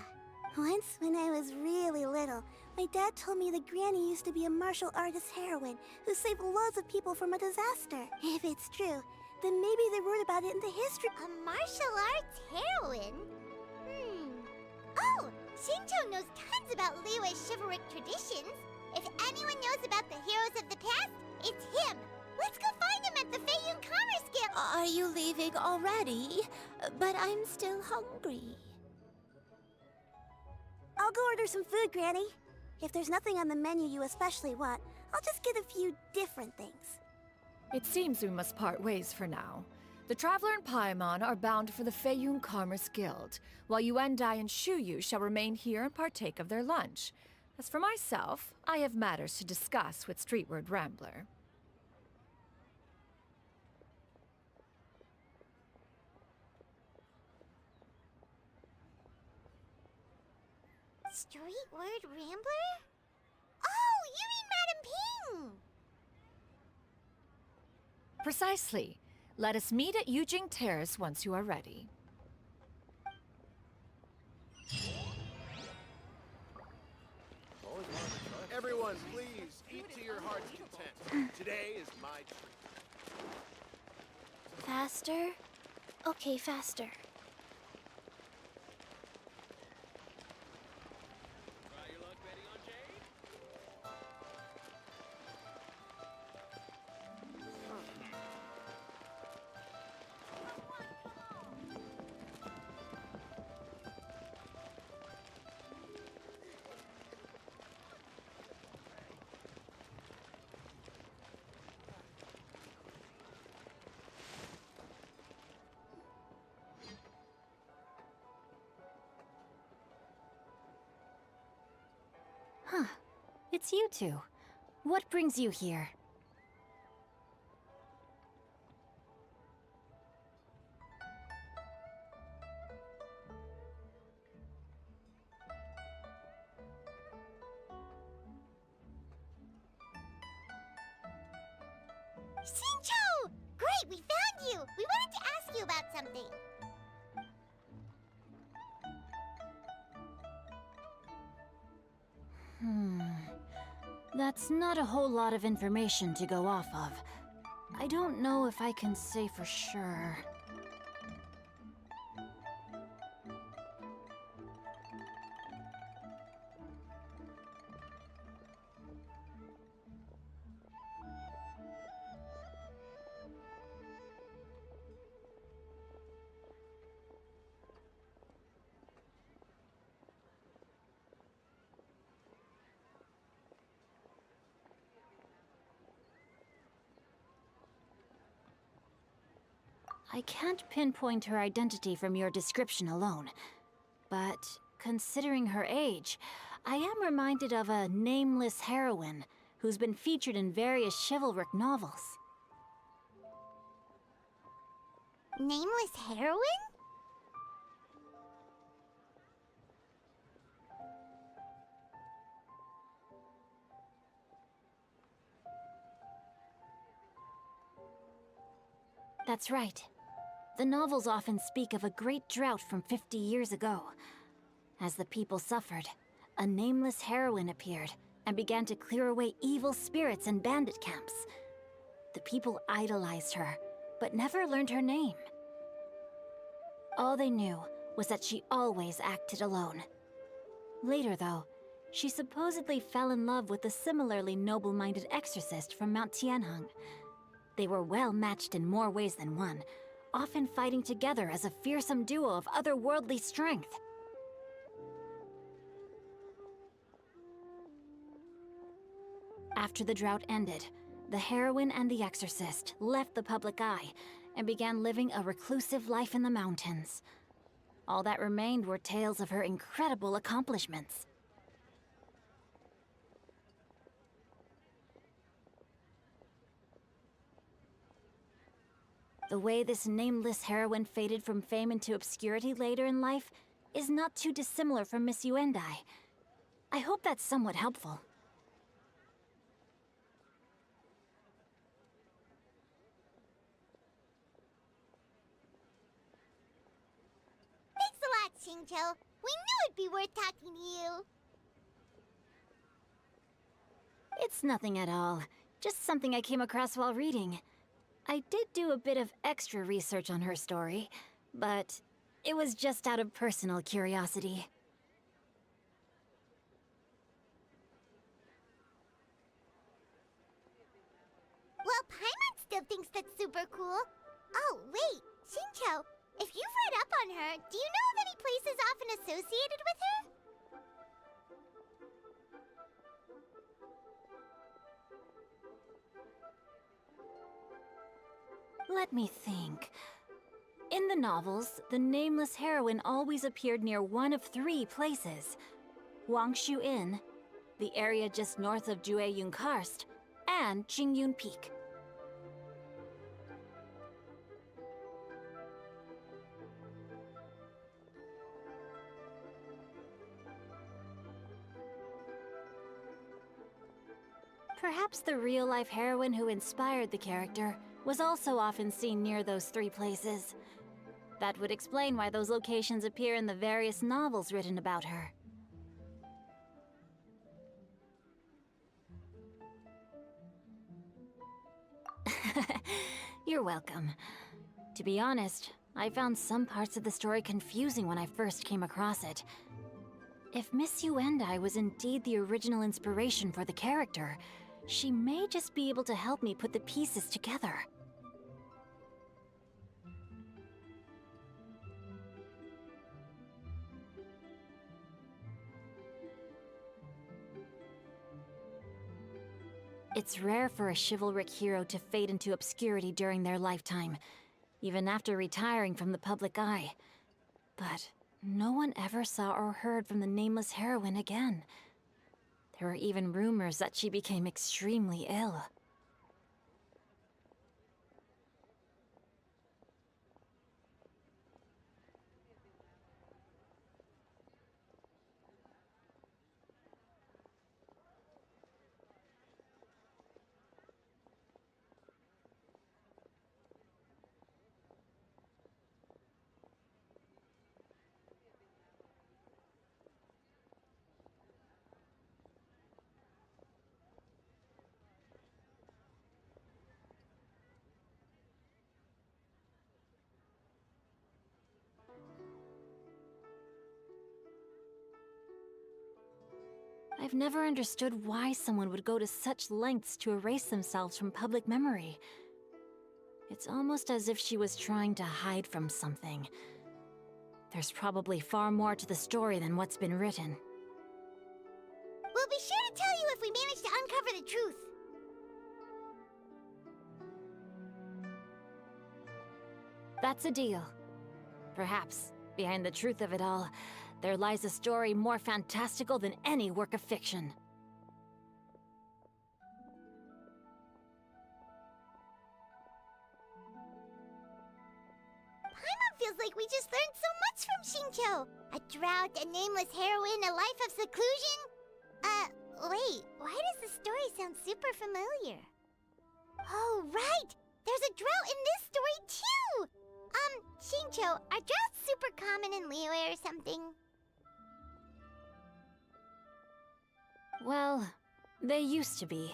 Once, when I was really little, my dad told me that Granny used to be a martial artist heroine who saved loads of people from a disaster. If it's true, then maybe they wrote about it in the history. A martial arts heroine? Oh, Shinjo knows tons about Liyue's chivalric traditions. If anyone knows about the heroes of the past, it's him. Let's go find him at the Feiyun Commerce Guild. Are you leaving already? But I'm still hungry. I'll go order some food, Granny. If there's nothing on the menu you especially want, I'll just get a few different things. It seems we must part ways for now. The Traveler and Paimon are bound for the Feiyun Commerce Guild, while Yuendai and Shuyu shall remain here and partake of their lunch. As for myself, I have matters to discuss with Streetward Rambler. Street word rambler? Oh, you mean Madam Ping! Precisely. Let us meet at Yujing Terrace once you are ready. Everyone, please, eat to your heart's content. Today is my treat. Faster? Okay, faster. Huh. It's you two. What brings you here? Shincho! Great, we found you! We wanted to ask you about something. That's not a whole lot of information to go off of. I don't know if I can say for sure. I can't pinpoint her identity from your description alone, but considering her age, I am reminded of a nameless heroine who's been featured in various chivalric novels. Nameless heroine? That's right. The novels often speak of a great drought from 50 years ago. As the people suffered, a nameless heroine appeared and began to clear away evil spirits and bandit camps. The people idolized her, but never learned her name. All they knew was that she always acted alone. Later, though, she supposedly fell in love with a similarly noble-minded exorcist from Mount Tianheng. They were well matched in more ways than one, often fighting together as a fearsome duo of otherworldly strength. After the drought ended, the heroine and the exorcist left the public eye and began living a reclusive life in the mountains. All that remained were tales of her incredible accomplishments. The way this nameless heroine faded from fame into obscurity later in life is not too dissimilar from Miss Yuendai. I hope that's somewhat helpful. Thanks a lot, Shincho. We knew it'd be worth talking to you. It's nothing at all. Just something I came across while reading. I did do a bit of extra research on her story, but it was just out of personal curiosity. Well, Paimon still thinks that's super cool. Oh, wait, Shincho, if you've read up on her, do you know of any places often associated with her? Let me think. In the novels, the nameless heroine always appeared near one of 3 places. Wangshu Inn, the area just north of Jueyun Karst, and Qingyun Peak. Perhaps the real-life heroine who inspired the character was also often seen near those three places. That would explain why those locations appear in the various novels written about her. You're welcome. To be honest, I found some parts of the story confusing when I first came across it. If Miss Yuendai was indeed the original inspiration for the character, she may just be able to help me put the pieces together. It's rare for a chivalric hero to fade into obscurity during their lifetime, even after retiring from the public eye. But no one ever saw or heard from the nameless heroine again. There were even rumors that she became extremely ill. I've never understood why someone would go to such lengths to erase themselves from public memory. It's almost as if she was trying to hide from something. There's probably far more to the story than what's been written. We'll be sure to tell you if we manage to uncover the truth. That's a deal. Perhaps, behind the truth of it all, there lies a story more fantastical than any work of fiction. Paimon feels like we just learned so much from Xingqiu. A drought, a nameless heroine, a life of seclusion. Wait, why does the story sound super familiar? Oh, right! There's a drought in this story, too! Xingqiu, are droughts super common in Liyue or something? Well, they used to be.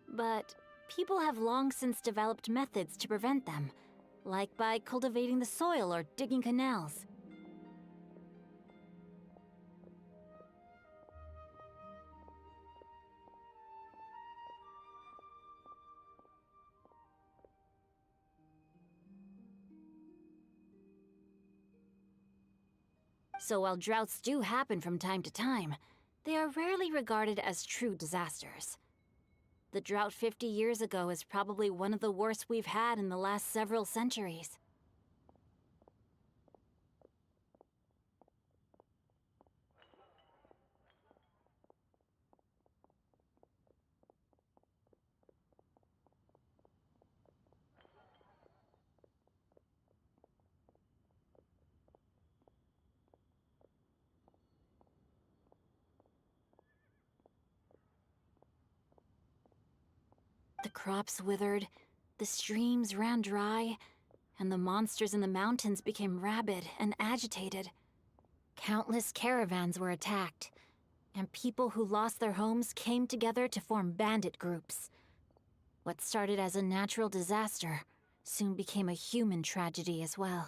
But people have long since developed methods to prevent them, like by cultivating the soil or digging canals. So while droughts do happen from time to time, they are rarely regarded as true disasters. The drought 50 years ago is probably one of the worst we've had in the last several centuries. The crops withered, the streams ran dry, and the monsters in the mountains became rabid and agitated. Countless caravans were attacked, and people who lost their homes came together to form bandit groups. What started as a natural disaster soon became a human tragedy as well.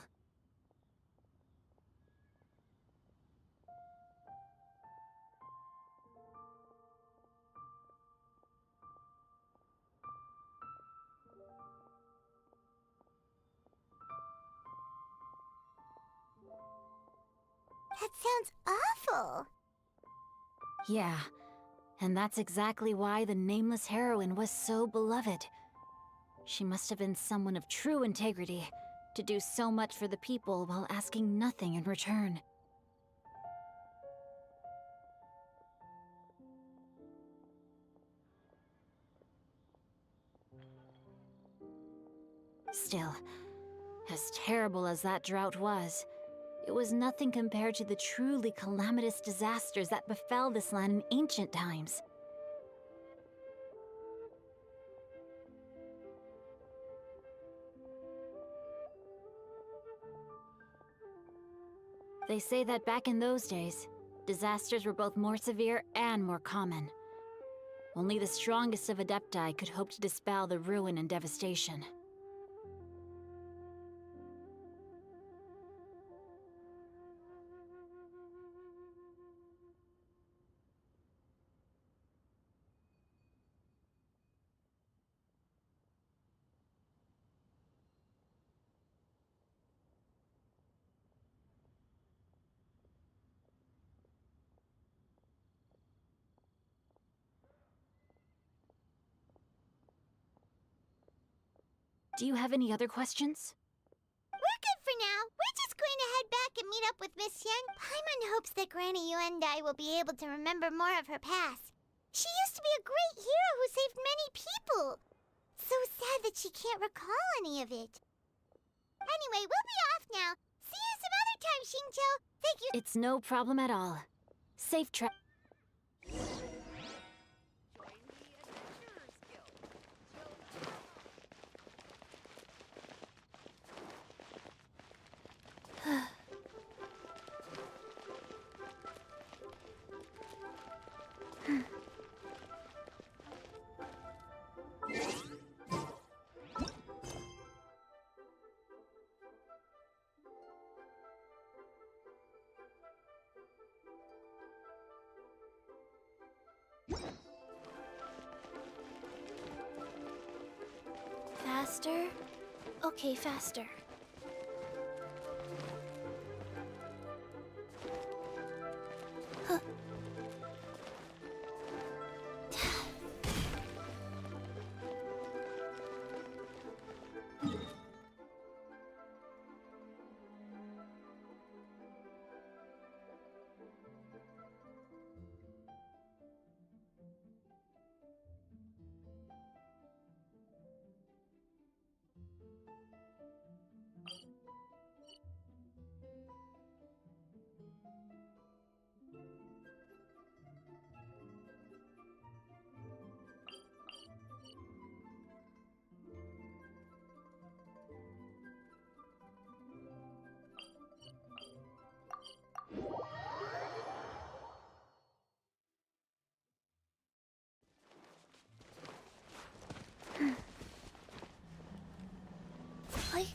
That sounds awful. Yeah, and that's exactly why the nameless heroine was so beloved. She must have been someone of true integrity, to do so much for the people while asking nothing in return. Still, as terrible as that drought was, it was nothing compared to the truly calamitous disasters that befell this land in ancient times. They say that back in those days, disasters were both more severe and more common. Only the strongest of Adepti could hope to dispel the ruin and devastation. Do you have any other questions? We're good for now. We're just going to head back and meet up with Miss Yen. Paimon hopes that Granny Yuendai will be able to remember more of her past. She used to be a great hero who saved many people. So sad that she can't recall any of it. Anyway, we'll be off now. See you some other time, Xingqiu. Thank you. It's no problem at all. Safe tra- Faster? Okay, faster. Huh. Hi.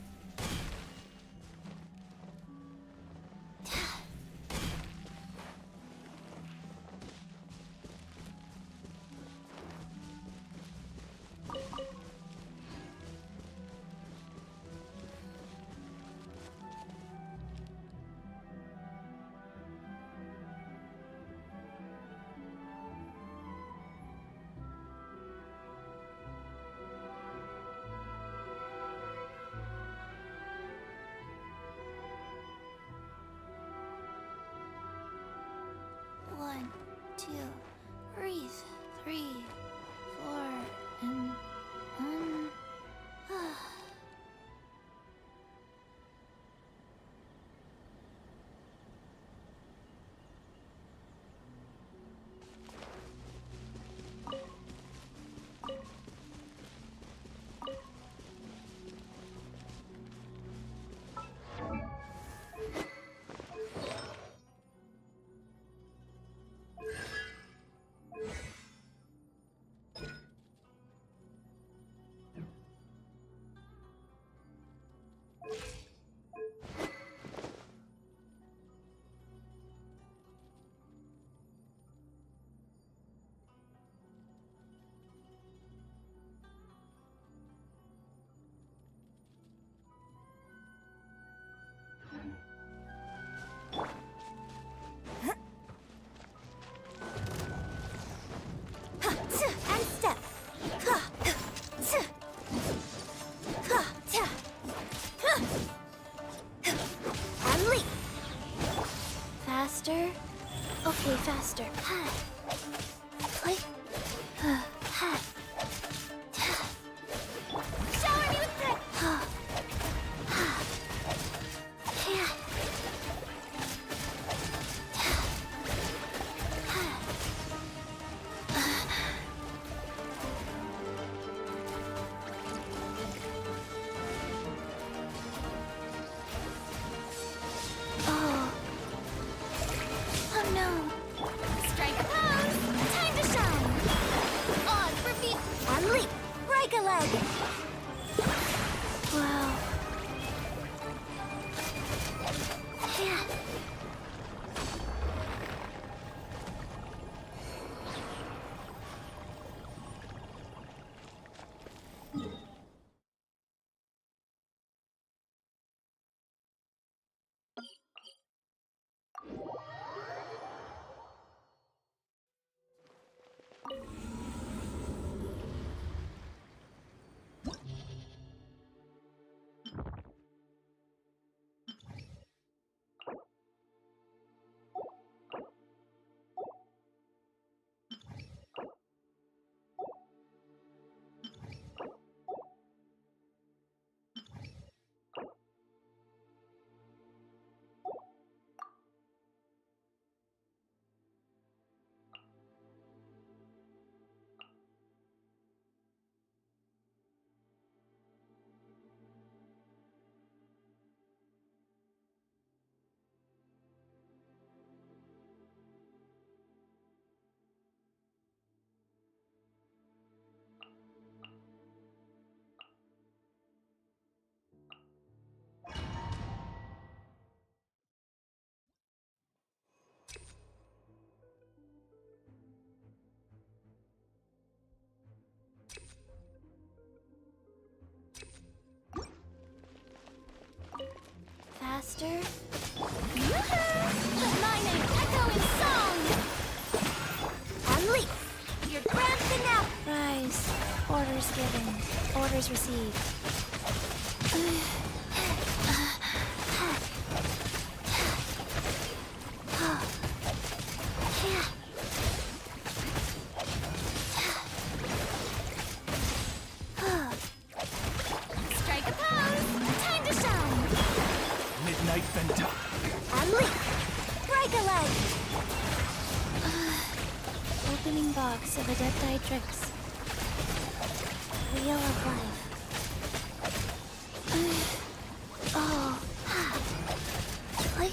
One, two, breathe. 3, 4, and 1. And step. And leap. Faster. Okay, faster. Shower me with breath. no. Strike a pose. Time to shine. On for feet. And leap. Break a leg. Wow. Yeah. Faster. Let my name echo in song! And leap! You're grand now! Rise. Orders given. Orders received. Strike a pose! Time to shine! Midnight Venta. And leap! Break a leg! Opening box of Adepti tricks. Wheel of life. Oh. Really?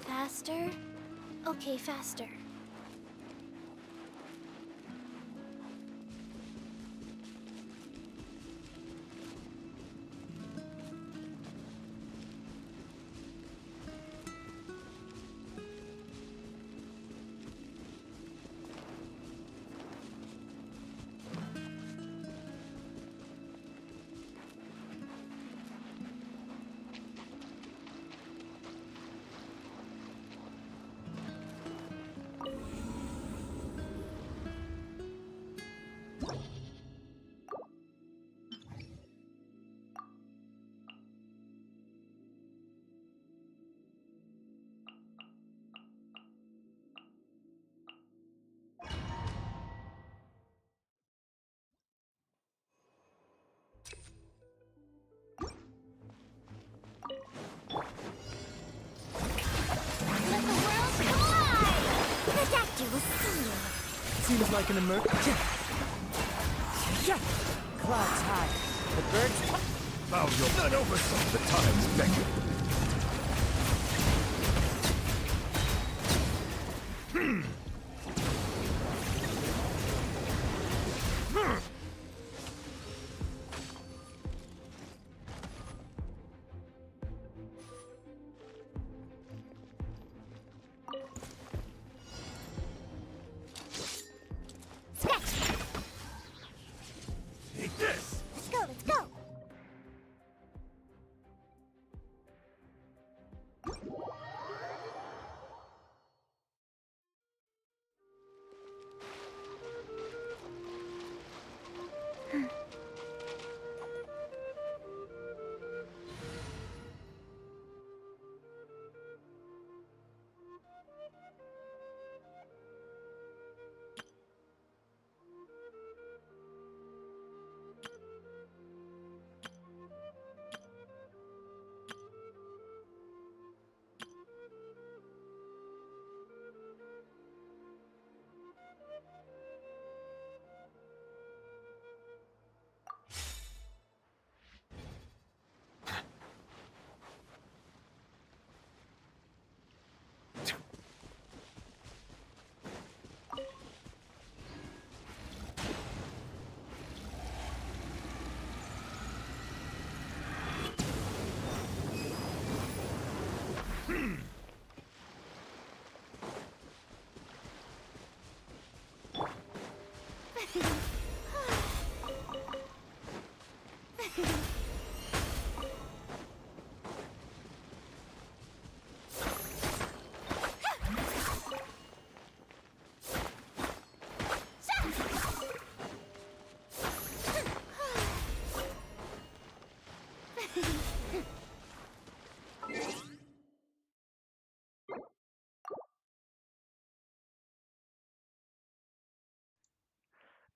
Faster? Okay, faster. Let the world collide! The doctor will see you. Seems like an emergency. Yeah! Clouds high. The birds... Bow your none over some. The time's beckon. Take this! Let's go, let's go!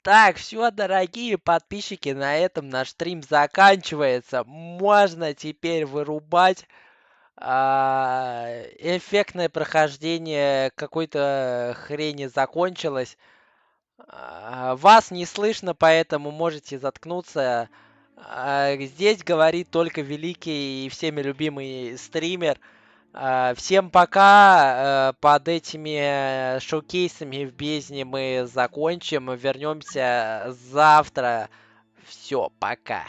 Так, все, дорогие подписчики, на этом наш стрим заканчивается. Можно теперь вырубать. Эффектное прохождение какой-то хрени закончилось. Вас не слышно, поэтому можете заткнуться. Здесь говорит только великий и всеми любимый стример. Всем пока. Под этими шоу-кейсами в бездне мы закончим. Вернемся завтра. Все, пока.